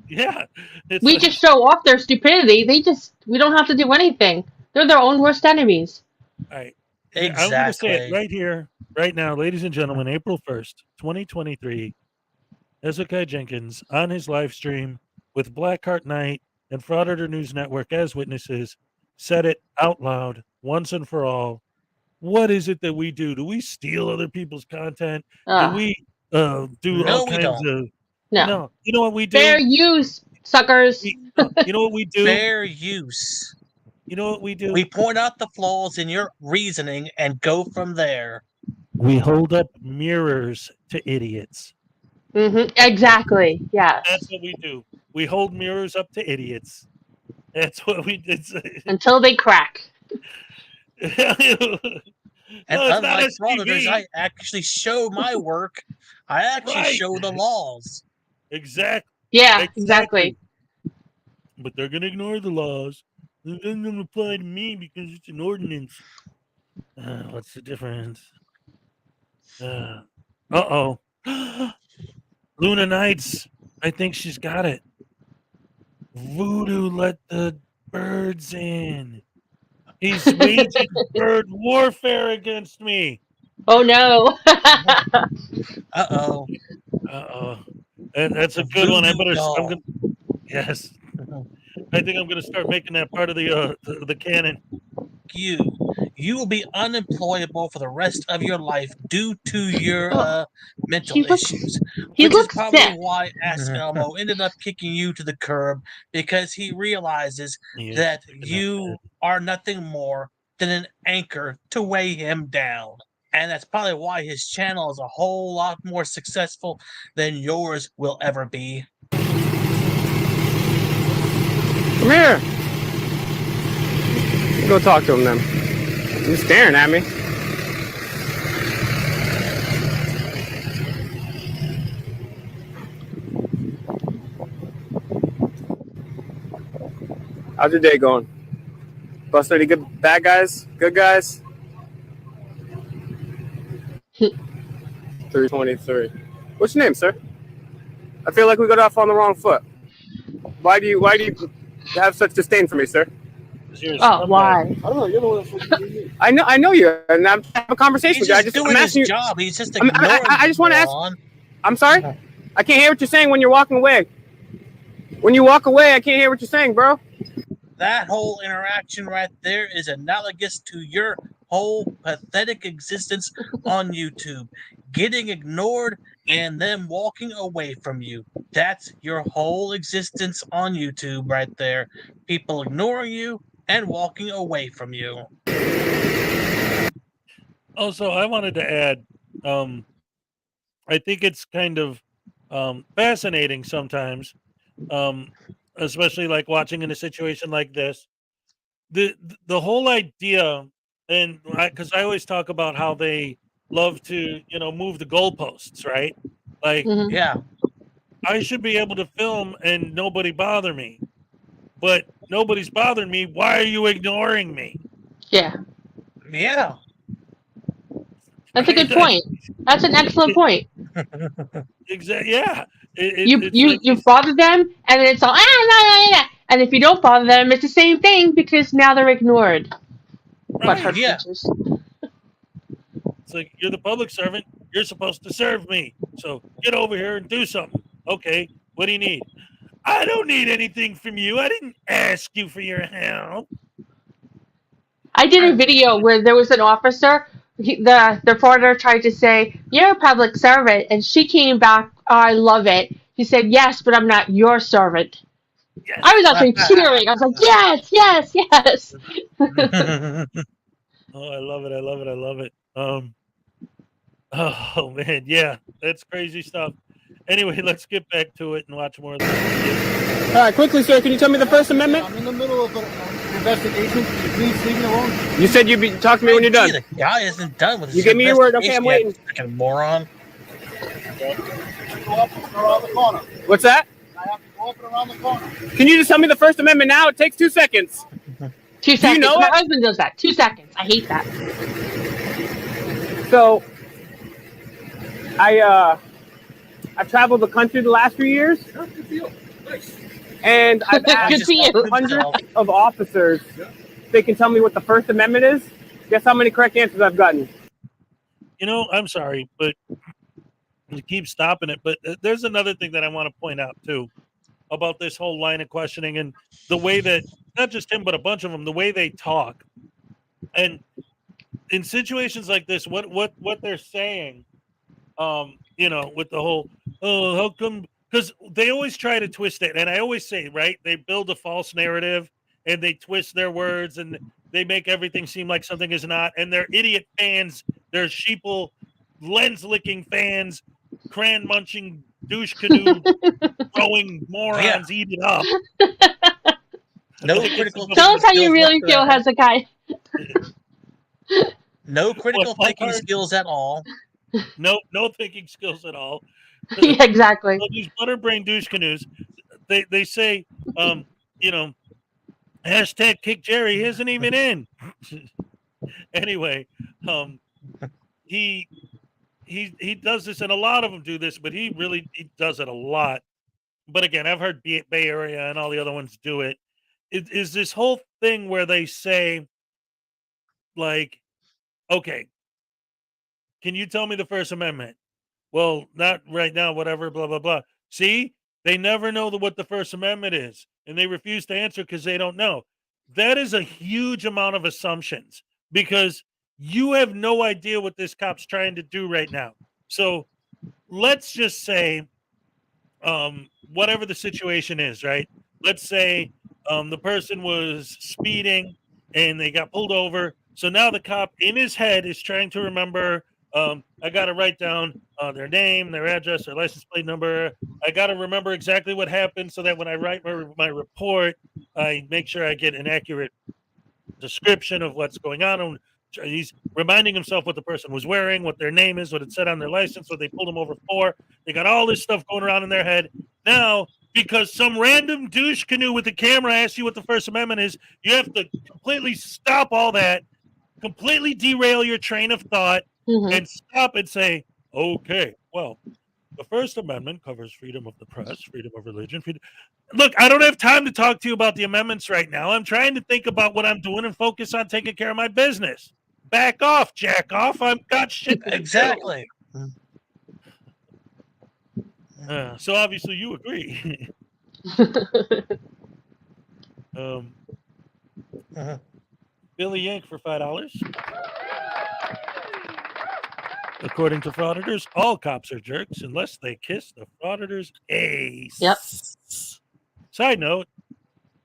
Yeah. We just show off their stupidity. We don't have to do anything. They're their own worst enemies. All right. Exactly. I'm going to say it right here, right now, ladies and gentlemen, April 1st, 2023. Hezekiah Jenkins on his live stream with BlackHart Night and Frauditor News Network as witnesses said it out loud once and for all. what is it that we do? Do we steal other people's content? Do Ugh. we do No, all we kinds don't. of No. You know what we do? Fair use, suckers. You know what we do? Fair use. You know what we do? We point out the flaws in your reasoning and go from there. We hold up mirrors to idiots. Exactly. Yes. That's what we do. We hold mirrors up to idiots. That's what we did. Until they crack. And No, it's not unlike Frauditors, STV. I actually show my work. I actually Right. show the laws. Exactly. Yeah, exactly. But they're gonna ignore the laws. It doesn't apply to me because it's an ordinance. What's the difference? Uh-oh. Luna Nights. I think she's got it. Voodoo let the birds in. He's waging bird warfare against me. Oh no. Uh-oh. Uh-oh. That's a good one. Voodoo doll. Yes. I think I'm gonna start making that part of the canon. You will be unemployable for the rest of your life due to your mental issues. he Which is looks probably sick. why Ask Elmo ended up kicking you to the curb, because he realizes that you are nothing more than an anchor to weigh him down. And that's probably why his channel is a whole lot more successful than yours will ever be. Come here. Go talk to him then. He's staring at me. How's your day going? Busted any good bad guys? Good guys? 323. What's your name, sir? I feel like we got off on the wrong foot. Why do you have such disdain for me, sir? Oh, why? I don't know. You're the one that's supposed to be me. I know you, and I'm having a conversation He's with you. just doing his job. He's just ignoring I just want to ask. on. I'm sorry. I can't hear what you're saying when you're walking away. When you walk away, I can't hear what you're saying, bro. That whole interaction right there is analogous to your whole pathetic existence on YouTube. Getting ignored and them walking away from you. That's your whole existence on YouTube right there. People ignoring you and walking away from you. Also, I wanted to add, I think it's kind of fascinating sometimes, especially like watching in a situation like this. The whole idea, and because I always talk about how they love to, move the goalposts, right? Like, Yeah. I should be able to film and nobody bother me, but nobody's bothering me. Why are you ignoring me? Yeah. Yeah. That's a good point. That's an excellent point. Exactly. Yeah. You bother them, and then it's all and if you don't bother them, it's the same thing because now they're ignored. Right, yeah. It's like, you're the public servant. You're supposed to serve me. So get over here and do something. Okay. What do you need? I don't need anything from you. I didn't ask you for your help. I did a video where there was an officer. The reporter tried to say, "You're a public servant," and she came back, "Oh, I love it." He said, "Yes, but I'm not your servant." Yes. I was actually cheering. I was like, "Yes, yes, yes." Oh, I love it. I love it. I love it. Oh man, yeah, that's crazy stuff. Anyway, let's get back to it and watch more of this. All right, quickly, sir. Can you tell me the First Amendment? I'm in the middle of an investigation. Please leave me alone. You said you'd be talk to me when you're done. The guy isn't done with his You give me your word. Okay, I'm waiting. Fucking moron. Go up and around the corner. What's that? I have to go up and around the corner. Can you just tell me the First Amendment now? It takes 2 seconds. 2 seconds. Do you know My it? husband does that. 2 seconds. I hate that. So, I've traveled the country the last few years, and I've asked hundreds of officers if they can tell me what the First Amendment is. Guess how many correct answers I've gotten? I'm sorry, but you keep stopping it. But there's another thing that I want to point out too about this whole line of questioning and the way that not just him, but a bunch of them, the way they talk. And in situations like this, what they're saying, you know, with the whole, oh, how come? Because they always try to twist it, and I always say, right, they build a false narrative and they twist their words and they make everything seem like something is not, and they're idiot fans, they're sheeple, lens licking fans, crayon munching, douche canoe throwing morons, eat it up. No critical Tell thinking us how you skills really feel, whatsoever. Hezekiah. No critical What, thinking BlackHart? skills at all. No thinking skills at all. Yeah, exactly. So these butterbrain douche canoes, they say, you know, hashtag kick Jerry. He isn't even in. Anyway, he does this, and a lot of them do this, but he does it a lot. But again, I've heard Bay Area and all the other ones do it. It is this whole thing where they say, like, okay, can you tell me the First Amendment? Well, not right now, whatever, blah, blah, blah. See, they never know what the First Amendment is, and they refuse to answer because they don't know. That is a huge amount of assumptions because you have no idea what this cop's trying to do right now. So let's just say, whatever the situation is, right? Let's say the person was speeding and they got pulled over. So now the cop in his head is trying to remember, I got to write down their name, their address, their license plate number. I got to remember exactly what happened so that when I write my report, I make sure I get an accurate description of what's going on. And he's reminding himself what the person was wearing, what their name is, what it said on their license, what they pulled him over for. They got all this stuff going around in their head. Now, because some random douche canoe with a camera asks you what the First Amendment is, you have to completely stop all that, completely derail your train of thought, and stop and say, okay, well, the First Amendment covers freedom of the press, freedom of religion. Look, I don't have time to talk to you about the amendments right now. I'm trying to think about what I'm doing and focus on taking care of my business. Back off, jack off. I've got shit to Exactly. do. So obviously you agree. Billy Yank for $5. According to Frauditors, all cops are jerks unless they kiss the Frauditors' ace. Yep. Side note,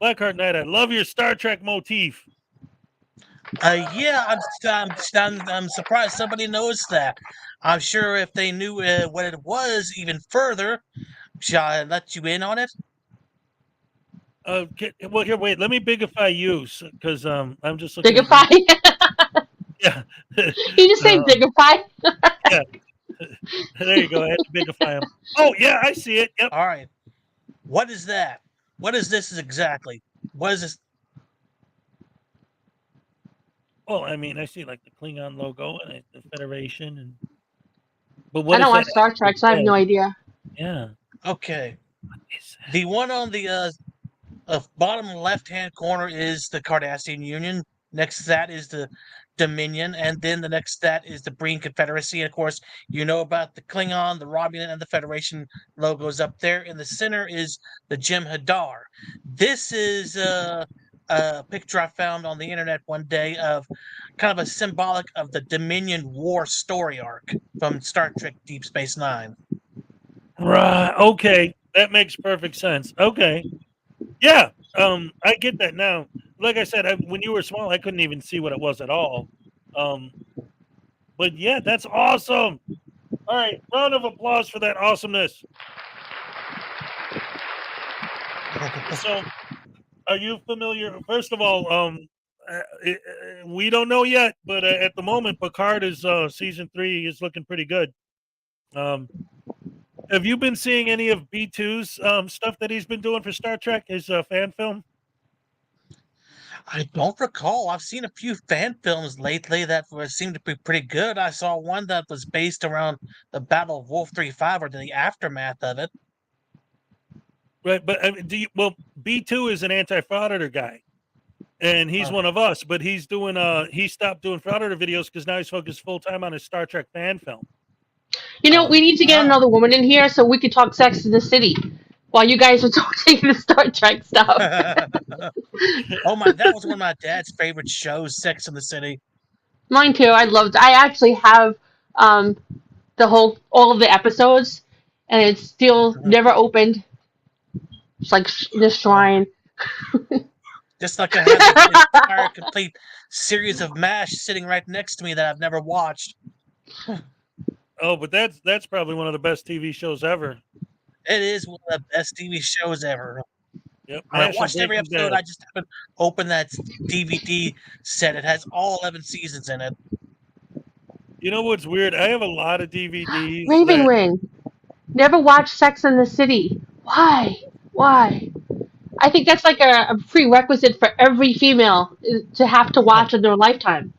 BlackHart Knight, I love your Star Trek motif. Yeah, I'm surprised somebody knows that. I'm sure if they knew what it was even further, shall I let you in on it? Well, here, wait. Let me bigify you, because I'm just looking. Bigify. Yeah. You just say bigify. Yeah. There you go. I had to bigify him. Oh yeah, I see it. Yep. All right. What is that? What is this exactly? What is this? Well, I mean, I see like the Klingon logo and the Federation, and but what I don't is watch that? Star Trek, so I have no idea. Yeah. Okay. The one on the bottom left-hand corner is the Cardassian Union. Next to that is the Dominion, and then the next to that is the Breen Confederacy. And of course, you know about the Klingon, the Romulan, and the Federation logos up there. In the center is the Jem'Hadar. This is a picture I found on the internet one day of kind of a symbolic of the Dominion War story arc from Star Trek Deep Space Nine. Right. Okay. That makes perfect sense. Okay. Yeah. I get that now. Like I said, when you were small, I couldn't even see what it was at all. But yeah, that's awesome. All right. Round of applause for that awesomeness. So, are you familiar? First of all, we don't know yet, but at the moment, Picard is season 3 is looking pretty good. Have you been seeing any of B2's stuff that he's been doing for Star Trek, his fan film? I don't recall. I've seen a few fan films lately that seemed to be pretty good. I saw one that was based around the Battle of Wolf 35 or the aftermath of it. Right, but I mean, B2 is an anti-frauditor guy, and he's one of us. But he's doing he stopped doing frauditor videos because now he's focused full time on his Star Trek fan film. You know, we need to get another woman in here so we could talk Sex in the City while you guys are talking the Star Trek stuff. Oh my, that was one of my dad's favorite shows, Sex in the City. Mine too. I actually have all of the episodes, and it's still never opened. It's like the shrine. Just like I have the entire complete series of MASH sitting right next to me that I've never watched. Oh, but that's probably one of the best TV shows ever. It is one of the best TV shows ever. Yep. I watched every episode. I just haven't opened that DVD set. It has all 11 seasons in it. You know what's weird? I have a lot of DVDs. Raven Wing. Never watched Sex in the City. Why? Why? I think that's like a prerequisite for every female to have to watch in their lifetime.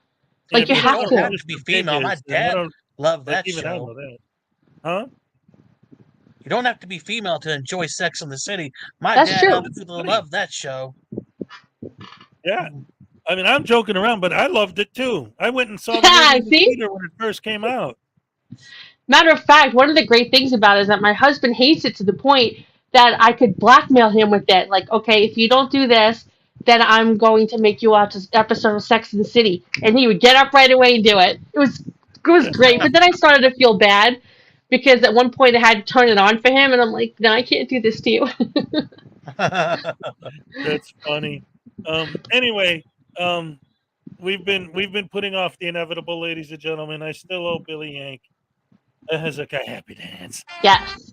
Like you have don't have to be female. My dad loved that show. Huh? You don't have to be female to enjoy Sex in the City. My That's dad true. absolutely loved that show. Yeah. I mean, I'm joking around, but I loved it too. I went and saw the movie in the theater when it first came out. Matter of fact, one of the great things about it is that my husband hates it to the point that I could blackmail him with it. Like, okay, if you don't do this, then I'm going to make you watch an episode of Sex in the City. And he would get up right away and do it. It was great. But then I started to feel bad because at one point I had to turn it on for him, and I'm like, no, I can't do this to you. That's funny. Anyway, we've been putting off the inevitable, ladies and gentlemen. I still owe Billy Yank a Hezekiah Happy Dance. Yes.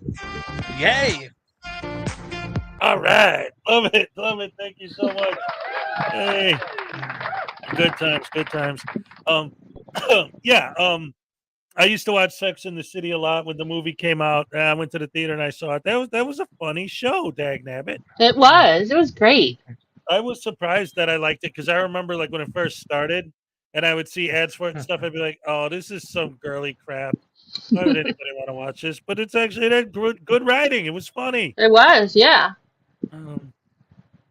Yay! All right. Love it. Thank you so much. Hey. Good times. Yeah, I used to watch Sex in the City a lot when the movie came out. I went to the theater and I saw it. That was a funny show, dagnabbit. It was great. I was surprised that I liked it because I remember like when it first started and I would see ads for it and stuff. I'd be like, oh, this is some girly crap. Why would anybody want to watch this? But it's actually good writing. It was funny. It was, yeah.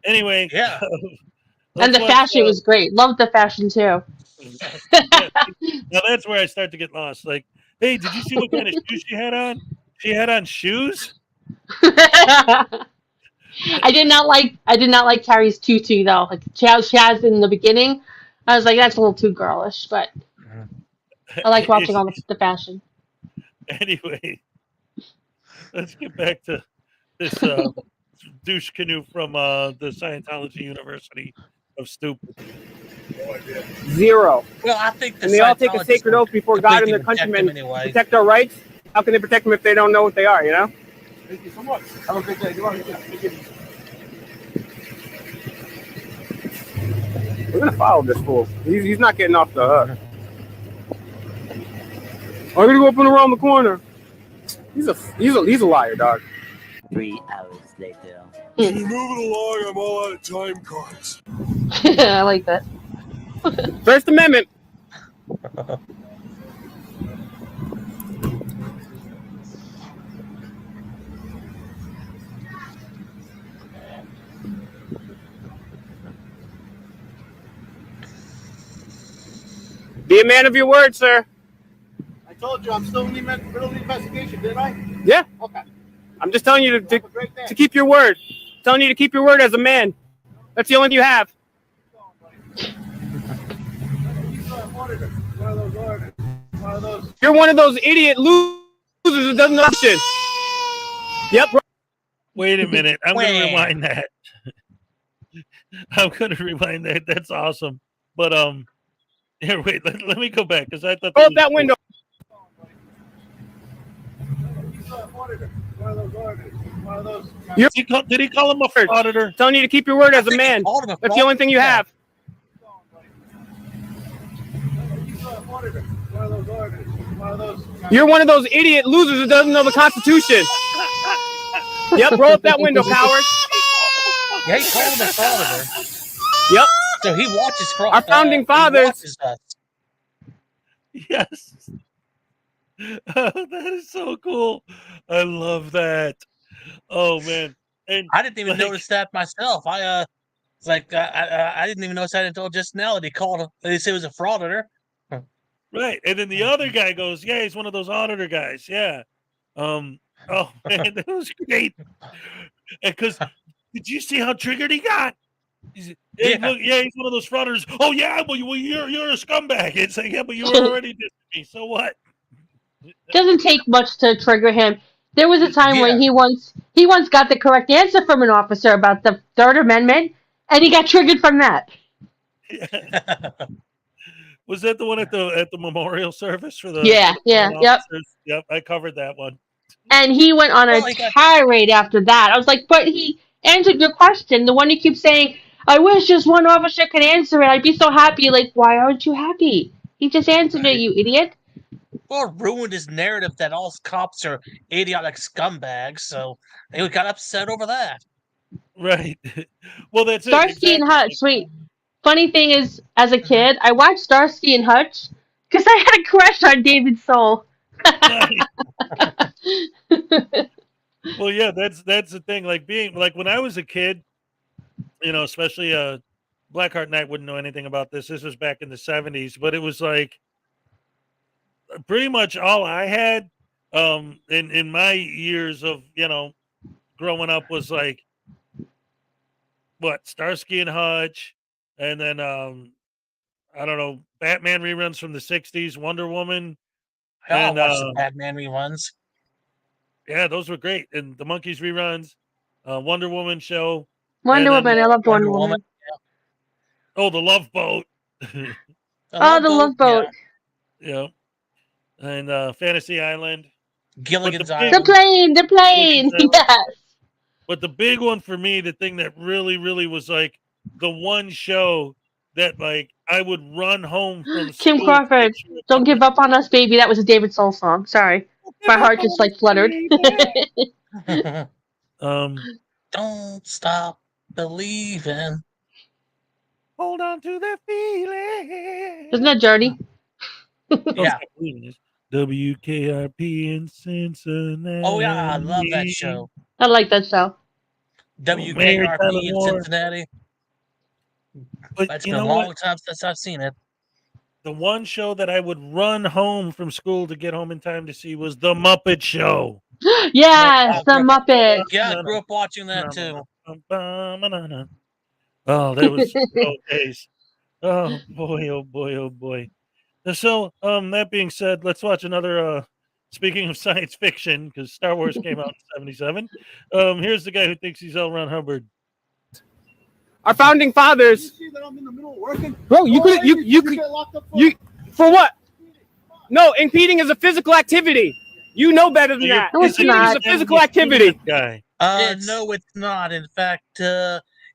Anyway. Yeah. And the fashion was great. Loved the fashion too. Now that's where I start to get lost. Like, hey, did you see what kind of shoes she had on? She had on shoes? I did not like Carrie's tutu though. Like she has in the beginning. I was like, that's a little too girlish, but I like watching all the fashion. Anyway, let's get back to this douche canoe from the Scientology University of Stupid. No idea. 0. Well, I think and they all take a sacred oath before God and their countrymen protect our rights. How can they protect them if they don't know what they are, you know? Thank you so much. Have a great day. We're gonna follow this fool. He's not getting off the hook. I'm gonna go up and around the corner. He's a liar, dog. 3 hours later. Can you move it along? I'm all out of time cards. I like that. First Amendment. Be a man of your word, sir. I told you I'm still in the middle of the investigation, didn't I? Yeah. Okay. I'm just telling you to keep your word. Telling you to keep your word as a man. That's the only thing you have. You're one of those idiot losers who doesn't know shit. Yep. Wait a minute. I'm going to rewind that. I'm going to rewind that. That's awesome. But here, wait. Let me go back because I thought. Open that window. Did he call him a frauditor? Telling you to keep your word as a man. That's the only thing you have. You're one of those idiot losers who doesn't know the Constitution. Yep, roll up that window, coward. Yeah, he called him a frauditor. Yep. So he watches our founding fathers. Yes. Oh, that is so cool. I love that. Oh man. And I didn't even notice that myself. I didn't even notice that until just now that he called him. They said he was a frauditor. Right. And then the other guy goes, yeah, he's one of those auditor guys. Yeah. Oh man, that was great. Because did you see how triggered he got? He's Yeah. look, he's one of those frauders. Oh yeah, but you're a scumbag. It's like, yeah, but you were already dissing me. So what? Doesn't take much to trigger him. There was a time when he once got the correct answer from an officer about the Third Amendment, and he got triggered from that. Was that the one at the memorial service for the Yeah, yep. officers? Yep, I covered that one. And he went on a tirade after that. I was like, but he answered your question. The one you keep saying, I wish just one officer could answer it. I'd be so happy. Like, why aren't you happy? He just answered it, you idiot. Well, it ruined his narrative that all cops are idiotic scumbags, so they got upset over that. Right. Well, that's Starsky and Hutch. Wait. Funny thing is, as a kid, I watched Starsky and Hutch because I had a crush on David Soul. Well, yeah, that's the thing. Like when I was a kid, especially BlackHart and I wouldn't know anything about this. This was back in the 70s, but it was like pretty much all I had in my years of growing up was like Starsky and Hutch, and then I don't know, Batman reruns from the 60s, Wonder Woman. I watched the Batman reruns. Yeah, those were great. And the Monkeys reruns, Wonder Woman show. Wonder Woman, I loved Wonder Woman. Yeah. Oh, the Love Boat. The Love Boat. Yeah. And Fantasy Island. Gilligan's Island. The plane. Yes. But the big one for me, the thing that really, really was like the one show that like I would run home from school. Kim Crawford, Don't Give Up on Us, Baby. That was a David Soul song. Sorry. My heart just like fluttered. Don't stop believing. Hold on to that feeling. Isn't that Journey? Yeah. WKRP in Cincinnati. Oh yeah, I love that show. I like that show. WKRP in Cincinnati. But it's been a long time since I've seen it. The one show that I would run home from school to get home in time to see was The Muppet Show. Yes, The Muppets. Yeah, I grew up watching that too. Oh, that was days. Oh boy, oh boy, oh boy. So, that being said, let's watch another. Speaking of science fiction, because Star Wars came out in '77. Here's the guy who thinks he's L. Ron Hubbard. Our founding fathers. You see that I'm in the middle of working? Bro, you could get locked up for what? No, impeding is a physical activity. You know better than that. No, it's not. It's a physical activity. Guy. No, it's not. In fact,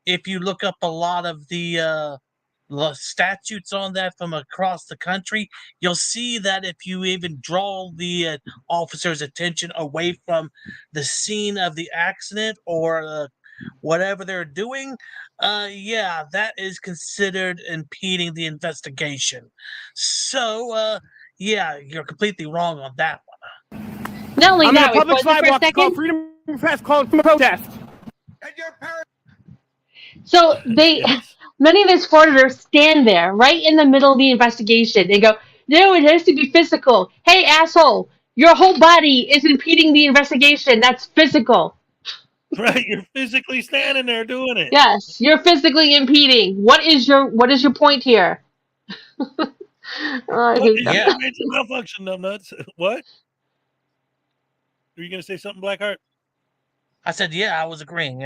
if you look up a lot of the statutes on that from across the country, you'll see that if you even draw the officer's attention away from the scene of the accident or whatever they're doing, that is considered impeding the investigation. So, you're completely wrong on that one. Not only that, a public sidewalk called Freedom Fest called protest. So many of these frauditors stand there right in the middle of the investigation. They go, no, it has to be physical. Hey, asshole, your whole body is impeding the investigation. That's physical. Right, you're physically standing there doing it. Yes, you're physically impeding. What is your point here? I hate them. Major malfunction, numbnuts. What? Were you going to say something, Blackheart? I said, I was agreeing,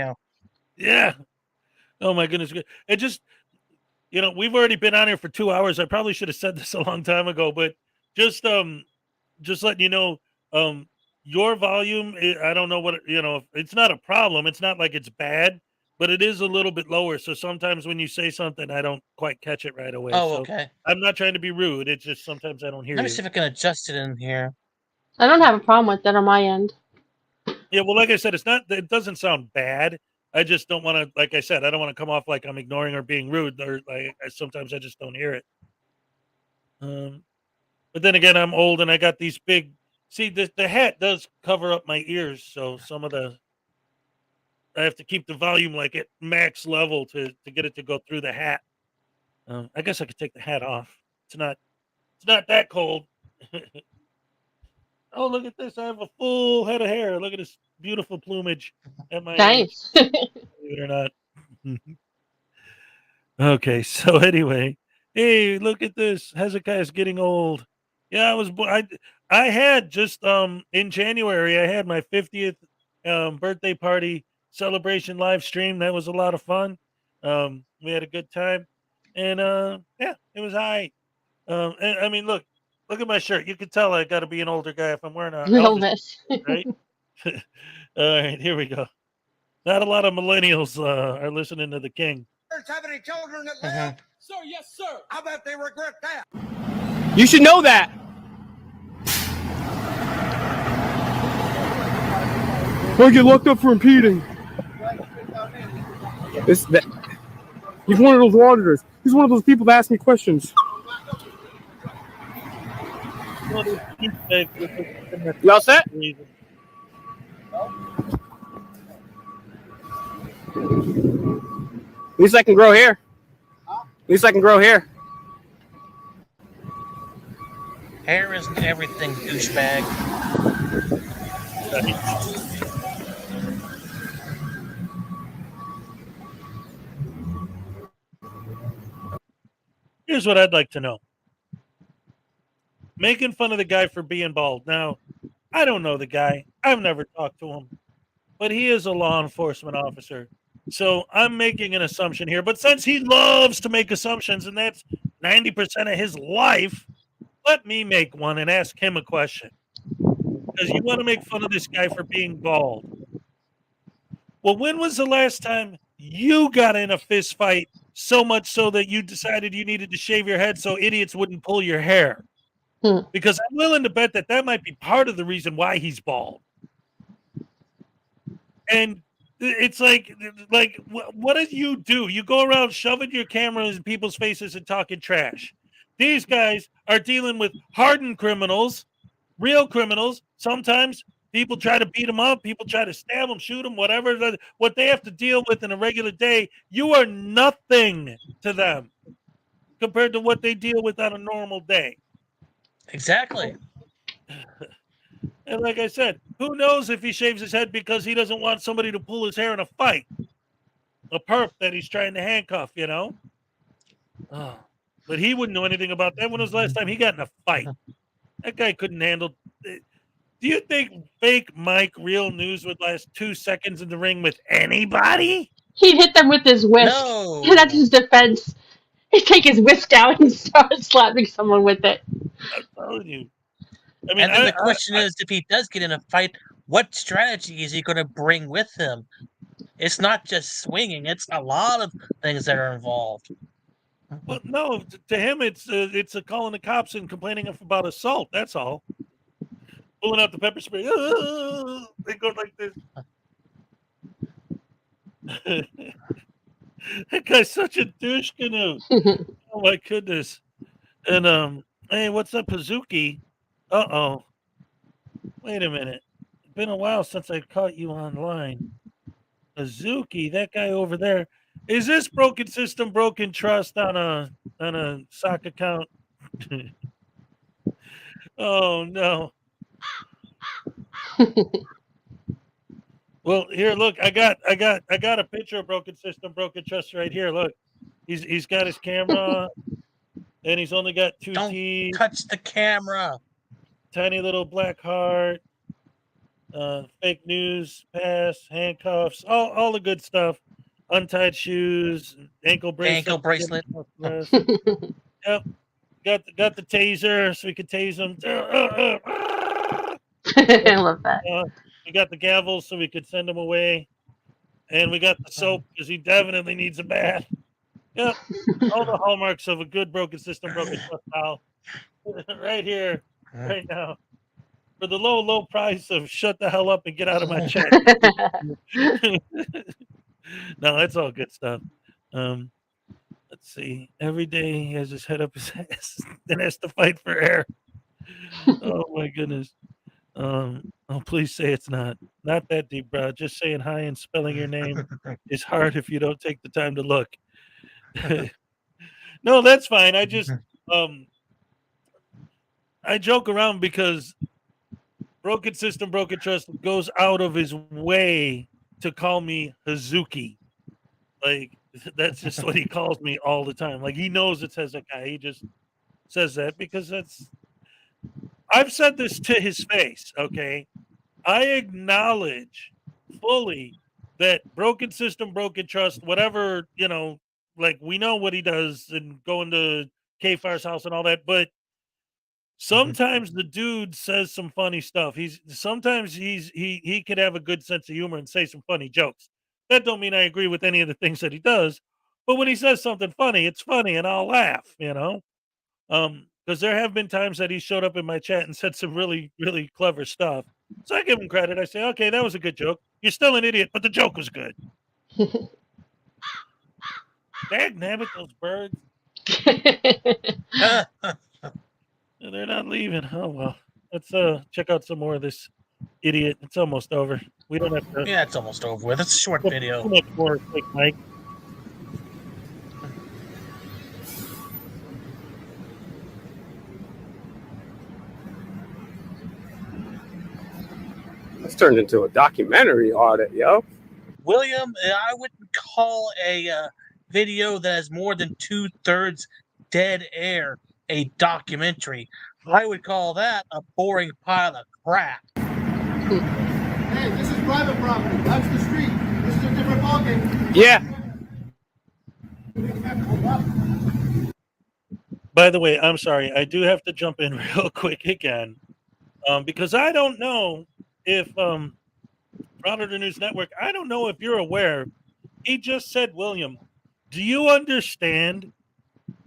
Yeah. Oh, my goodness. It just, we've already been on here for 2 hours. I probably should have said this a long time ago, but just letting you know, your volume, I don't know what, it's not a problem. It's not like it's bad, but it is a little bit lower. So sometimes when you say something, I don't quite catch it right away. Oh, so okay. I'm not trying to be rude. It's just sometimes I don't hear you. Let me see if I can adjust it in here. I don't have a problem with that on my end. Yeah, well, like I said, it doesn't sound bad. I just don't want to, like I said, I don't want to come off like I'm ignoring or being rude, or like sometimes I just don't hear it. But then again, I'm old and I got these big. See, the hat does cover up my ears, so I have to keep the volume like at max level to get it to go through the hat. I guess I could take the hat off. It's not that cold. Oh, look at this! I have a full head of hair. Look at this beautiful plumage at my nice. Believe it or not. Okay, so anyway, hey, look at this. Hezekiah's getting old. Yeah, I had just in January I had my 50th birthday party celebration live stream. That was a lot of fun. We had a good time. And yeah, it was high. And, I mean, look at my shirt. You can tell I got to be an older guy if I'm wearing a Elvis, Elvis. right? All right, here we go. Not a lot of millennials are listening to the King. Have any children that live? Sir, yes, sir. I bet they regret that. You should know that. Or get locked up for impeding. He's one of those auditors. He's one of those people that ask me questions. You all set? At least I can grow hair. At least I can grow hair. Hair isn't everything, douchebag. Here's what I'd like to know. Making fun of the guy for being bald. Now, I don't know the guy. I've never talked to him. But he is a law enforcement officer. So I'm making an assumption here. But since he loves to make assumptions, and that's 90% of his life, let me make one and ask him a question. Because you want to make fun of this guy for being bald. Well, when was the last time you got in a fist fight so much so that you decided you needed to shave your head so idiots wouldn't pull your hair? Because I'm willing to bet that might be part of the reason why he's bald. And it's like what do? You go around shoving your cameras in people's faces and talking trash. These guys are dealing with hardened criminals, real criminals. Sometimes people try to beat them up. People try to stab them, shoot them, whatever. What they have to deal with in a regular day, you are nothing to them compared to what they deal with on a normal day. Exactly. And like I said, who knows if he shaves his head because he doesn't want somebody to pull his hair in a fight. A perp that he's trying to handcuff, you know? Oh, but he wouldn't know anything about that. When was the last time he got in a fight? That guy couldn't handle. Do you think fake Mike Real News would last 2 seconds in the ring with anybody? He'd hit them with his whisk. No. And that's his defense. He'd take his whisk down and start slapping someone with it. I'm telling you. I mean, And then the question is, if he does get in a fight, what strategy is he going to bring with him? It's not just swinging; it's a lot of things that are involved. Well, no, to him, it's calling the cops and complaining about assault. That's all. Pulling out the pepper spray. They go like this. That guy's such a douche canoe. Oh my goodness. And hey, what's up, Pazuki? Uh-oh. Wait a minute. It's been a while since I caught you online. Pazuki, that guy over there. Is this broken system, broken trust on a sock account? Oh no. Well, here, look, I got a picture of broken system, broken trust right here. Look, he's got his camera, and he's only got two teeth. Touch the camera. Tiny little BlackHart, fake news pass, handcuffs, all the good stuff. Untied shoes, ankle bracelet. Yep, got the taser so we could tase him. I love that. We got the gavel so we could send him away. And we got the soap because he definitely needs a bath. Yep. All the hallmarks of a good broken system, broken trust pal. Right here, right now. For the low price of shut the hell up and get out of my chat. No, that's all good stuff. Let's see. Every day he has his head up his ass and has to fight for air. Oh my goodness. Oh, please say it's not that deep, bro. Just saying hi and spelling your name is hard if you don't take the time to look. No, that's fine. I just I joke around because broken system, broken trust goes out of his way to call me Hazuki. Like That's just what he calls me all the time. Like he knows it's Hezekiah. He just says that because I've said this to his face, okay? I acknowledge fully that broken system, broken trust, whatever, like we know what he does and going to K-Fire's house and all that, but sometimes the dude says some funny stuff. Sometimes he could have a good sense of humor and say some funny jokes. That don't mean I agree with any of the things that he does, but when he says something funny, it's funny and I'll laugh, because there have been times that he showed up in my chat and said some really, really clever stuff. So I give him credit. I say, okay, that was a good joke. You're still an idiot, but the joke was good. Dagnabbit, those birds. They're not leaving. Oh, well. Let's check out some more of this idiot. It's almost over. We don't have to. Yeah, it's almost over with. It's a short video. Too much more, quick, Mike. It's turned into a documentary audit, yo. William, I wouldn't call a video that has more than 2/3 dead air a documentary. I would call that a boring pile of crap. Hey, this is private property. That's the street. This is a different ballgame. Yeah. By the way, I'm sorry. I do have to jump in real quick again, because I don't know if Frauditor News Network, I don't know if you're aware. He just said, William, do you understand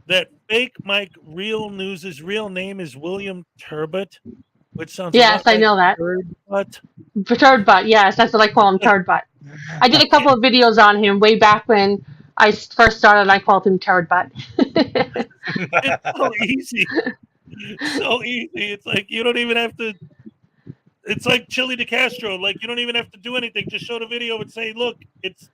that fake Mike Real News' real name is William Turbot? Which sounds Yes, I know that. Turd butt. Yes, that's what I call him, turd butt. I did a couple of videos on him way back when I first started. I called him turd butt. It's so easy. So easy. It's like you don't even have to. It's like Chili DeCastro. Like you don't even have to do anything. Just show the video and say, "Look, it's,"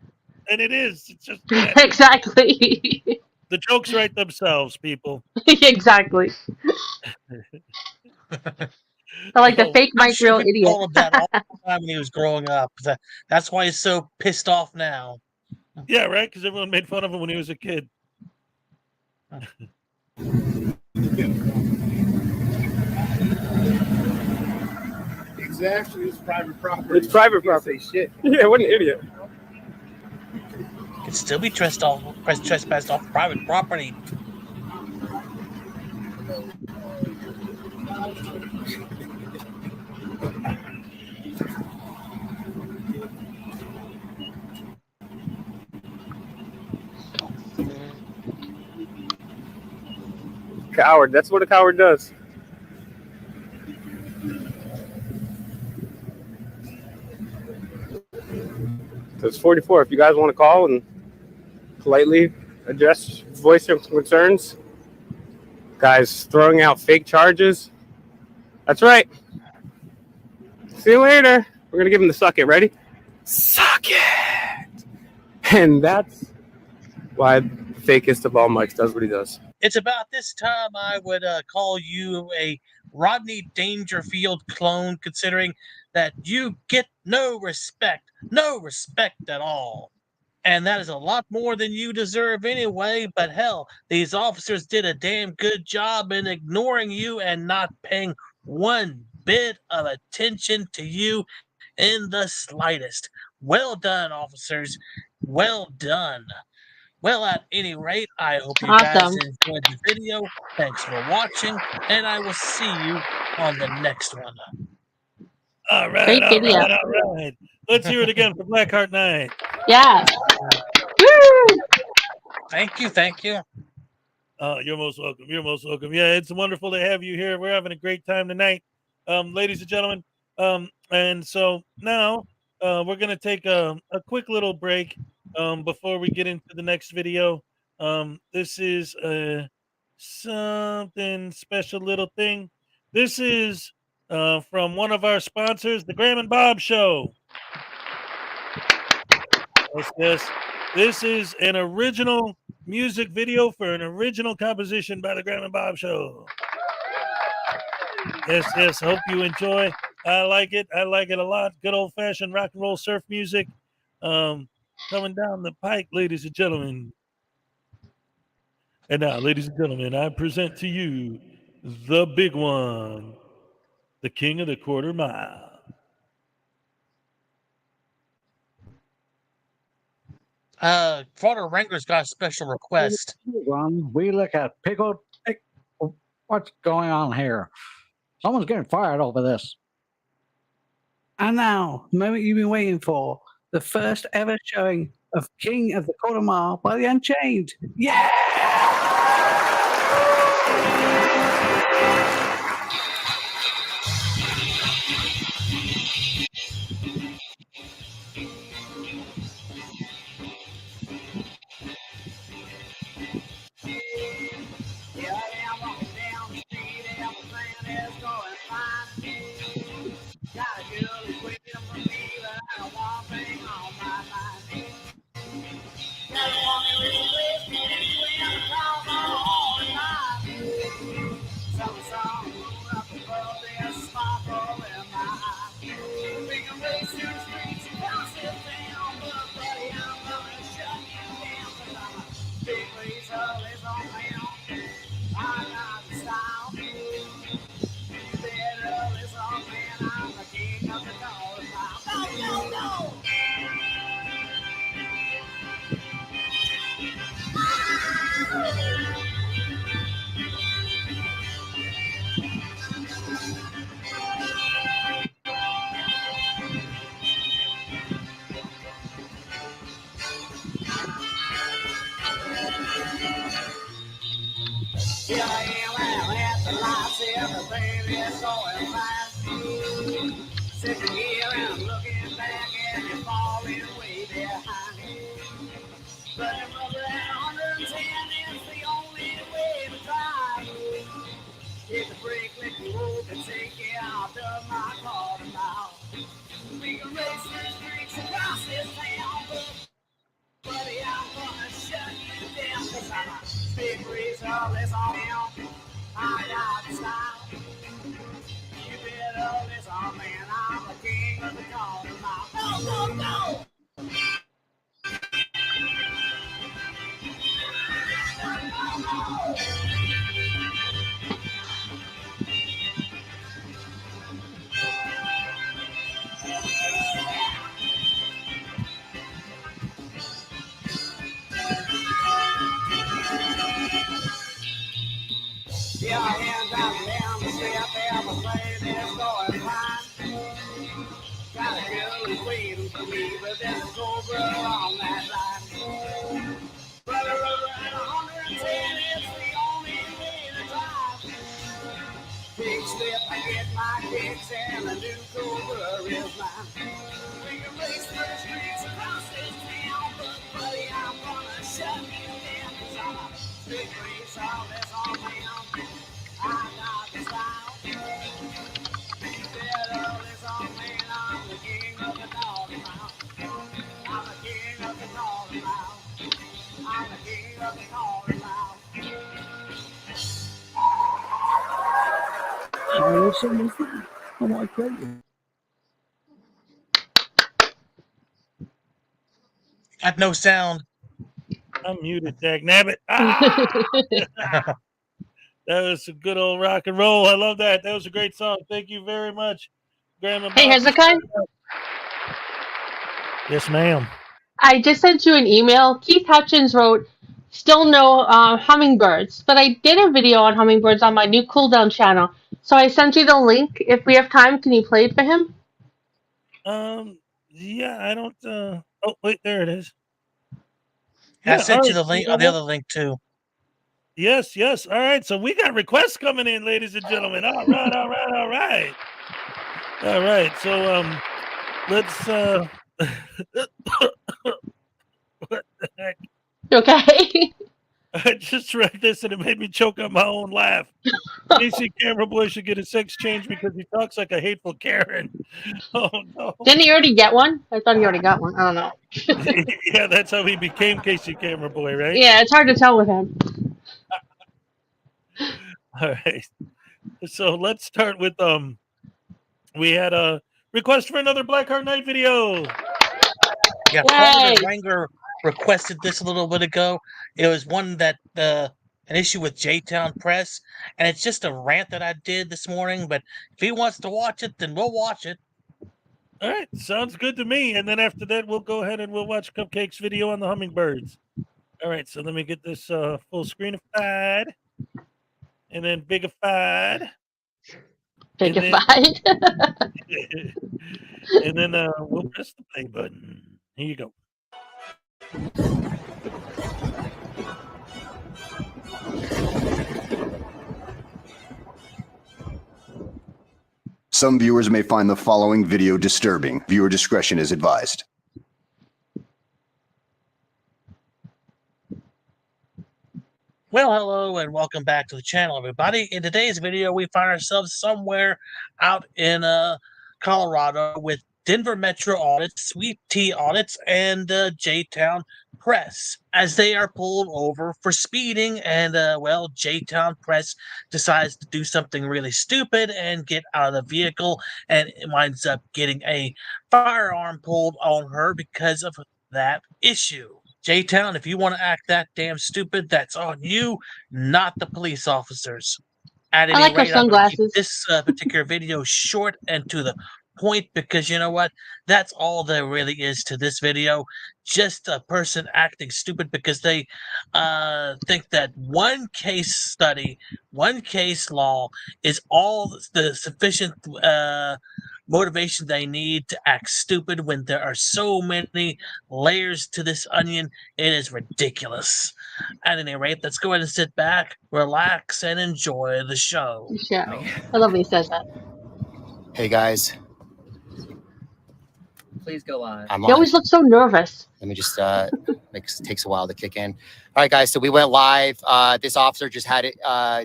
and it is. It's just Exactly. The jokes write themselves, people. Exactly. So like the fake Mike Real idiot. All of that all the time when he was growing up. That's why he's so pissed off now. Yeah, right. Because everyone made fun of him when he was a kid. Exactly, it's private property. It's private property. Shit. Yeah, what an idiot. Can still be trespassed off private property. Coward. That's what a coward does. So it's 44. If you guys want to call and politely voice your concerns, guys throwing out fake charges. That's right. See you later. We're gonna give him the suck it. Ready? Suck it. And that's why the fakest of all Mikes does what he does. It's about this time I would call you a Rodney Dangerfield clone, considering that you get no respect at all. And that is a lot more than you deserve anyway, but hell, these officers did a damn good job in ignoring you and not paying one bit of attention to you in the slightest. Well done, officers. Well done. Well, at any rate, I hope you guys enjoyed the video. Thanks for watching, and I will see you on the next one. All right, all right, all right. Let's hear it again for BlackHart Night. Yeah. Thank you, thank you. You're most welcome. You're most welcome. Yeah, it's wonderful to have you here. We're having a great time tonight, ladies and gentlemen. And so now we're going to take a quick little break before we get into the next video. This is something special little thing. This is from one of our sponsors, the Graham and Bob Show. Yes. This is an original music video for an original composition by the Graham and Bob Show. Yes. Hope you enjoy. I like it. I like it a lot. Good old-fashioned rock and roll surf music. coming down the pike, ladies and gentlemen. And now, ladies and gentlemen, I present to you the big one, the king of the quarter mile. Florida Wrangler's got a special request. We look at pickled. What's going on here? Someone's getting fired over this. And now, the moment you've been waiting for, the first ever showing of King of the Quarter Mile by the Unchained. Yeah! Here I am at the lights, everything is going fine. Sitting here and I'm looking back and you're falling way behind. But remember that 110 is the only way to drive. Hit the brake, let you open, take you out of my quarter mile. We can race the streets across this town, but buddy, I'm gonna shut you down, 'cause I'm a big razor, less on him. I got the style. You better listen, man, I'm the king of the quarter mile. Go, go, go! Yeah, hands down the step, everything is going fine. Got a girl who's waiting for me, but there's a cobra on that line. Brother, at 110 is the only way to drive. Big slip, I get my kicks, and a new cobra is mine. We can race the streets across this town, but buddy, I'm gonna shut you down, 'cause I'm a big race, all this on me. I got the style. You better listen, man, I'm the king of the quarter mile. I'm the king of the quarter mile. I'm the king of the quarter mile. Oh my goodness. Got no sound. I'm muted, Dag Nabbit. Ah! That was a good old rock and roll. I love that. That was a great song. Thank you very much, Grandma. Hey, Hezekiah? Yes, ma'am. I just sent you an email. Keith Hutchins wrote, still no hummingbirds, but I did a video on hummingbirds on my new cooldown channel. So I sent you the link. If we have time, can you play it for him? Yeah, I don't. Oh, wait, there it is. I sent you the link, the other link too. Yes, yes. All right. So we got requests coming in, ladies and gentlemen. All right, all right, all right. All right. So let's what the heck? Okay. I just read this and it made me choke on my own laugh. Casey Camera Boy should get a sex change because he talks like a hateful Karen. Oh no. Didn't he already get one? I thought he already got one. I don't know. Yeah, that's how he became Casey Camera Boy, right? Yeah, it's hard to tell with him. All right. So let's start with we had a request for another BlackHart Night video. Yeah, Frauditor Wrangler requested this a little bit ago. It was one that an issue with J-Town Press, and it's just a rant that I did this morning. But if he wants to watch it, then we'll watch it. All right, sounds good to me. And then after that, we'll go ahead and we'll watch Cupcake's video on the hummingbirds. All right, so let me get this full screenified, and then bigified. Bigified. And then we'll press the play button. Here you go. Some viewers may find the following video disturbing. Viewer discretion is advised. Well, hello and welcome back to the channel, everybody. In today's video, we find ourselves somewhere out in Colorado with Denver Metro Audits, Sweet Tea Audits, and J-Town Press, as they are pulled over for speeding. And, well, J-Town Press decides to do something really stupid and get out of the vehicle, and it winds up getting a firearm pulled on her because of that issue. J-Town, if you want to act that damn stupid, that's on you, not the police officers. At any I like her rate, I'm going to keep sunglasses. this particular video short and to the point, because you know what? That's all there really is to this video. Just a person acting stupid because they think that one case study, one case law is all the sufficient motivation they need to act stupid when there are so many layers to this onion. It is ridiculous. At any rate, let's go ahead and sit back, relax, and enjoy the show. Yeah, I love when he says that. Hey guys. Please go on. You always look so nervous. Let me just takes a while to kick in. All right, guys. So we went live. This officer just had it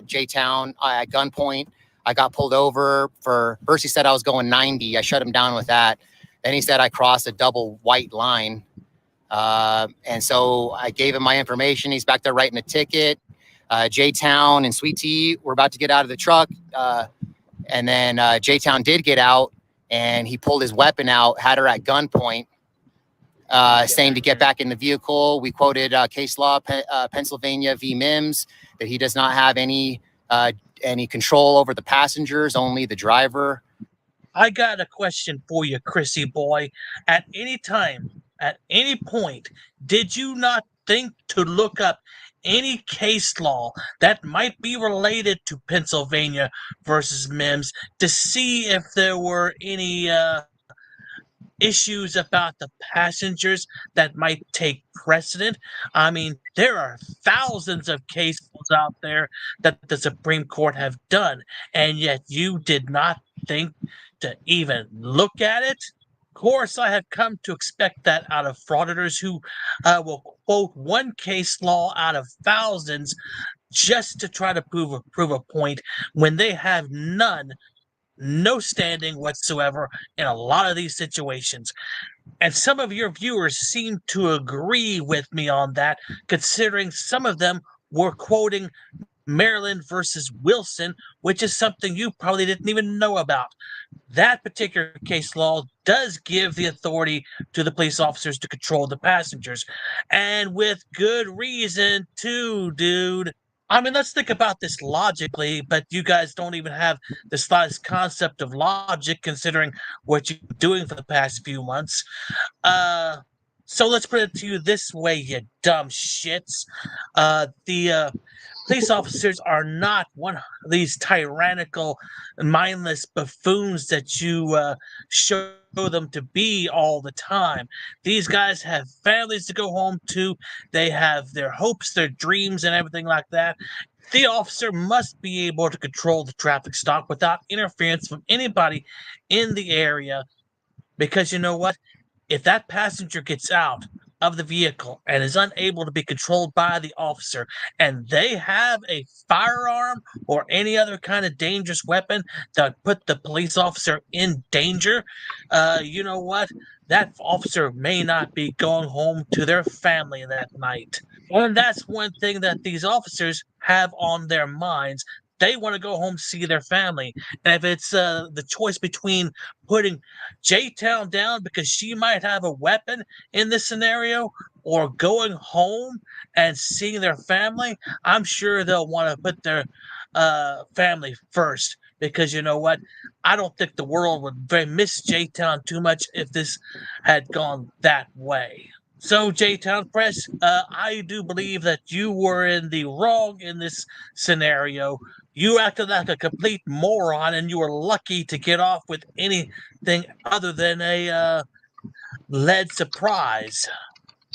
J-Town at gunpoint. I got pulled over for, first he said I was going 90. I shut him down with that. Then he said I crossed a double white line. And so I gave him my information. He's back there writing a ticket. J-Town and Sweet Tea were about to get out of the truck. And then J-Town did get out, and he pulled his weapon out, had her at gunpoint, saying to get back in the vehicle. We quoted case law, Pennsylvania v. Mims, that he does not have any control over the passengers, only the driver. I got a question for you, Chrissy boy. At any time, at any point, did you not think to look up any case law that might be related to Pennsylvania versus Mims to see if there were any issues about the passengers that might take precedent? I mean, there are thousands of cases out there that the Supreme Court have done, and yet you did not think to even look at it? Of course, I have come to expect that out of frauditors who will quote one case law out of thousands just to try to prove a point when they have no standing whatsoever in a lot of these situations. And some of your viewers seem to agree with me on that, considering some of them were quoting Maryland versus Wilson, which is something you probably didn't even know about. That particular case law does give the authority to the police officers to control the passengers, and with good reason too, dude. I mean, let's think about this logically, but you guys don't even have the slightest concept of logic, considering what you've been doing for the past few months. So let's put it to you this way, you dumb shits. The police officers are not one of these tyrannical, mindless buffoons that you show them to be all the time. These guys have families to go home to. They have their hopes, their dreams, and everything like that. The officer must be able to control the traffic stop without interference from anybody in the area, because you know what? If that passenger gets out of the vehicle and is unable to be controlled by the officer, and they have a firearm or any other kind of dangerous weapon that put the police officer in danger, you know what? That officer may not be going home to their family that night. And that's one thing that these officers have on their minds. they want to go home, see their family. And if it's the choice between putting J-Town down because she might have a weapon in this scenario, or going home and seeing their family, I'm sure they'll want to put their family first, because you know what? I don't think the world would very miss J-Town too much if this had gone that way. So, J-Town Press, I do believe that you were in the wrong in this scenario. You acted like a complete moron, and you were lucky to get off with anything other than a lead surprise.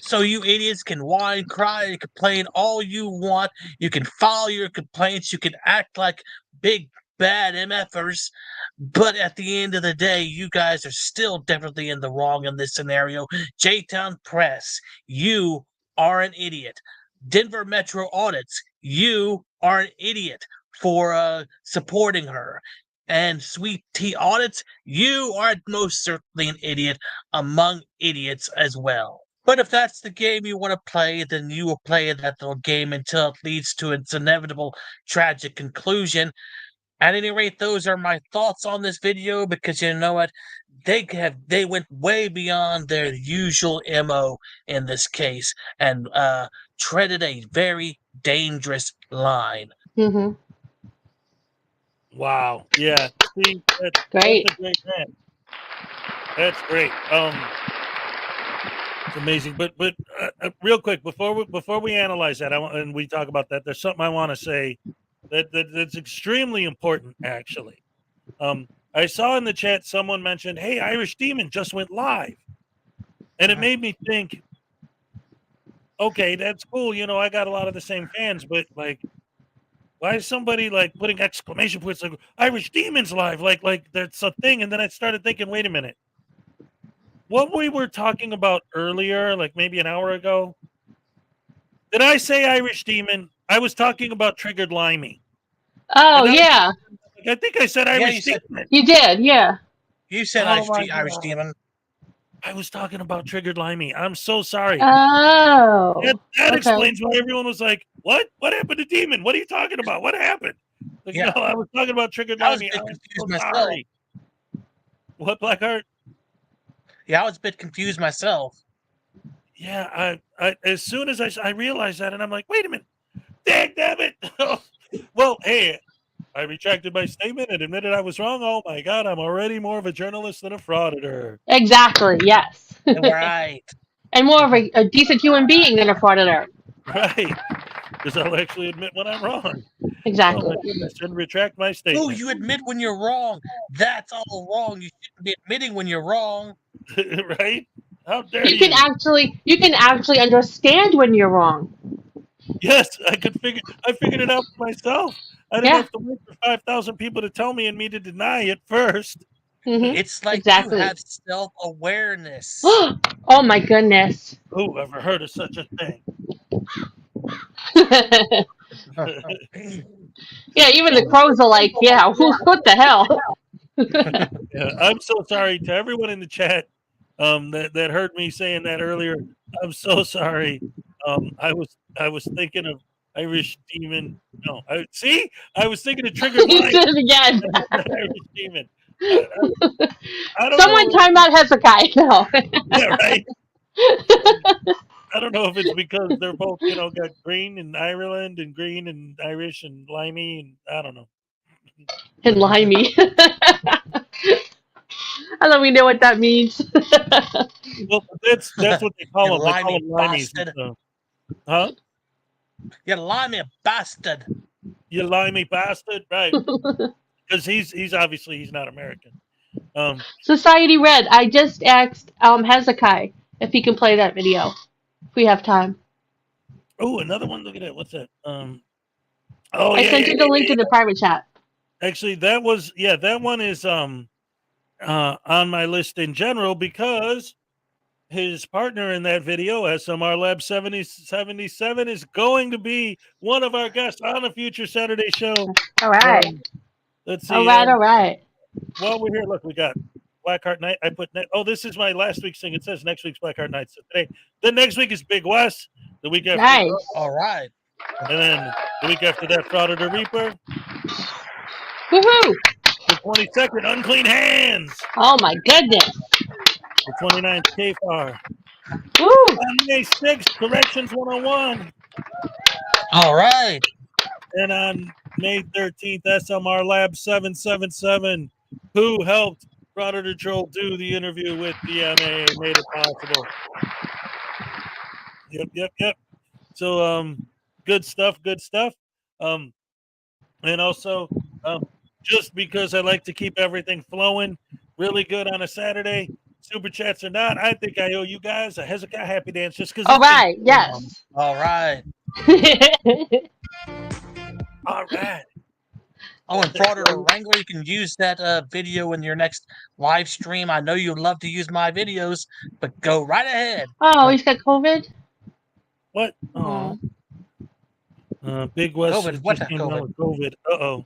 So you idiots can whine, cry, and complain all you want. You can file your complaints. You can act like big bad MFers. But at the end of the day, you guys are still definitely in the wrong in this scenario. J-Town Press, you are an idiot. Denver Metro Audits, you are an idiot for supporting her. And Sweet Tea Audits, you are most certainly an idiot among idiots as well. But if that's the game you want to play, then you will play that little game until it leads to its inevitable tragic conclusion. At any rate, those are my thoughts on this video, because you know what? They went way beyond their usual MO in this case and treaded a very dangerous line. Mm-hmm. Wow. Yeah. See, Great. That's a great rant. That's great. It's amazing. But real quick, before we analyze that, and we talk about that, there's something I want to say that's extremely important, actually. I saw in the chat someone mentioned, "Hey, Irish Demon just went live," and it made me think, okay, that's cool. You know, I got a lot of the same fans, but like, why is somebody like putting exclamation points like Irish Demons live? Like that's a thing. And then I started thinking, wait a minute. What we were talking about earlier, like maybe an hour ago, did I say Irish Demon? I was talking about Triggered Limey. Oh, yeah. I think I said Irish Demon. You did, yeah. You said Irish Demon. I was talking about Triggered Limey. I'm so sorry. Oh. That okay. explains why everyone was like, what? What happened to Demon? What are you talking about? What happened? Like, Yeah. No, I was talking about Triggered I was a Limey. bit I'm confused so myself. sorry. What, BlackHart? Yeah, I was a bit confused myself. Yeah, I as soon as I realized that, and I'm like, wait a minute. Dang, damn it. Well, hey, I retracted my statement and admitted I was wrong. Oh my God, I'm already more of a journalist than a frauditor. Exactly, yes. Right. And more of a decent human being than a frauditor. Right. Because I'll actually admit when I'm wrong. Exactly. Oh my goodness, and retract my statement. Oh, you admit when you're wrong. That's all wrong. You shouldn't be admitting when you're wrong. Right? How dare you? You can actually understand when you're wrong. Yes, I figured it out for myself. I didn't have to wait for 5,000 people to tell me and me to deny it first. Mm-hmm. It's like exactly. you have self-awareness. Oh my goodness. Who ever heard of such a thing? Yeah, even the crows are like, yeah, what the hell? Yeah, I'm so sorry to everyone in the chat that heard me saying that earlier. I'm so sorry. I was thinking of Irish Demon. No, I was thinking of Triggered Line. Again. Irish Demon. I don't Someone know. time out Hezekiah. No. Yeah, right. I don't know if it's because they're both, got green in Ireland and green and Irish and limey, and I don't know. And limey. I don't even know what that means. Well, that's what they call them. They call them limeys. Bastard. Huh? You limey bastard. You limey bastard, right? Because he's obviously not American. Society Red. I just asked Hezekiah if he can play that video. If we have time. Oh, another one. Look at that. What's that? I sent you the link in the private chat. Actually, that one is on my list in general because his partner in that video, SMR Lab 7077, is going to be one of our guests on a future Saturday show. All right. Let's see. All right. While we're here, look, we got BlackHart Night. I put this is my last week's thing. It says next week's BlackHart Night. So today, the next week is Big West. The week after. Nice. All right. And then the week after that, Frauditor Reaper. Woohoo! The 22nd, Unclean Hands. Oh my goodness. The 29th, KFAR. Woo! On May 6th, Corrections 101. All right. And on May 13th, SMR Lab 777, who helped Frauditor Troll do the interview with DMA, made it possible. Yep. So, good stuff. And also, just because I like to keep everything flowing really good on a Saturday, super chats or not, I think I owe you guys a Hezekiah Happy Dance just because. All right. Yes. All right. All right. Oh, and Frauditor Wrangler, you can use that video in your next live stream. I know you'd love to use my videos, but go right ahead. Oh, he's got COVID? What? Oh. Big West COVID. What just came COVID? down with COVID. Uh-oh.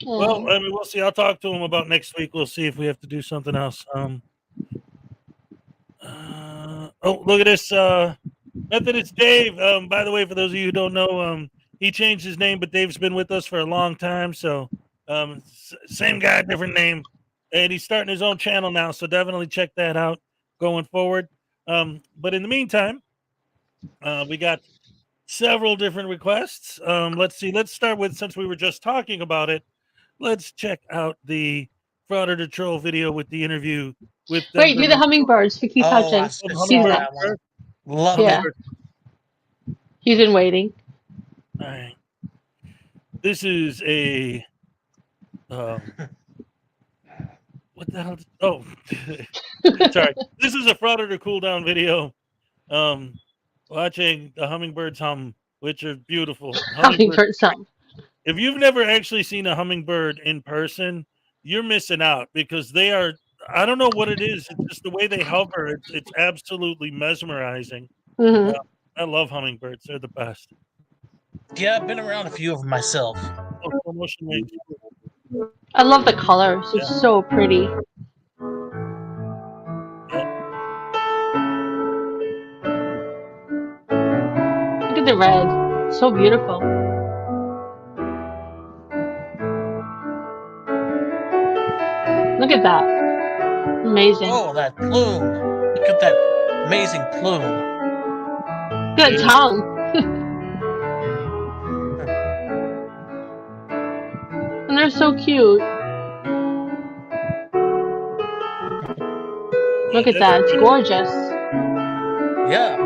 Well, I mean, we'll see. I'll talk to him about next week. We'll see if we have to do something else. Oh, look at this. Methodist Dave. By the way, for those of you who don't know, he changed his name, but Dave's been with us for a long time. So, same guy, different name. And he's starting his own channel now. So definitely check that out going forward. But in the meantime, we got several different requests. Let's see. Let's start with, since we were just talking about it, let's check out the Frauditor Troll video with the interview with. Wait, do the hummingbirds for Keith Hutchins. Love it. He's been waiting. All right. This is a. What the hell? Oh, sorry. This is a Frauditor cool down video. Watching the hummingbirds hum, which are beautiful. Hummingbirds hum. If you've never actually seen a hummingbird in person, you're missing out because they are. I don't know what it is. It's just the way they hover. It's absolutely mesmerizing. Mm-hmm. I love hummingbirds. They're the best. Yeah, I've been around a few of them myself. I love the colors. It's so pretty. Look at the red. It's so beautiful. Look at that. Amazing. Oh, that plume. Look at that amazing plume. Good tongue. And they're so cute. Look at that. It's gorgeous. Yeah.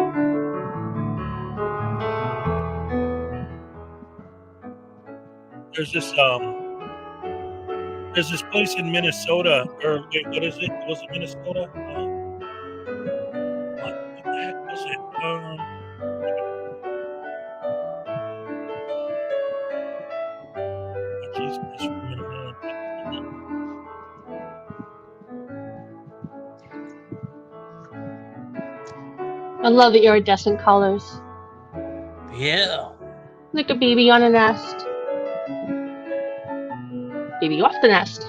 There's this place in Minnesota, or wait, what is it? Was it Minnesota? What the heck was it? I love the iridescent colors. Yeah. Like a baby on a nest. Baby off the nest.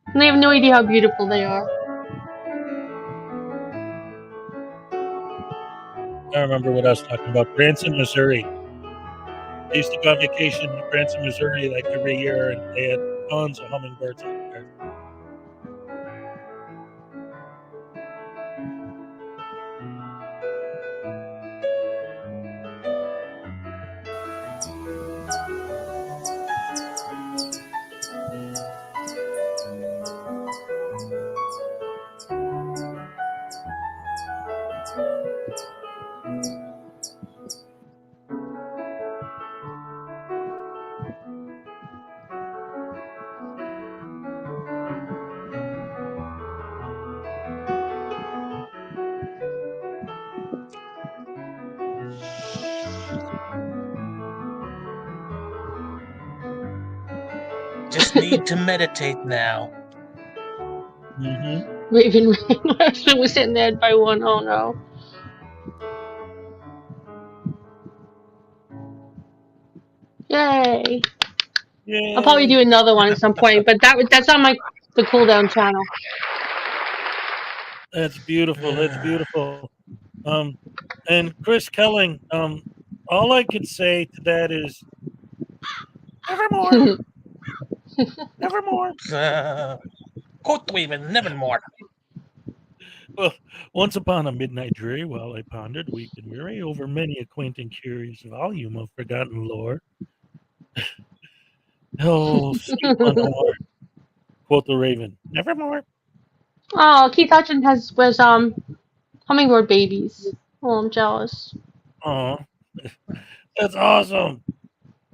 And they have no idea how beautiful they are. I remember what I was talking about. Branson, Missouri. I used to go on vacation to Branson, Missouri like every year, and they had tons of hummingbirds out there. Just need to meditate now. Mm-hmm. Raven Wrangler was sitting there by one. Oh no. Yay! Yeah. I'll probably do another one at some point, but that's on the cooldown channel. That's beautiful. That's beautiful. And Chris Kelling, all I could say to that is nevermore. Nevermore. Quote even nevermore. Well, once upon a midnight dreary, while I pondered, weak and weary, over many a quaint and curious volume of forgotten lore. Oh, sleep unharmed, quoth the raven. Nevermore. Oh, Keith Hutchins was hummingbird babies. Oh, I'm jealous. Oh, that's awesome.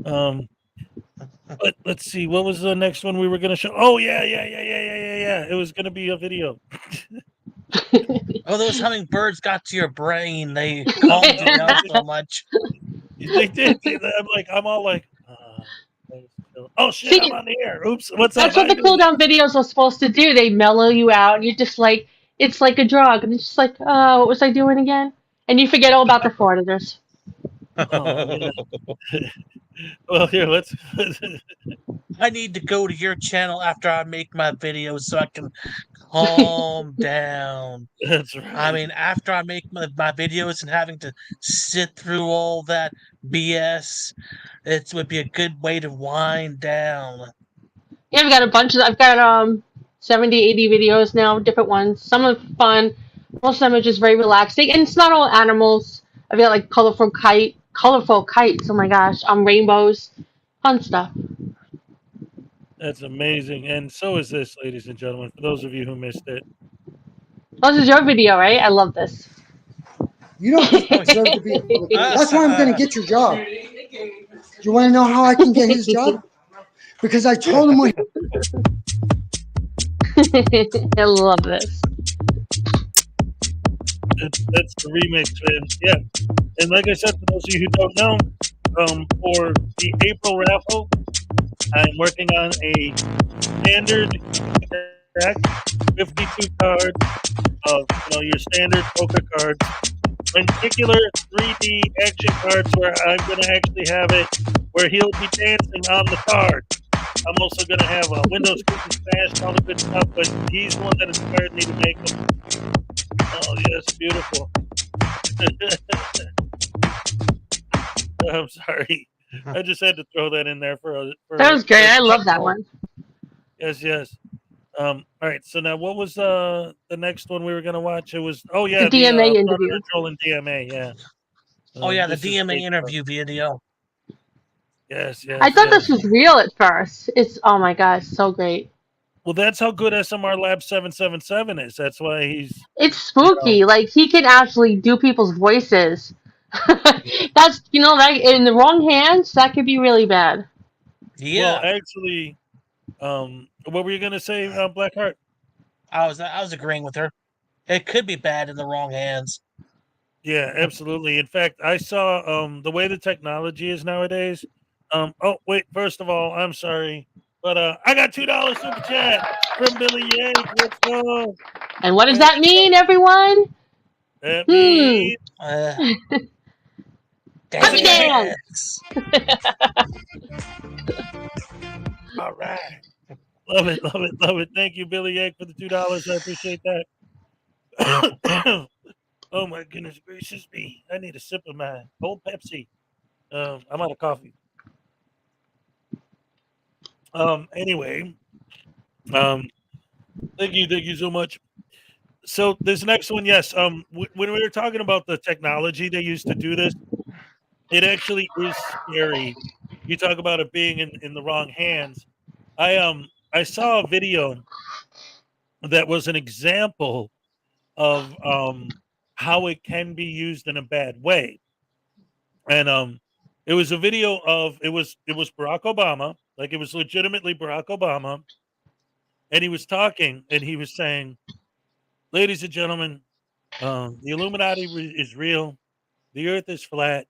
But let's see, what was the next one we were gonna show? Oh yeah. It was gonna be a video. Oh, those hummingbirds got to your brain. They calmed you down so much. They did. I'm all like, oh shit, See, I'm on the air. Oops, what's that's up? what the cooldown videos are supposed to do. They mellow you out, and you're just like, it's like a drug, and it's just like, what was I doing again? And you forget all about the frauditors. Oh, yeah. Well, here, let's. I need to go to your channel after I make my videos so I can calm down. That's right. I mean, after I make my videos and having to sit through all that BS, it would be a good way to wind down. Yeah, I've got 70, 80 videos now, different ones. Some are fun. Most of them are just very relaxing. And it's not all animals. I've got like colorful kites, oh my gosh, rainbows. Fun stuff. That's amazing. And so is this, ladies and gentlemen, for those of you who missed it. Oh, this is your video, right? I love this. You don't deserve to be a public. That's why I'm going to get your job. Do you want to know how I can get his job? Because I told him what. I love this. That's the remix, man. Yeah. And like I said, for those of you who don't know, for the April raffle, I'm working on a standard deck, 52 cards of your standard poker cards, particular 3D action cards where I'm going to actually have it where he'll be dancing on the card. I'm also going to have a Windows Cookie Smash, all the good stuff, but he's the one that inspired me to make them. Oh, yes, beautiful. I'm sorry. I just had to throw that in there for that was great. I love that one. Yes. All right. So now, what was the next one we were gonna watch? It was the DMA interview. Control and DMA. Yeah. Oh yeah, the DMA interview video. Yes. I thought this was real at first. It's oh my gosh, so great. Well, that's how good SMR Lab 777 is. That's why he's. It's spooky. Like he can actually do people's voices. That's like in the wrong hands, that could be really bad. Yeah. Well, actually, what were you gonna say, BlackHart? I was agreeing with her. It could be bad in the wrong hands. Yeah, absolutely. In fact, I saw the way the technology is nowadays. Oh wait, first of all, I'm sorry, but I got $2 super chat from Billy Yank. Let's go. And what does that mean, everyone? That means Happy dance. All right. Love it. Thank you, Billy Yank, for the $2. I appreciate that. Oh my goodness gracious me! I need a sip of my cold Pepsi. I'm out of coffee. Anyway, thank you so much. So this next one, yes. When we were talking about the technology they used to do this, it actually is scary. You talk about it being in the wrong hands. I saw a video that was an example of how it can be used in a bad way. And it was a video of it was Barack Obama, like it was legitimately Barack Obama, and he was talking and he was saying, ladies and gentlemen, the Illuminati is real, the earth is flat,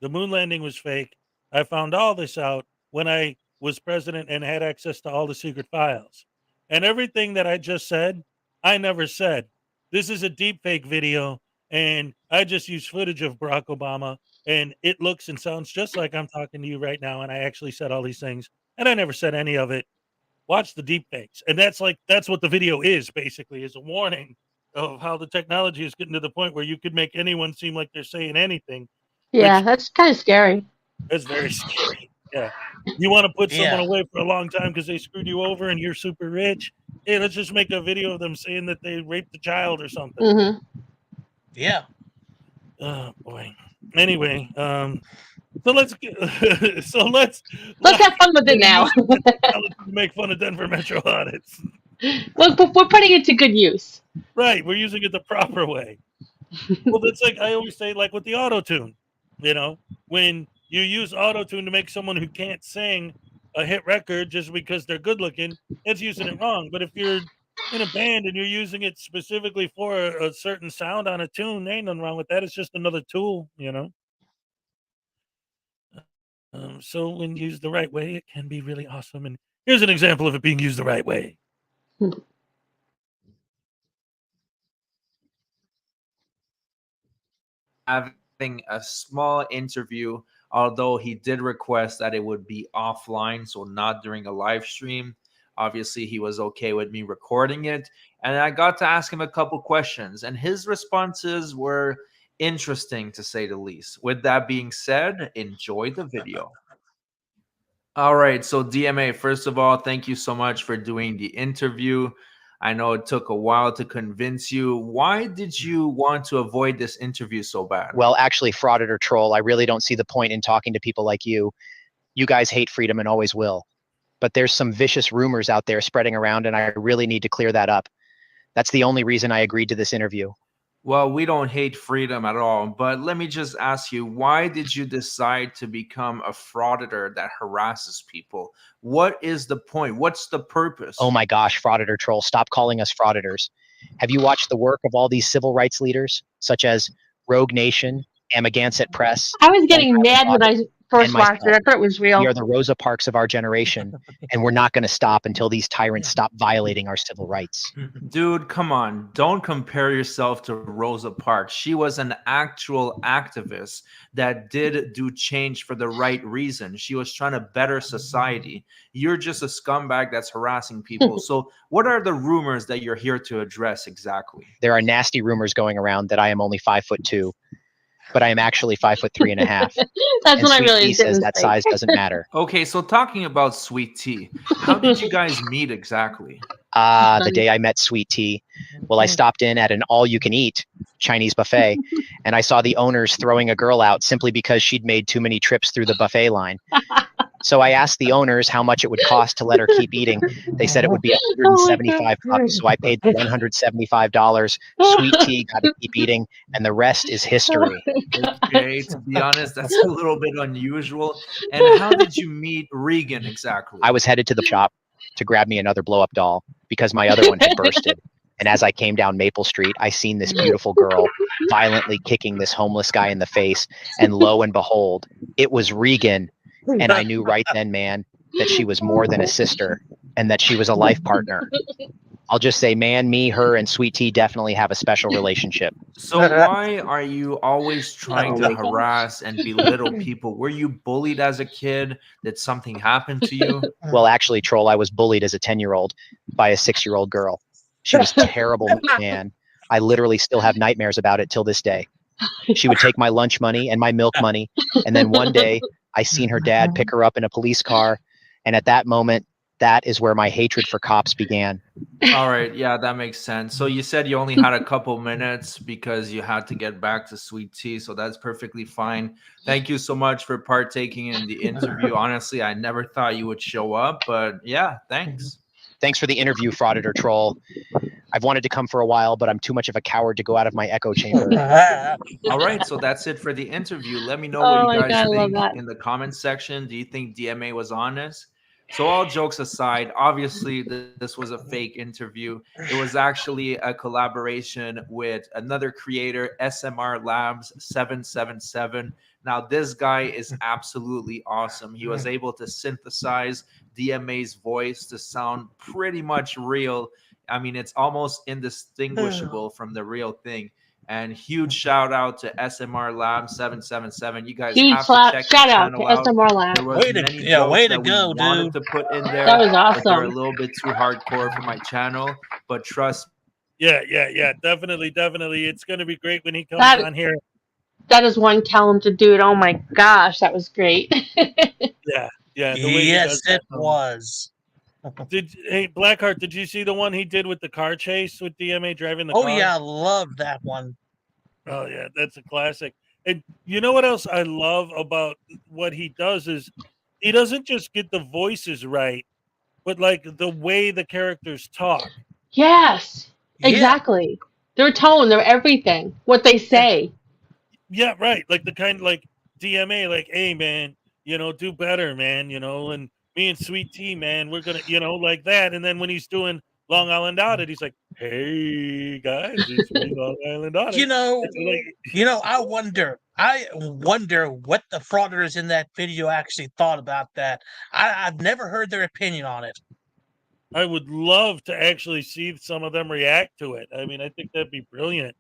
the moon landing was fake. I found all this out when I was president and had access to all the secret files. And everything that I just said, I never said. This is a deep fake video, and I just used footage of Barack Obama and it looks and sounds just like I'm talking to you right now, and I actually said all these things, and I never said any of it. Watch the deep fakes. And that's what the video is, basically, is a warning of how the technology is getting to the point where you could make anyone seem like they're saying anything, Yeah, which that's kind of scary. is very scary. Yeah. You want to put someone Yeah. away for a long time because they screwed you over and you're super rich? Hey, let's just make a video of them saying that they raped the child or something. Mm-hmm. Yeah. Oh boy. Anyway, so let's Let's have fun with it now. make fun of Denver Metro audits. We're putting it to good use. Right, we're using it the proper way. Well, that's like I always say, like with the auto tune. You know, when you use auto tune to make someone who can't sing a hit record just because they're good looking, it's using it wrong. But if you're in a band and you're using it specifically for a certain sound on a tune, there ain't nothing wrong with that. It's just another tool, you know. So when used the right way, it can be really awesome. And here's an example of it being used the right way. Having a small interview, although he did request that it would be offline, so not during a live stream. Obviously, he was okay with me recording it. And I got to ask him a couple questions, and his responses were interesting, to say the least. With that being said, enjoy the video. All right, so DMA, first of all, thank you so much for doing the interview. I know it took a while to convince you. Why did you want to avoid this interview so bad? Well, actually, Frauditor Troll, I really don't see the point in talking to people like you. You guys hate freedom and always will. But there's some vicious rumors out there spreading around, and I really need to clear that up. That's the only reason I agreed to this interview. Well, we don't hate freedom at all, but let me just ask you, why did you decide to become a frauditor that harasses people? What is the point? What's the purpose? Oh my gosh, Frauditor Troll, stop calling us frauditors. Have you watched the work of all these civil rights leaders, such as Rogue Nation, Amagansett Press? I was getting mad when I first and watched it. I thought it was real. We are the Rosa Parks of our generation, and we're not going to stop until these tyrants stop violating our civil rights. Dude, come on. Don't compare yourself to Rosa Parks. She was an actual activist that did do change for the right reason. She was trying to better society. You're just a scumbag that's harassing people. So what are the rumors that you're here to address exactly? There are nasty rumors going around that I am only 5'2", but I am actually 5'3.5". That's what I Sweet really Tea says didn't that think. size doesn't matter. Okay, so talking about Sweet Tea, how did you guys meet exactly? The day I met Sweet Tea, well, I stopped in at an all-you-can-eat Chinese buffet, and I saw the owners throwing a girl out simply because she'd made too many trips through the buffet line. So I asked the owners how much it would cost to let her keep eating. They said it would be $175, so I paid the $175. Sweet Tea got to keep eating, and the rest is history. Okay, to be honest, that's a little bit unusual. And how did you meet Regan exactly? I was headed to the shop to grab me another blow-up doll because my other one had bursted. And as I came down Maple Street, I seen this beautiful girl violently kicking this homeless guy in the face. And lo and behold, it was Regan. And I knew right then, man, that she was more than a sister and that she was a life partner. I'll just say, man, me, her, and Sweet Tea definitely have a special relationship. So why are you always trying to harass and belittle people? Were you bullied as a kid? Did something happen to you? Well, actually, Troll, I was bullied as a 10-year-old by a 6-year-old girl. She was terrible, man. I literally still have nightmares about it till this day. She would take my lunch money and my milk money. And then one day I seen her dad pick her up in a police car. And at that moment, that is where my hatred for cops began. All right, yeah, that makes sense. So you said you only had a couple minutes because you had to get back to Sweet Tea, so that's perfectly fine. Thank you so much for partaking in the interview. Honestly, I never thought you would show up, but yeah, thanks. Thanks for the interview, Frauditor Troll. I've wanted to come for a while, but I'm too much of a coward to go out of my echo chamber. All right, so that's it for the interview. Let me know Oh what you my guys God, I love think that. in the comments section. Do you think DMA was honest? So all jokes aside, obviously this was a fake interview. It was actually a collaboration with another creator, SMR Labs 777. Now this guy is absolutely awesome. He was able to synthesize DMA's voice to sound pretty much real. I mean, it's almost indistinguishable from the real thing. And huge shout out to SMR Lab 777. You guys Huge have to check the shout out to channel out. SMR Lab. There was Way to- many yeah, jokes way to that we go, wanted dude. to put in there, That was but they're a awesome. little bit too hardcore for my channel. But trust Yeah. Definitely. It's going to be great when he comes That- on here. That is one talented dude. Oh my gosh, that was great. Yeah. The way he Yes, does it that. was. Hey, Blackheart, did you see the one he did with the car chase with DMA driving the Oh car? yeah, I love that one. Oh yeah, that's a classic. And you know what else I love about what he does is he doesn't just get the voices right, but like the way the characters talk. Yes, Yeah. exactly. Their tone, their everything, what they say. Yeah, right. Like the kind like DMA, like, hey man, do better, man, and me and Sweet Tea, man, we're gonna, like that. And then when he's doing Long Island Audit, he's like, hey guys, it's me, Long Island Audit. You know, It's like, I wonder what the frauditors in that video actually thought about that. I've never heard their opinion on it. I would love to actually see some of them react to it. I mean, I think that'd be brilliant.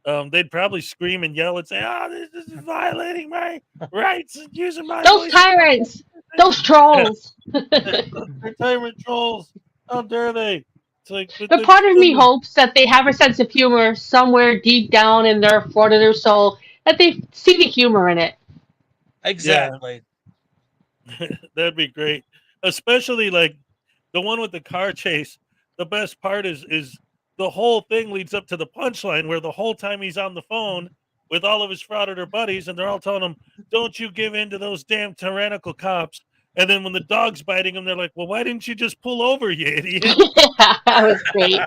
They'd probably scream and yell and say, "Oh, this is violating my rights and using my Those voice." tyrants, those trolls. They're tyrant trolls. How dare they? It's like, But part of me hopes that they have a sense of humor somewhere deep down in their frauditor soul, that they see the humor in it. Exactly. That'd be great. Especially like the one with the car chase. The best part is the whole thing leads up to the punchline where the whole time he's on the phone with all of his frauditor buddies and they're all telling him, don't you give in to those damn tyrannical cops. And then when the dog's biting him, they're like, well, why didn't you just pull over, you idiot? Yeah, that was great.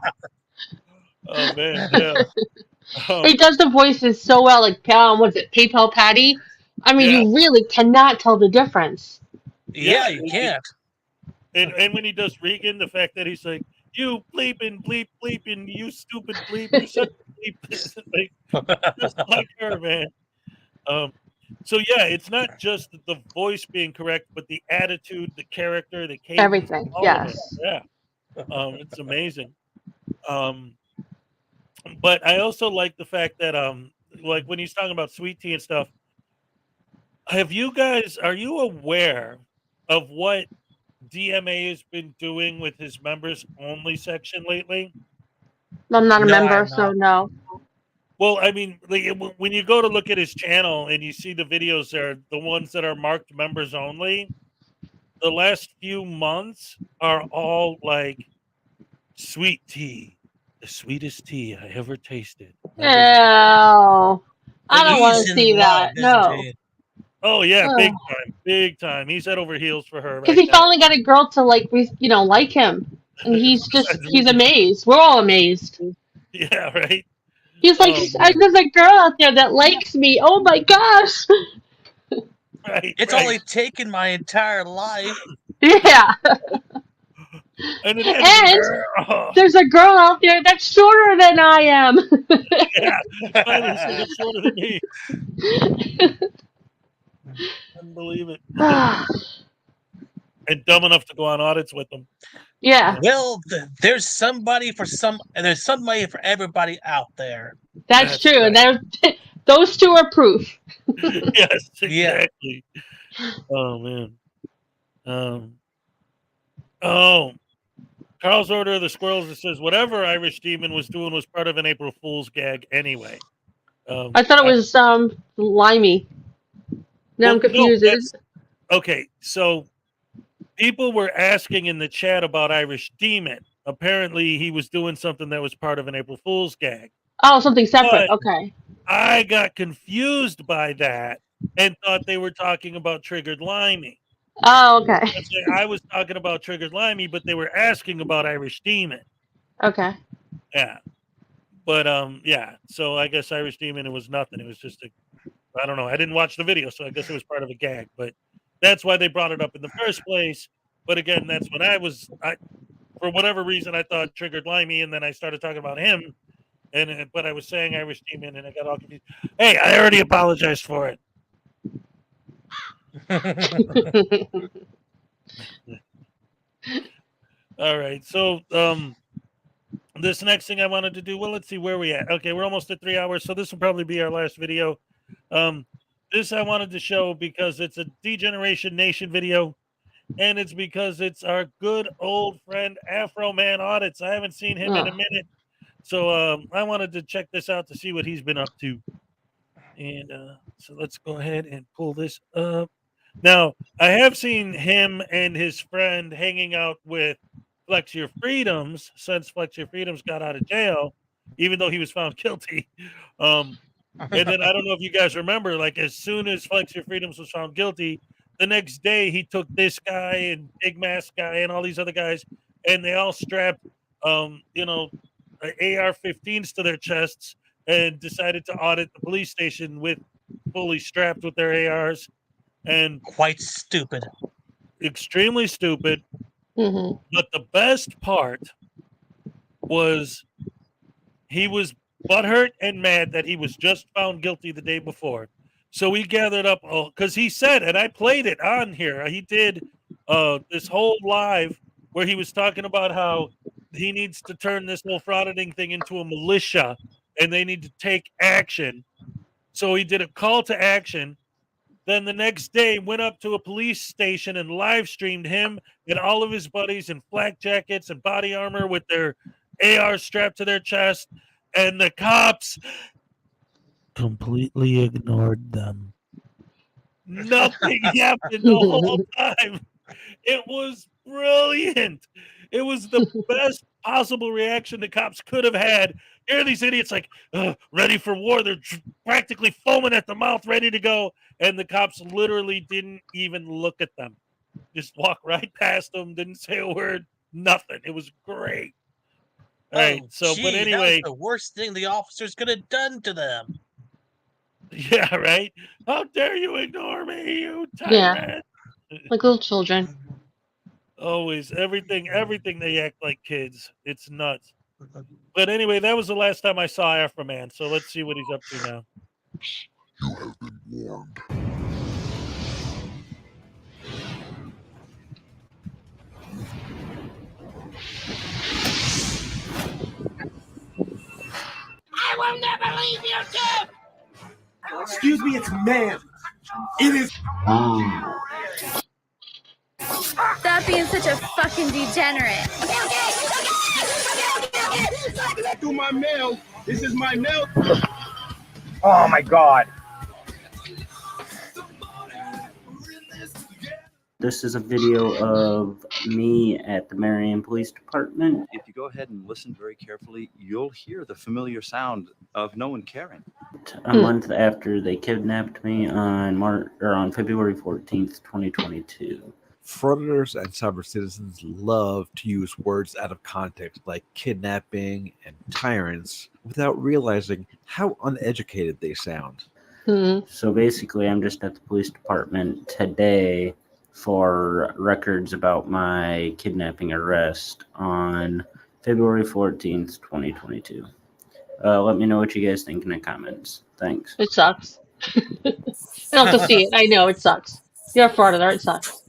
Oh, man, yeah. He does the voices so well, like, what's it, PayPal Patty? I mean, Yeah. you really cannot tell the difference. Yeah, you can't. And when he does Regan, the fact that he's like, you bleeping, you stupid bleep, you such a bleep. Like, just like her, man. So yeah, it's not just the voice being correct, but the attitude, the character, the cadence, Everything, all yes. of it. Yeah. It's amazing. But I also like the fact that like when he's talking about Sweet Tea and stuff, are you aware of what DMA has been doing with his members only section lately? I'm not a No, member, I'm so not. no. Well, I mean, like, when you go to look at his channel and you see the videos there, the ones that are marked members only, the last few months are all like sweet tea, the sweetest tea I ever tasted. Ew. I don't want He's to in see love, that. isn't No. he? Oh yeah, Ugh. big time. He's head over heels for her Because right he now. finally got a girl to like him, and he's Besides amazed. We're all amazed. Yeah, right. He's like, Oh, man. there's a girl out there that likes me. Oh my gosh. Right. It's only taken my entire life. Yeah. And it had to be And her. Oh, there's a girl out there that's shorter than I am. yeah. Finally, someone shorter than me. Couldn't believe it. And dumb enough to go on audits with them. Yeah. Well, there's somebody for everybody out there. That's true. And those two are proof. Yes, Yeah. exactly. Oh man. Carl's Order of the Squirrels. It says whatever Irish Demon was doing was part of an April Fool's gag anyway. I thought it was Limey. Now I'm confused. Okay, so people were asking in the chat about Irish Demon. Apparently, he was doing something that was part of an April Fool's gag. Oh, something separate. But Okay. I got confused by that and thought they were talking about Triggered Limey. Oh, okay. I was talking about Triggered Limey, but they were asking about Irish Demon. Okay. Yeah. But yeah. So I guess Irish Demon, it was nothing. It was just I don't know. I didn't watch the video, so I guess it was part of a gag. But that's why they brought it up in the first place. But again, that's when for whatever reason, I thought Triggered Limey, and then I started talking about him. But I was saying Irish Demon, and I got all confused. Hey, I already apologized for it. All right. So this next thing I wanted to do, well, let's see where we at. Okay, we're almost at 3 hours, so this will probably be our last video. This I wanted to show because it's a Degeneration Nation video, and it's because it's our good old friend Afro Man Audits. I haven't seen him in a minute, so I wanted to check this out to see what he's been up to. And so let's go ahead and pull this up. Now, I have seen him and his friend hanging out with Flex Your Freedoms since Flex Your Freedoms got out of jail, even though he was found guilty. And then I don't know if you guys remember, like as soon as Flex Your Freedoms was found guilty, the next day he took this guy and Big Mask guy and all these other guys, and they all strapped, AR-15s to their chests and decided to audit the police station with fully strapped with their ARs. And quite stupid. Extremely stupid. Mm-hmm. But the best part was he was butthurt and mad that he was just found guilty the day before. So we gathered up, because he said, and I played it on here, he did this whole live where he was talking about how he needs to turn this whole frauditing thing into a militia and they need to take action. So he did a call to action. Then the next day went up to a police station and live streamed him and all of his buddies in flak jackets and body armor with their AR strapped to their chest. And the cops completely ignored them. Nothing happened the whole time. It was brilliant. It was the best possible reaction the cops could have had. Here are these idiots like ready for war. They're practically foaming at the mouth, ready to go. And the cops literally didn't even look at them. Just walked right past them, didn't say a word, nothing. It was great. All right, so, but anyway. That was the worst thing the officers could have done to them. Yeah, right? How dare you ignore me, you tyrant? Yeah, like little children. Always, everything they act like kids. It's nuts. But anyway, that was the last time I saw Afro Man, so let's see what he's up to now. You have been warned. I will never leave you, Tim! Excuse me, it's man. It is. Stop being such a fucking degenerate. Do my mail. This is my mail. Oh my God. This is a video of me at the Marion Police Department. If you go ahead and listen very carefully, you'll hear the familiar sound of no one caring. A month after they kidnapped me on February 14th, 2022. Frauditors and sovereign citizens love to use words out of context like kidnapping and tyrants without realizing how uneducated they sound. So basically, I'm just at the police department today for records about my kidnapping arrest on February 14th, 2022. Let me know what you guys think in the comments. Thanks. It sucks. I don't have to see it. I know it sucks. You're a frauditor. It sucks.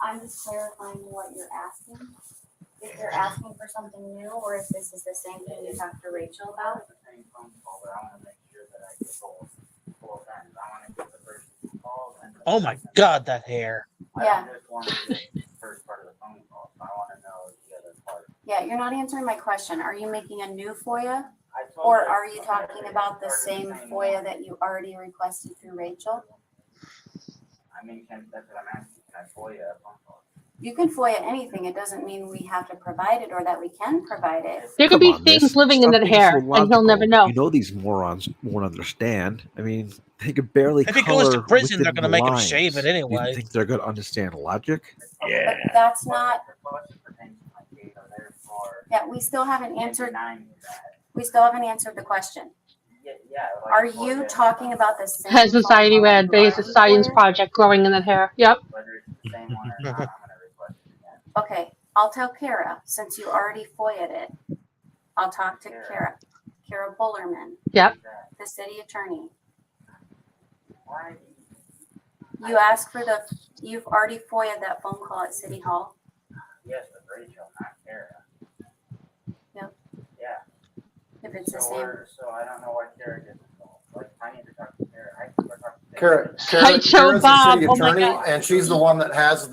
I'm just clarifying what you're asking. If you're asking for something new, or if this is the same thing you talked to Rachel about. Oh my God, that hair. Yeah. Yeah, you're not answering my question. Are you making a new FOIA? Or are you talking about the same FOIA that you already requested through Rachel? I mean, that's what I'm asking. Can I FOIA a phone call? You can FOIA anything. It doesn't mean we have to provide it or that we can provide it. There could be things living in that hair, and he'll never know. You know these morons won't understand. I mean, they could barely If he goes to color prison, they're within going to the make him lines. shave it You anyway. think they're going to understand logic? But that's not. Yeah, we still haven't answered. We still haven't answered the question. Are you talking about the same? Has Society Red, there's a science project growing in that hair. Yep. Okay, I'll tell Kara, since you already FOIA'd it. I'll talk to Kara Bullerman. Yep. The city attorney. You asked for you've already FOIA'd that phone call at City Hall. Yes, but Rachel, not Kara. Yep. Yeah. If it's the same. So I don't know why Kara didn't call. Like, I need to talk to Kara. I can go talk to Kara, Sideshow Kara's the Bob. city Oh my attorney, God. and she's the one that has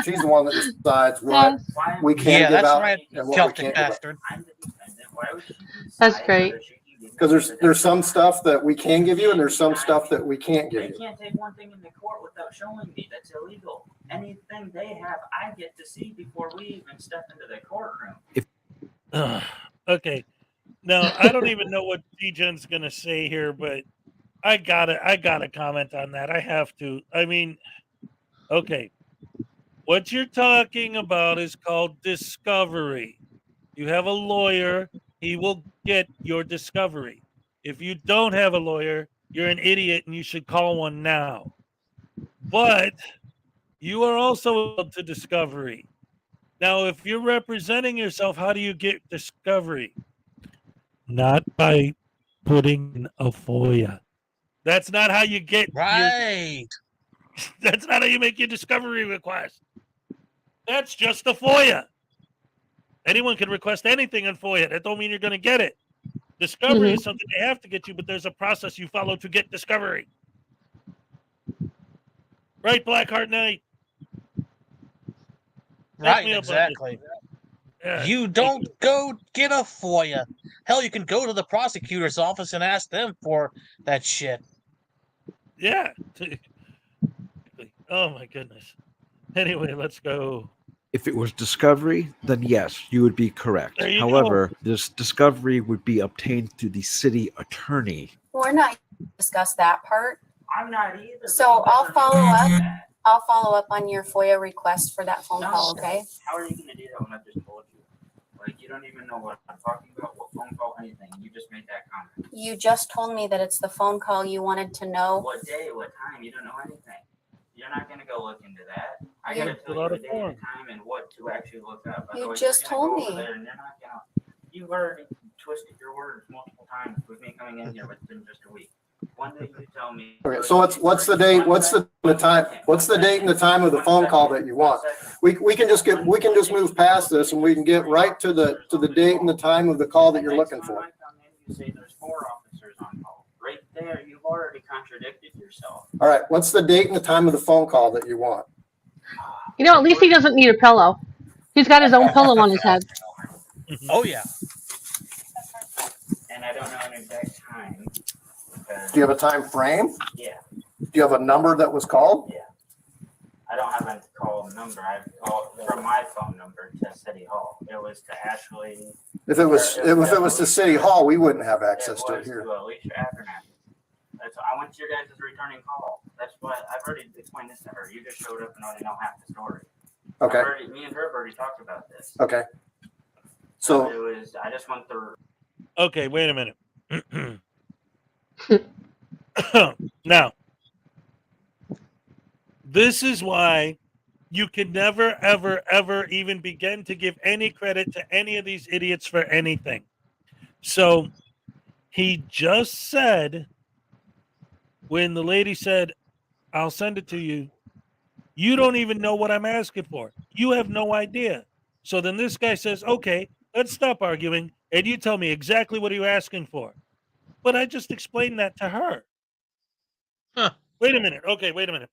she's the one that decides what we can give out and what we Celtic can't give out. bastard. I'm the defendant. Why would she That's decide great. whether she can give me Because there's some stuff that we can give you, and there's some stuff that we can't give They you. can't take one thing into court without showing me. That's illegal. Anything they have, I get to see before we even step into the courtroom. Okay. Now I don't even know what D-Gen's gonna say here, but I gotta comment on that. I have to. I mean, okay. What you're talking about is called discovery. You have a lawyer, he will get your discovery. If you don't have a lawyer, you're an idiot and you should call one now. But you are also able to discovery. Now, if you're representing yourself, how do you get discovery? Not by putting in a FOIA. That's not how you get Right. That's not how you make your discovery request. That's just a FOIA. Anyone can request anything on FOIA. That don't mean you're going to get it. Discovery is something they have to get you, but there's a process you follow to get discovery. Right, Blackheart Knight? Right, exactly. Yeah. You don't go get a FOIA. Hell, you can go to the prosecutor's office and ask them for that shit. Yeah. Oh, my goodness. Anyway, let's go. If it was discovery, then yes, you would be correct. There you However, this discovery would be obtained through the city attorney. We're not discuss that part. I'm not either. So I'll follow up. I'll follow up on your FOIA request for that phone call, okay? How are you going to do that when I just told you? Like, you don't even know what I'm talking about, what phone call, anything. You just made that comment. You just told me that it's the phone call you wanted to know. What day, what time? You don't know anything. You're not going to go look into that. I Yeah. got to tell you the day and time and what to actually look up. You Otherwise, just you're gonna told go over me. there and you're not gonna, you've already twisted your words multiple times with me coming in here within just a week. One day you tell me. Okay, so what's the date? What's the time? What's the date and the time of the phone call that you want? We can just move past this and we can get right to the date and the time of the call that you're looking for. You say there's 4 officers on call. Right there, you've already contradicted yourself. All right, what's the date and the time of the phone call that you want? You know, at least he doesn't need a pillow. He's got his own pillow on his head. Oh, yeah. And I don't know an exact time. Do you have a time frame? Yeah. Do you have a number that was called? Yeah. I don't have a call number. I called from my phone number to City Hall. It was to Ashley. If it was to City Hall, we wouldn't have access to it was here. to Alicia Abernathy. I went to your guys' returning call. That's what I've already explained this to her. You just showed up and already know half the story. Okay. Me and her have already talked about this. Okay. So it was. I just went through. Okay, wait a minute. Now, this is why you can never, ever, ever even begin to give any credit to any of these idiots for anything. So he just said, when the lady said, I'll send it to you, you don't even know what I'm asking for. You have no idea. So then this guy says, okay, let's stop arguing, and you tell me exactly what you're asking for. But I just explained that to her. Huh. Wait a minute. Okay, wait a minute.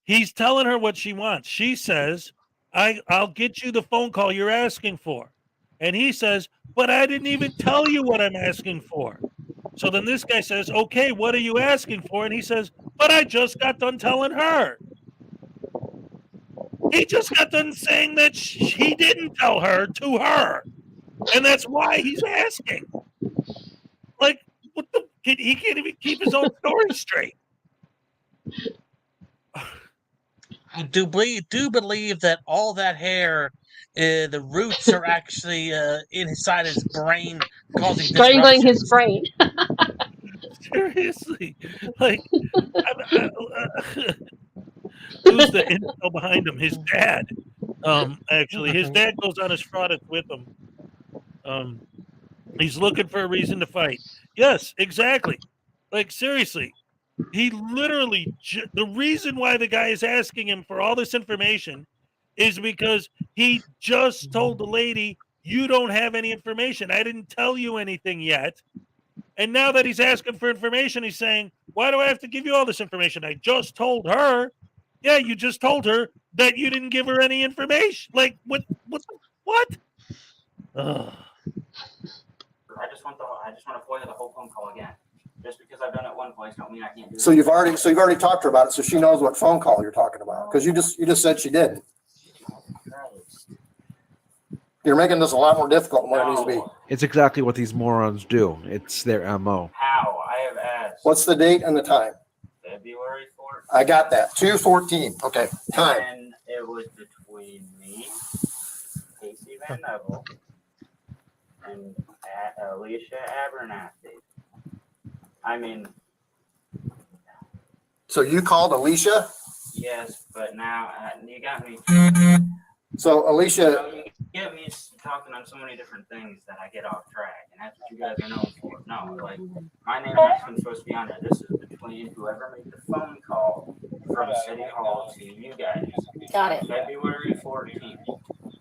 He's telling her what she wants. She says, I'll get you the phone call you're asking for. And he says, but I didn't even tell you what I'm asking for. So then this guy says, okay, what are you asking for? And he says, but I just got done telling her. He just got done saying that he didn't tell her to her. And that's why he's asking. Like, what the? He can't even keep his own story straight. I do believe that all that hair, the roots are actually inside his brain, causing Strangling his disruptions. brain. Seriously. Like, who's the intel behind him? His dad. Actually, his dad goes on his Frauditors with him. He's looking for a reason to fight. Yes, exactly. Like, seriously. He literally, the reason why the guy is asking him for all this information is because he just told the lady, you don't have any information. I didn't tell you anything yet. And now that he's asking for information, he's saying, why do I have to give you all this information? I just told her. Yeah, you just told her that you didn't give her any information. Like, what? Ugh. I just want to FOIA the whole phone call again. Just because I've done it one place don't mean I can't do it. So you've already talked to her about it, so she knows what phone call you're talking about. Because you just said she didn't. You're making this a lot more difficult than what it needs to be. It's exactly what these morons do. It's their MO. How? I have asked. What's the date and the time? February 4th. I got that. 2/14. Okay. Time. And it was between me, Casey Van Neville, and Alicia Abernathy. I mean. So you called Alicia? Yes, but now you got me. So Alicia. You get me talking on so many different things that I get off track, and that's what you guys are known for. No, like my name is supposed to be on there. This is between whoever made the phone call from City Hall to you guys. Got it. February 14th.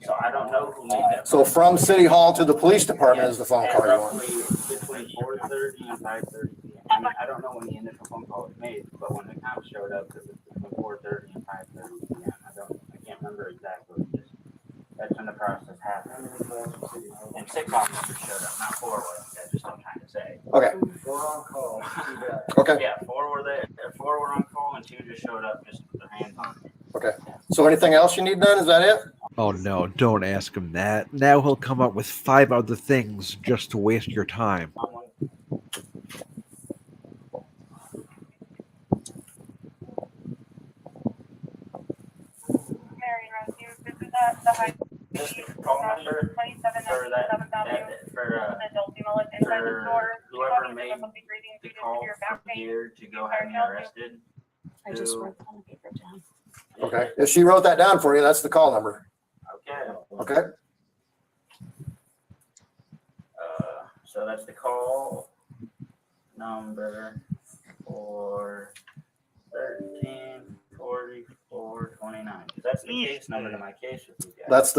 So I don't know who made that. So from City Hall to the police department is the phone call you want. Between 4:30 and 5:30 p.m. I mean, I don't know when the initial phone call was made, but when the cops showed up, it was between 4:30 and 5:30 p.m. I can't remember exactly. That's when the process happened. And 6 officers showed up, not 4 was. That's just what I'm trying to say. Okay. 4 on call. Okay. Yeah, 4 were there. 4 were on call, and 2 just showed up just with their hands on me. Okay. So anything else you need done? Is that it? Oh no, don't ask him that. Now he'll come up with 5 other things just to waste your time. This is the call number for whoever made the call from here to go have me arrested. I just wrote on the paper down. Okay. If she wrote that down for you, that's the call number. Okay. Okay. So that's the call number for 134429. That's the case number to my case with you guys. That's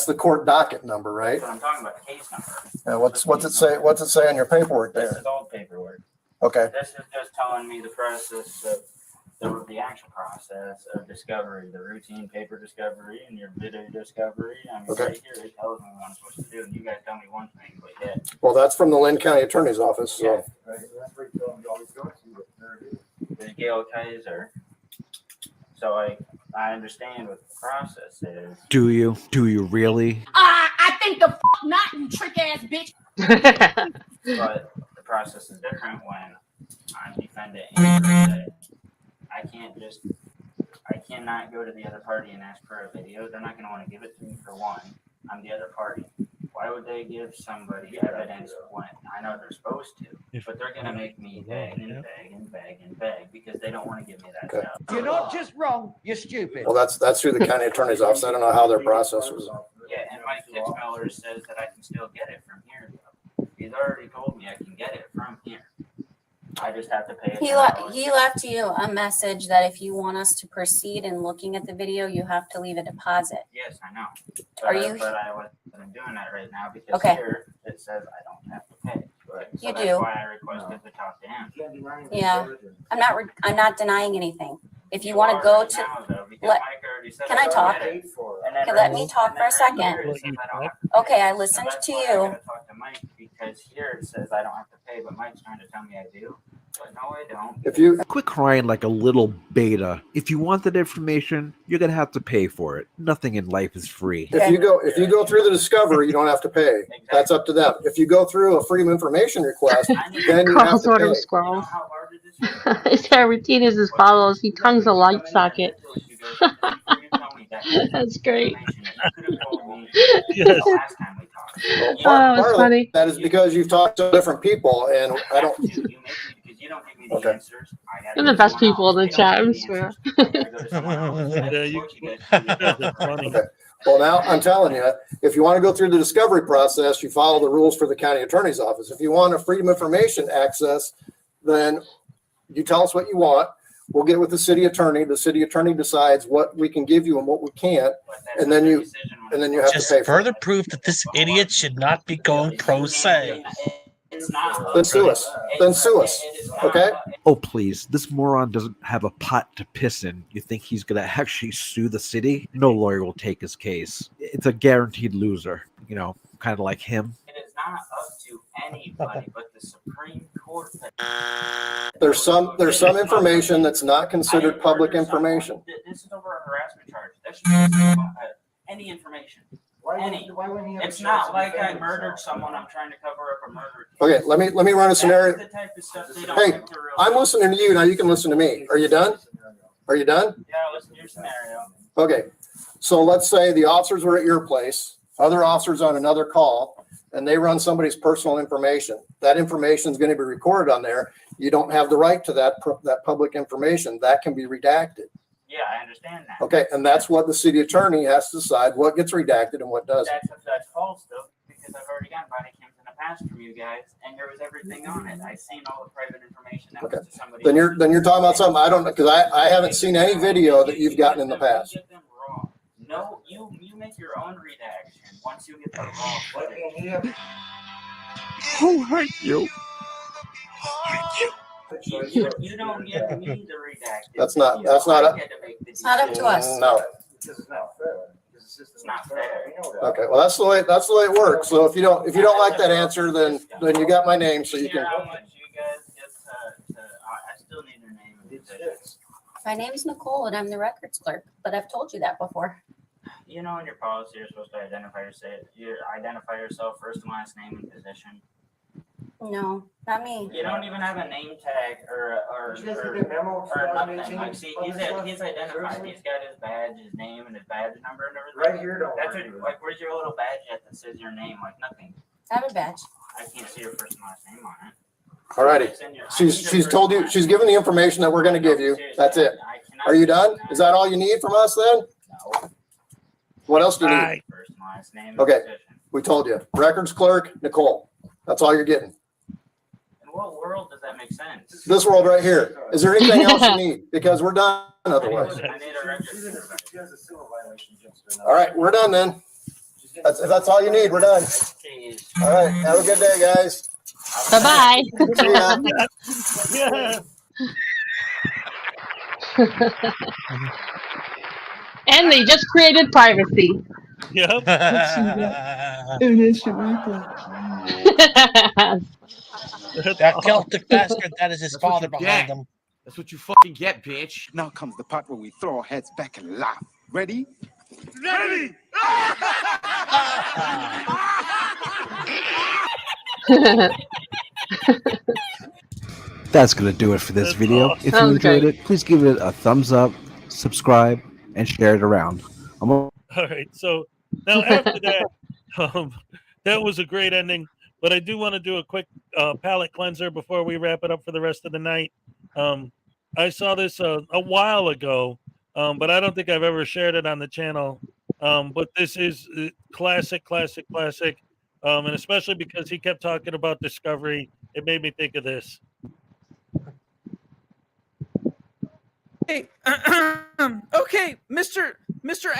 the court docket number, right? That's what I'm talking about, the case number. What's it say? What's it say on your paperwork This there? is old paperwork. Okay. This is just telling me the process of the actual process of discovery, the routine paper discovery and your video discovery. I mean, Okay. right here, it tells me what I'm supposed to do, and you guys tell me one thing, but yet. Well, that's from the Lynn County Attorney's Office. So. Yeah. There's Gail Kaiser. So I understand what the process is. Do you? Do you really? I think the not, you trick ass bitch. But the process is different when I'm defendant and I cannot go to the other party and ask for a video. They're not going to want to give it to me for one. I'm the other party. Why would they give somebody evidence when I know they're supposed to? But they're going to make me beg and beg and beg and beg because they don't want to give me that stuff. You're not just wrong, you're stupid. Well, that's through the county attorney's office. I don't know how their process was. Yeah, and Mike Kitzmiller says that I can still get it from here. He's already told me I can get it from here. I just have to pay it. He left you a message that if you want us to proceed in looking at the video, you have to leave a deposit. Yes, I know. Are you? But I wasn't doing that right now because Okay. here it says I don't have to pay. But, so You that's do. why I requested to talk to him. Yeah, I'm not denying anything. If you want to go to, can I talk? Okay, let me talk for a second. Okay, I listened to you. I gotta talk to Mike because here it says I don't have to pay, but Mike's trying to tell me I do. But no, I don't. If you quit crying like a little beta. If you want that information, you're gonna have to pay for it. Nothing in life is free. If you go through the discovery, you don't have to pay. That's up to them. If you go through a freedom of information request, then you have to pay. Squirrels. His routine is as follows. He tongues a light socket. That's great. Yes. Oh, it's funny. That is because you've talked to different people, and I don't. Okay. They're the best people in the chat, I swear. Okay. Well, now I'm telling you, if you want to go through the discovery process, you follow the rules for the county attorney's office. If you want a freedom of information access, then You tell us what you want. We'll get with the city attorney. The city attorney decides what we can give you and what we can't, and then you have Just to pay for further it. proof that this idiot should not be going pro se. Then sue us. Then sue us. Okay? Oh, please. This moron doesn't have a pot to piss in. You think he's going to actually sue the city? No lawyer will take his case. It's a guaranteed loser, you know, kind of like him. It is not up to anybody but the Supreme Court. There's some information that's not considered public information. This is over a harassment charge. That should be any information. Any. It's not like I murdered someone. I'm trying to cover up a murder. Okay, let me run a scenario. Hey, I'm listening to you. Now you can listen to me. Are you done? Are you done? Yeah, listen to your scenario. Okay, so let's say the officers were at your place, other officers on another call, and they run somebody's personal information. That information is going to be recorded on there. You don't have the right to that public information. That can be redacted. Yeah, I understand that. Okay, and that's what the city attorney has to decide what gets redacted and what doesn't. That's false, though, because I've already gotten body cams in the past from you guys, and there was everything on it. I've seen all the private information that was to somebody. Then you're talking about something I don't know, because I haven't seen any video that you've gotten in the past. Get them wrong. No, you make your own redaction once you get the wrong footage. Who hurt you? You don't get me to redact it. That's not It's not up to us. No. It's not fair. Okay, well, that's the way it works. So if you don't like that answer, then you got my name, so you can. How much you guys get I still need your name and position. My name's Nicole and I'm the records clerk, but I've told you that before. You know, in your policy, you're supposed to identify yourself, first and last name and position. No, not me. You don't even have a name tag or nothing. Like, see, he's identified. He's got his badge, his name, and his badge number and everything. Right here, that's what, like, where's your little badge at that says your name? Like, nothing. I have a badge. I can't see your first and last name on it. All righty. She's told you, she's given the information that we're going to give you. That's it. Are you done? Is that all you need from us then? No. What else do you need? First and last name. Okay, we told you. Records clerk, Nicole. That's all you're getting. In what world does that make sense? This world right here. Is there anything else you need? Because we're done otherwise. I need a record. All right, we're done then. If that's all you need, we're done. All right, have a good day, guys. Bye-bye. See ya. Yeah. And they just created privacy. Yep. That Celtic bastard, that is his father behind him. That's what you fucking get, bitch. Now comes the part where we throw our heads back and laugh. Ready? Ready? That's going to do it for this video. If you enjoyed it, please give it a thumbs up, subscribe, and share it around. All right. So now after that, that was a great ending. But I do want to do a quick palate cleanser before we wrap it up for the rest of the night. I saw this a while ago, but I don't think I've ever shared it on the channel. But this is classic, and especially because he kept talking about discovery, it made me think of this. Hey, okay, Mr.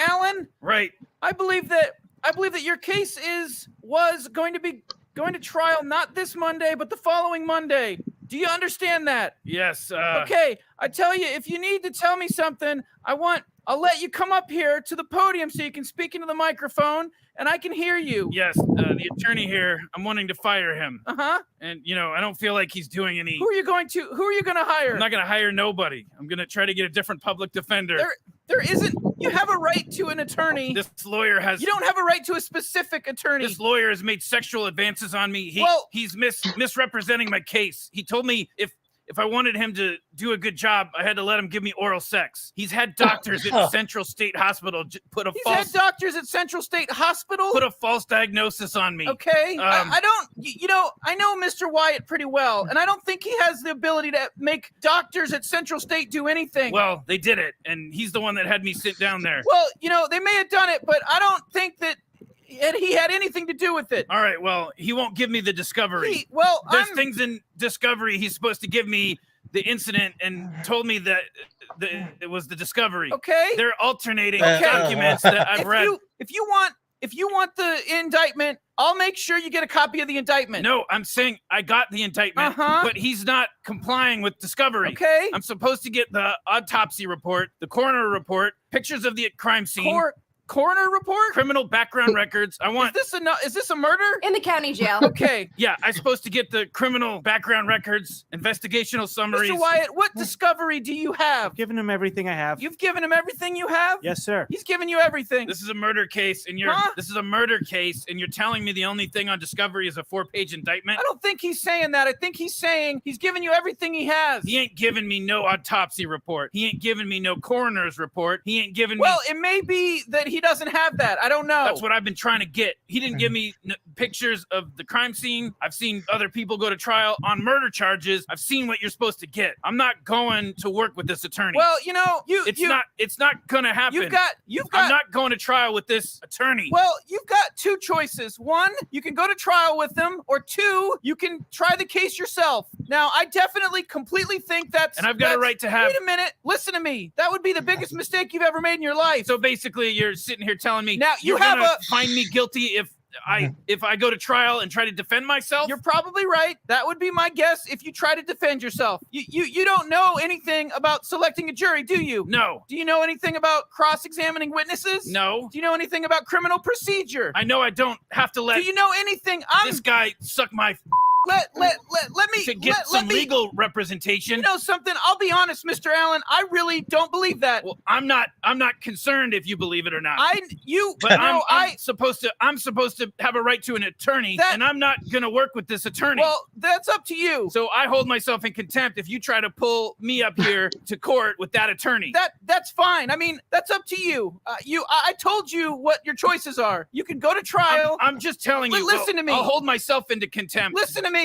Allen. Right. I believe that your case was going to trial not this Monday, but the following Monday. Do you understand that? Yes. Okay, I tell you, if you need to tell me something, I'll let you come up here to the podium so you can speak into the microphone and I can hear you. Yes, the attorney here, I'm wanting to fire him. Uh-huh. And, I don't feel like he's doing any... Who are you going to hire? I'm not going to hire nobody. I'm going to try to get a different public defender. There isn't... You have a right to an attorney. This lawyer has... You don't have a right to a specific attorney. This lawyer has made sexual advances on me. He's misrepresenting my case. He told me if I wanted him to do a good job, I had to let him give me oral sex. He's had doctors at Central State Hospital put a false diagnosis on me. Okay, I know Mr. Wyatt pretty well, and I don't think he has the ability to make doctors at Central State do anything. Well, they did it, and he's the one that had me sit down there. Well, they may have done it, but I don't think that he had anything to do with it. All right, well, he won't give me the discovery. There's things in discovery he's supposed to give me incident and told me that it was the discovery. Okay. They're alternating Okay. documents that I've read. If you want the indictment, I'll make sure you get a copy of the indictment. No, I'm saying I got the indictment, but he's not complying with discovery. Okay. I'm supposed to get the autopsy report, the coroner report, pictures of the crime scene. Coroner report? Criminal background records. I want. Is this a murder? In the county jail. Okay. Yeah, I'm supposed to get the criminal background records, investigational summaries. Mr. Wyatt, what discovery do you have? Given him everything I have. You've given him everything you have? Yes, sir. He's given you everything. This is a murder case, and you're telling me the only thing on discovery is a 4-page indictment. I don't think he's saying that. I think he's saying he's given you everything he has. He ain't giving me no autopsy report. He ain't giving me no coroner's report. He ain't giving me. Well, it may be that he doesn't have that. I don't know. That's what I've been trying to get. He didn't give me pictures of the crime scene. I've seen other people go to trial on murder charges. I've seen what you're supposed to get. I'm not going to work with this attorney. Well, you know, it's not gonna happen. I'm not going to trial with this attorney. Well, you've got two choices. One, you can go to trial with him, or two, you can try the case yourself. Now, I definitely completely think that's... And I've got a right to have... Wait a minute. Listen to me. That would be the biggest mistake you've ever made in your life. So basically, you're sitting here telling me now you're gonna find me guilty if I go to trial and try to defend myself? You're probably right. That would be my guess if you try to defend yourself. You don't know anything about selecting a jury, do you? No. Do you know anything about cross-examining witnesses? No. Do you know anything about criminal procedure? I know I don't have to let... Do you know anything? This guy suck my... Let me to get some legal representation. You know something? I'll be honest, Mr. Allen. I really don't believe that. Well, I'm not concerned if you believe it or not. I'm supposed to have a right to an attorney, and I'm not gonna work with this attorney. Well, that's up to you. So I hold myself in contempt if you try to pull me up here to court with that attorney. That's fine. I mean, that's up to you. I told you what your choices are. You can go to trial. I'm just telling you. Listen to me. I'll hold myself into contempt. Listen to me.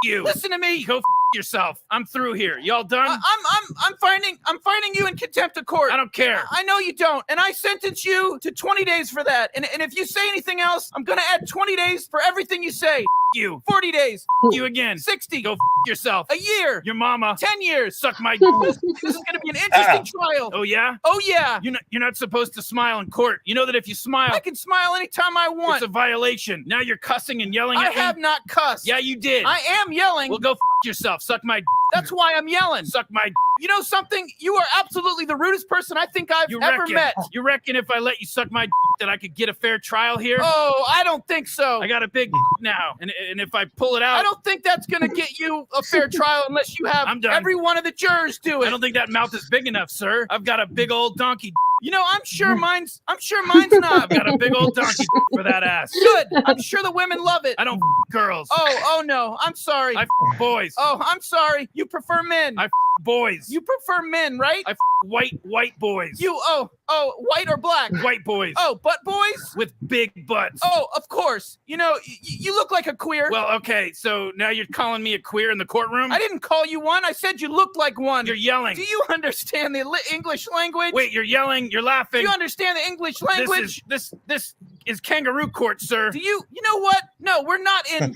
You. Listen to me. Go yourself. I'm through here. Y'all done? I'm finding you in contempt of court. I don't care. I know you don't. And I sentence you to 20 days for that. And if you say anything else, I'm going to add 20 days for everything you say. You. 40 days. You again. 60. Go yourself. A year. Your mama. 10 years. Suck my... This is going to be an interesting trial. Oh, yeah? Oh, yeah. You're not supposed to smile in court. You know that if you smile... I can smile anytime I want. It's a violation. Now you're cussing and yelling at me. I have not cussed. Yeah, you did. I am yelling. Well, go yourself. Suck my... That's why I'm yelling. Suck my... You know something? You are absolutely the rudest person I think I've ever met. You reckon if I let you suck my that I could get a fair trial here? Oh, I don't think so. I got a big now. And if I pull it out... I don't think that's going to get you a fair trial unless you have every one of the jurors do it. I don't think that mouth is big enough, sir. I've got a big old donkey. You know, I'm sure mine's not. I've got a big old donkey for that ass. Good. I'm sure the women love it. I don't girls. Oh no. I'm sorry. I boys. Oh, I'm sorry. You prefer men. I boys. You prefer men, right? I white boys. You white or black? White boys. Oh, butt boys? With big butts. Oh, of course. You know, you look like a queer. Well, okay, so now you're calling me a queer in the courtroom? I didn't call you one. I said you looked like one. You're yelling. Do you understand the English language? Wait, you're yelling, you're laughing. Do you understand the English language? This is kangaroo court, sir. Do you know what? No, we're not in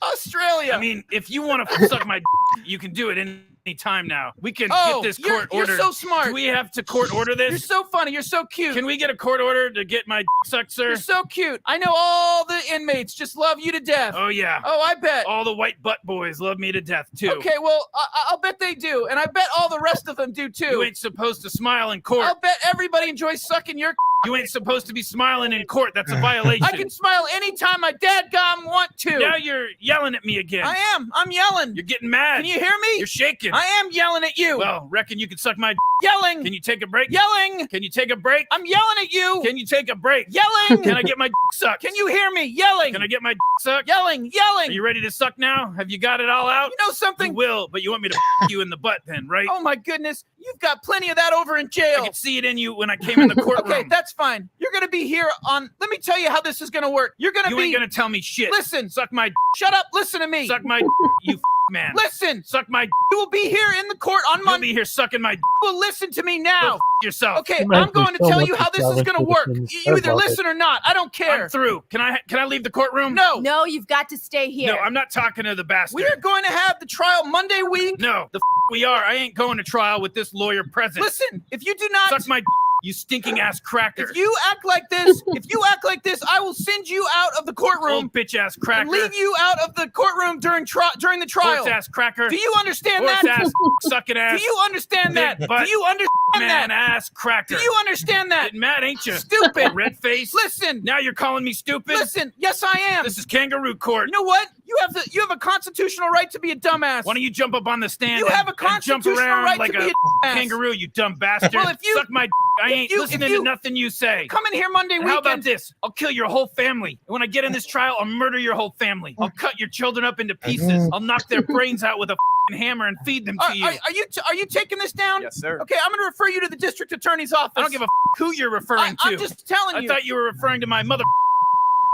Australia. I mean, if you want to suck my you can do it any time now. We can get this court ordered. You're so smart. Do we have to court order this? You're so funny. You're so cute. Can we get a court order to get my sucked, sir? You're so cute. I know all the inmates just love you to death. Oh, yeah. Oh, I bet. All the white butt boys love me to death, too. Okay, well, I'll bet they do. And I bet all the rest of them do, too. You ain't supposed to smile in court. I'll bet everybody enjoys sucking your... You ain't supposed to be smiling in court. That's a violation. I can smile anytime my dadgum want to. Now you're yelling at me again. I am. I'm yelling. You're getting mad. Can you hear me? You're shaking. I am yelling at you. Well, reckon you can suck my... Yelling. Can you take a break? Yelling. Can you take a break? I'm yelling at you. Can you take a break? Yelling. Can I get my sucked? Can you hear me? Yelling. Can I get my sucked? Yelling. Yelling. Are you ready to suck now? Have you got it all out? You know something? You will, but you want me to you in the butt then, right? Oh my goodness. You've got plenty of that over in jail. I could see it in you when I came in the courtroom. Okay, that's fine. You're going to be here on... Let me tell you how this is going to work. You're going to be... You ain't going to tell me shit. Listen. Suck my... Shut up. Listen to me. Suck my... You man. Listen, Suck my. you will be here in the court on You'll Monday. be here sucking my. Well, listen to me now. Yourself. Okay, I'm going to tell you how this is going to work. You either listen or not. I don't care. I'm through. Can I leave the courtroom? No. No, you've got to stay here. No, I'm not talking to the bastard. We are going to have the trial Monday week. No, we are. I ain't going to trial with this lawyer present. Listen, if you do not Suck my. You stinking ass cracker. If you act like this, I will send you out of the courtroom. Old bitch ass cracker. And leave you out of the courtroom during the trial. Horse ass cracker. Do you understand Horse that? Ass sucking ass. Do you understand that? Big butt, Do you understand man that? Ass cracker. Do you understand that? Mad, ain't you? Stupid. Red face. Listen. Now you're calling me stupid? Listen. Yes, I am. This is kangaroo court. You know what? You have a constitutional right to be a dumbass. Why don't you jump up on the stand? You have a and jump constitutional around right like to be a dumbass. kangaroo, you dumb bastard. Well, if you suck my. I ain't listening to nothing you say. Come in here Monday And weekend. how about this? I'll kill your whole family. And when I get in this trial, I'll murder your whole family. I'll cut your children up into pieces. I'll knock their brains out with a hammer and feed them to you. Are you taking this down? Yes, sir. Okay, I'm going to refer you to the district attorney's office. I don't give a who you're referring to. I'm just telling you. I thought you were referring to my mother.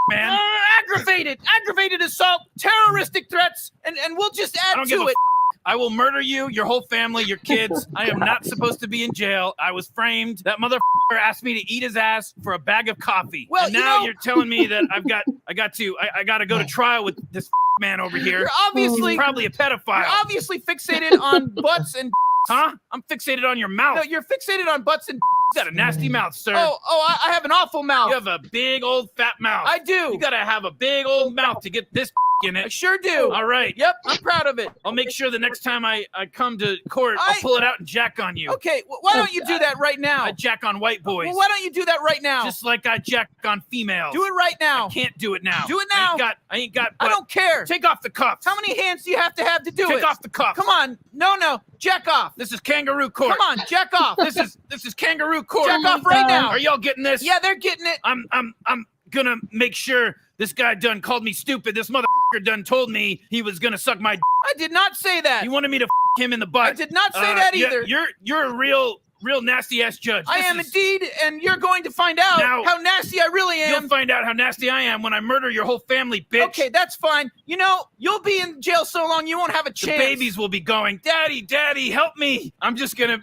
Man. Aggravated assault, terroristic threats, and we'll just add to it. I will murder you, your whole family, your kids. I am not supposed to be in jail. I was framed. That motherfucker asked me to eat his ass for a bag of coffee. Well, and now you're telling me that I got to go to trial with this man over here. You're obviously He's probably a pedophile. You're obviously fixated on butts and. Huh? I'm fixated on your mouth. No, you're fixated on butts and. You got a nasty mouth, sir. I have an awful mouth. You have a big old fat mouth. I do. You gotta have a big old mouth to get this in it. I sure do. All right. Yep, I'm proud of it. I'll make sure the next time I come to court, I'll pull it out and jack on you. Okay, why don't you do that right now? I jack on white boys. Well, why don't you do that right now? Just like I jack on females. Do it right now. I can't do it now. Do it now. I ain't got. I don't care. Take off the cuffs. How many hands do you have to do it? Take off the cuffs. Come on. No. Jack off. This is kangaroo court. Come on, jack off. This is kangaroo court. Jack off right now. Are y'all getting this? Yeah, they're getting it. I'm gonna make sure this guy done called me stupid. This motherfucker done told me he was gonna suck my. I did not say that. You wanted me to him in the butt. I did not say that either. You're a real nasty ass judge. I am indeed, and you're going to find out how nasty I really am. You'll find out how nasty I am when I murder your whole family, bitch. Okay, that's fine. You know, you'll be in jail so long you won't have a chance. The babies will be going, Daddy, help me. I'm just going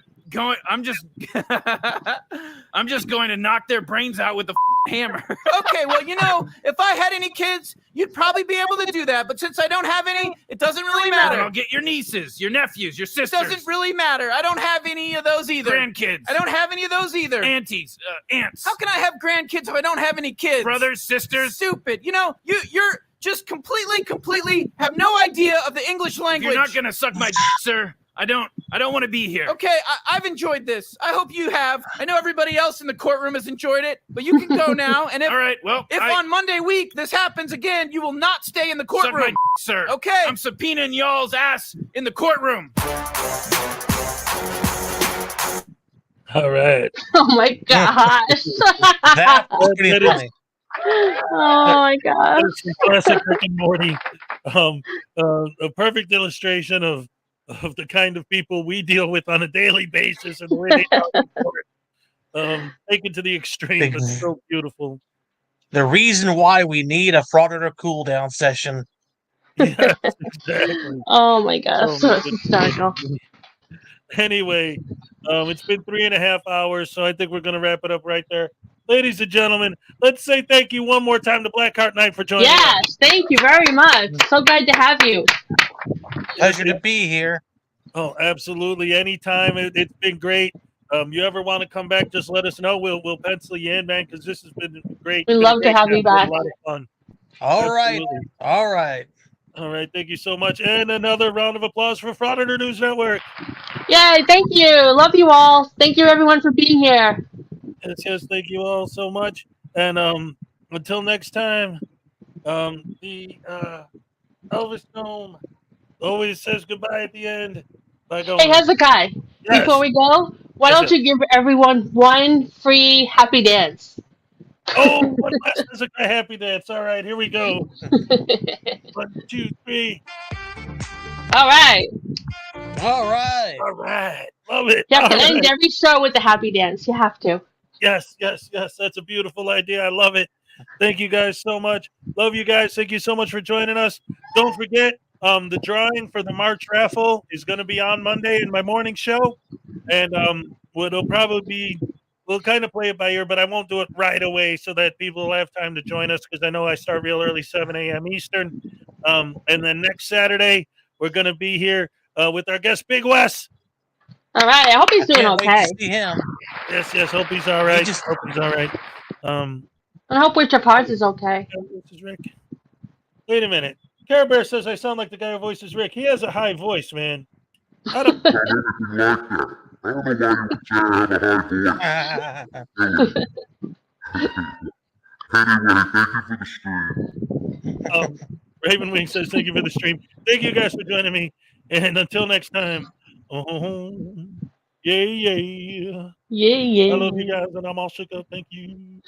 to knock their brains out with a hammer. Okay, well, you know, if I had any kids, you'd probably be able to do that. But since I don't have any, it doesn't really matter. I'll get your nieces, your nephews, your sisters. It doesn't really matter. I don't have any of those either. Grandkids. I don't have any of those either. Aunties, aunts. How can I have grandkids if I don't have any kids? Brothers, sisters. Stupid. You know, you're just completely have no idea of the English language. You're not going to suck my sir. I don't want to be here. Okay, I've enjoyed this. I hope you have. I know everybody else in the courtroom has enjoyed it, but you can go now. And if, all right, well, if on Monday week this happens again, you will not stay in the courtroom. Suck my sir. Okay. I'm subpoenaing y'all's ass in the courtroom. All right. Oh my gosh. That's pretty funny. Oh my gosh. That's classic Rick and Morty. A perfect illustration of the kind of people we deal with on a daily basis and the way they talk about it. Taken to the extreme, but so beautiful. The reason why we need a Frauditor cool down session. Yes, exactly. Oh my gosh. So hysterical. Anyway, it's been 3.5 hours, so I think we're going to wrap it up right there. Ladies and gentlemen, let's say thank you one more time to BlackHart Knight for joining us. Yes, thank you very much. So glad to have you. Pleasure to be here. Oh, absolutely. Anytime. It's been great. You ever want to come back, just let us know. We'll pencil you in, man, because this has been great. We'd love to have you back. A lot of fun. All right. Thank you so much. And another round of applause for Frauditor News Network. Yay, thank you. Love you all. Thank you, everyone, for being here. Yes, thank you all so much. And until next time, the Elvis Dome always says goodbye at the end. Hey, Hezekiah, before we go, why don't you give everyone one free happy dance? Oh, one last Hezekiah happy dance. All right, here we go. 1, 2, 3. All right. Love it. You have to end every show with the happy dance. You have to. Yes. That's a beautiful idea. I love it. Thank you guys so much. Love you guys. Thank you so much for joining us. Don't forget, The drawing for the March raffle is going to be on Monday in my morning show, and it'll probably be. We'll kind of play it by ear, but I won't do it right away so that people will have time to join us because I know I start real early, 7 a.m. Eastern. And then next Saturday, we're going to be here with our guest, Big Wes. All right. I hope he's doing Can't wait okay. to see him. Yes, hope he's all right. Hope he's all right. I hope Richard Parts is okay. This is Rick. Wait a minute. Care Bear says I sound like the guy who voices Rick. He has a high voice, man. I don't like that. I don't know why you would say I have a high voice. Anyway, thank you for the stream. Raven Wing says thank you for the stream. Thank you guys for joining me. And until next time. Yeah. Yeah. I love you guys, and I'm all shook up. Thank you.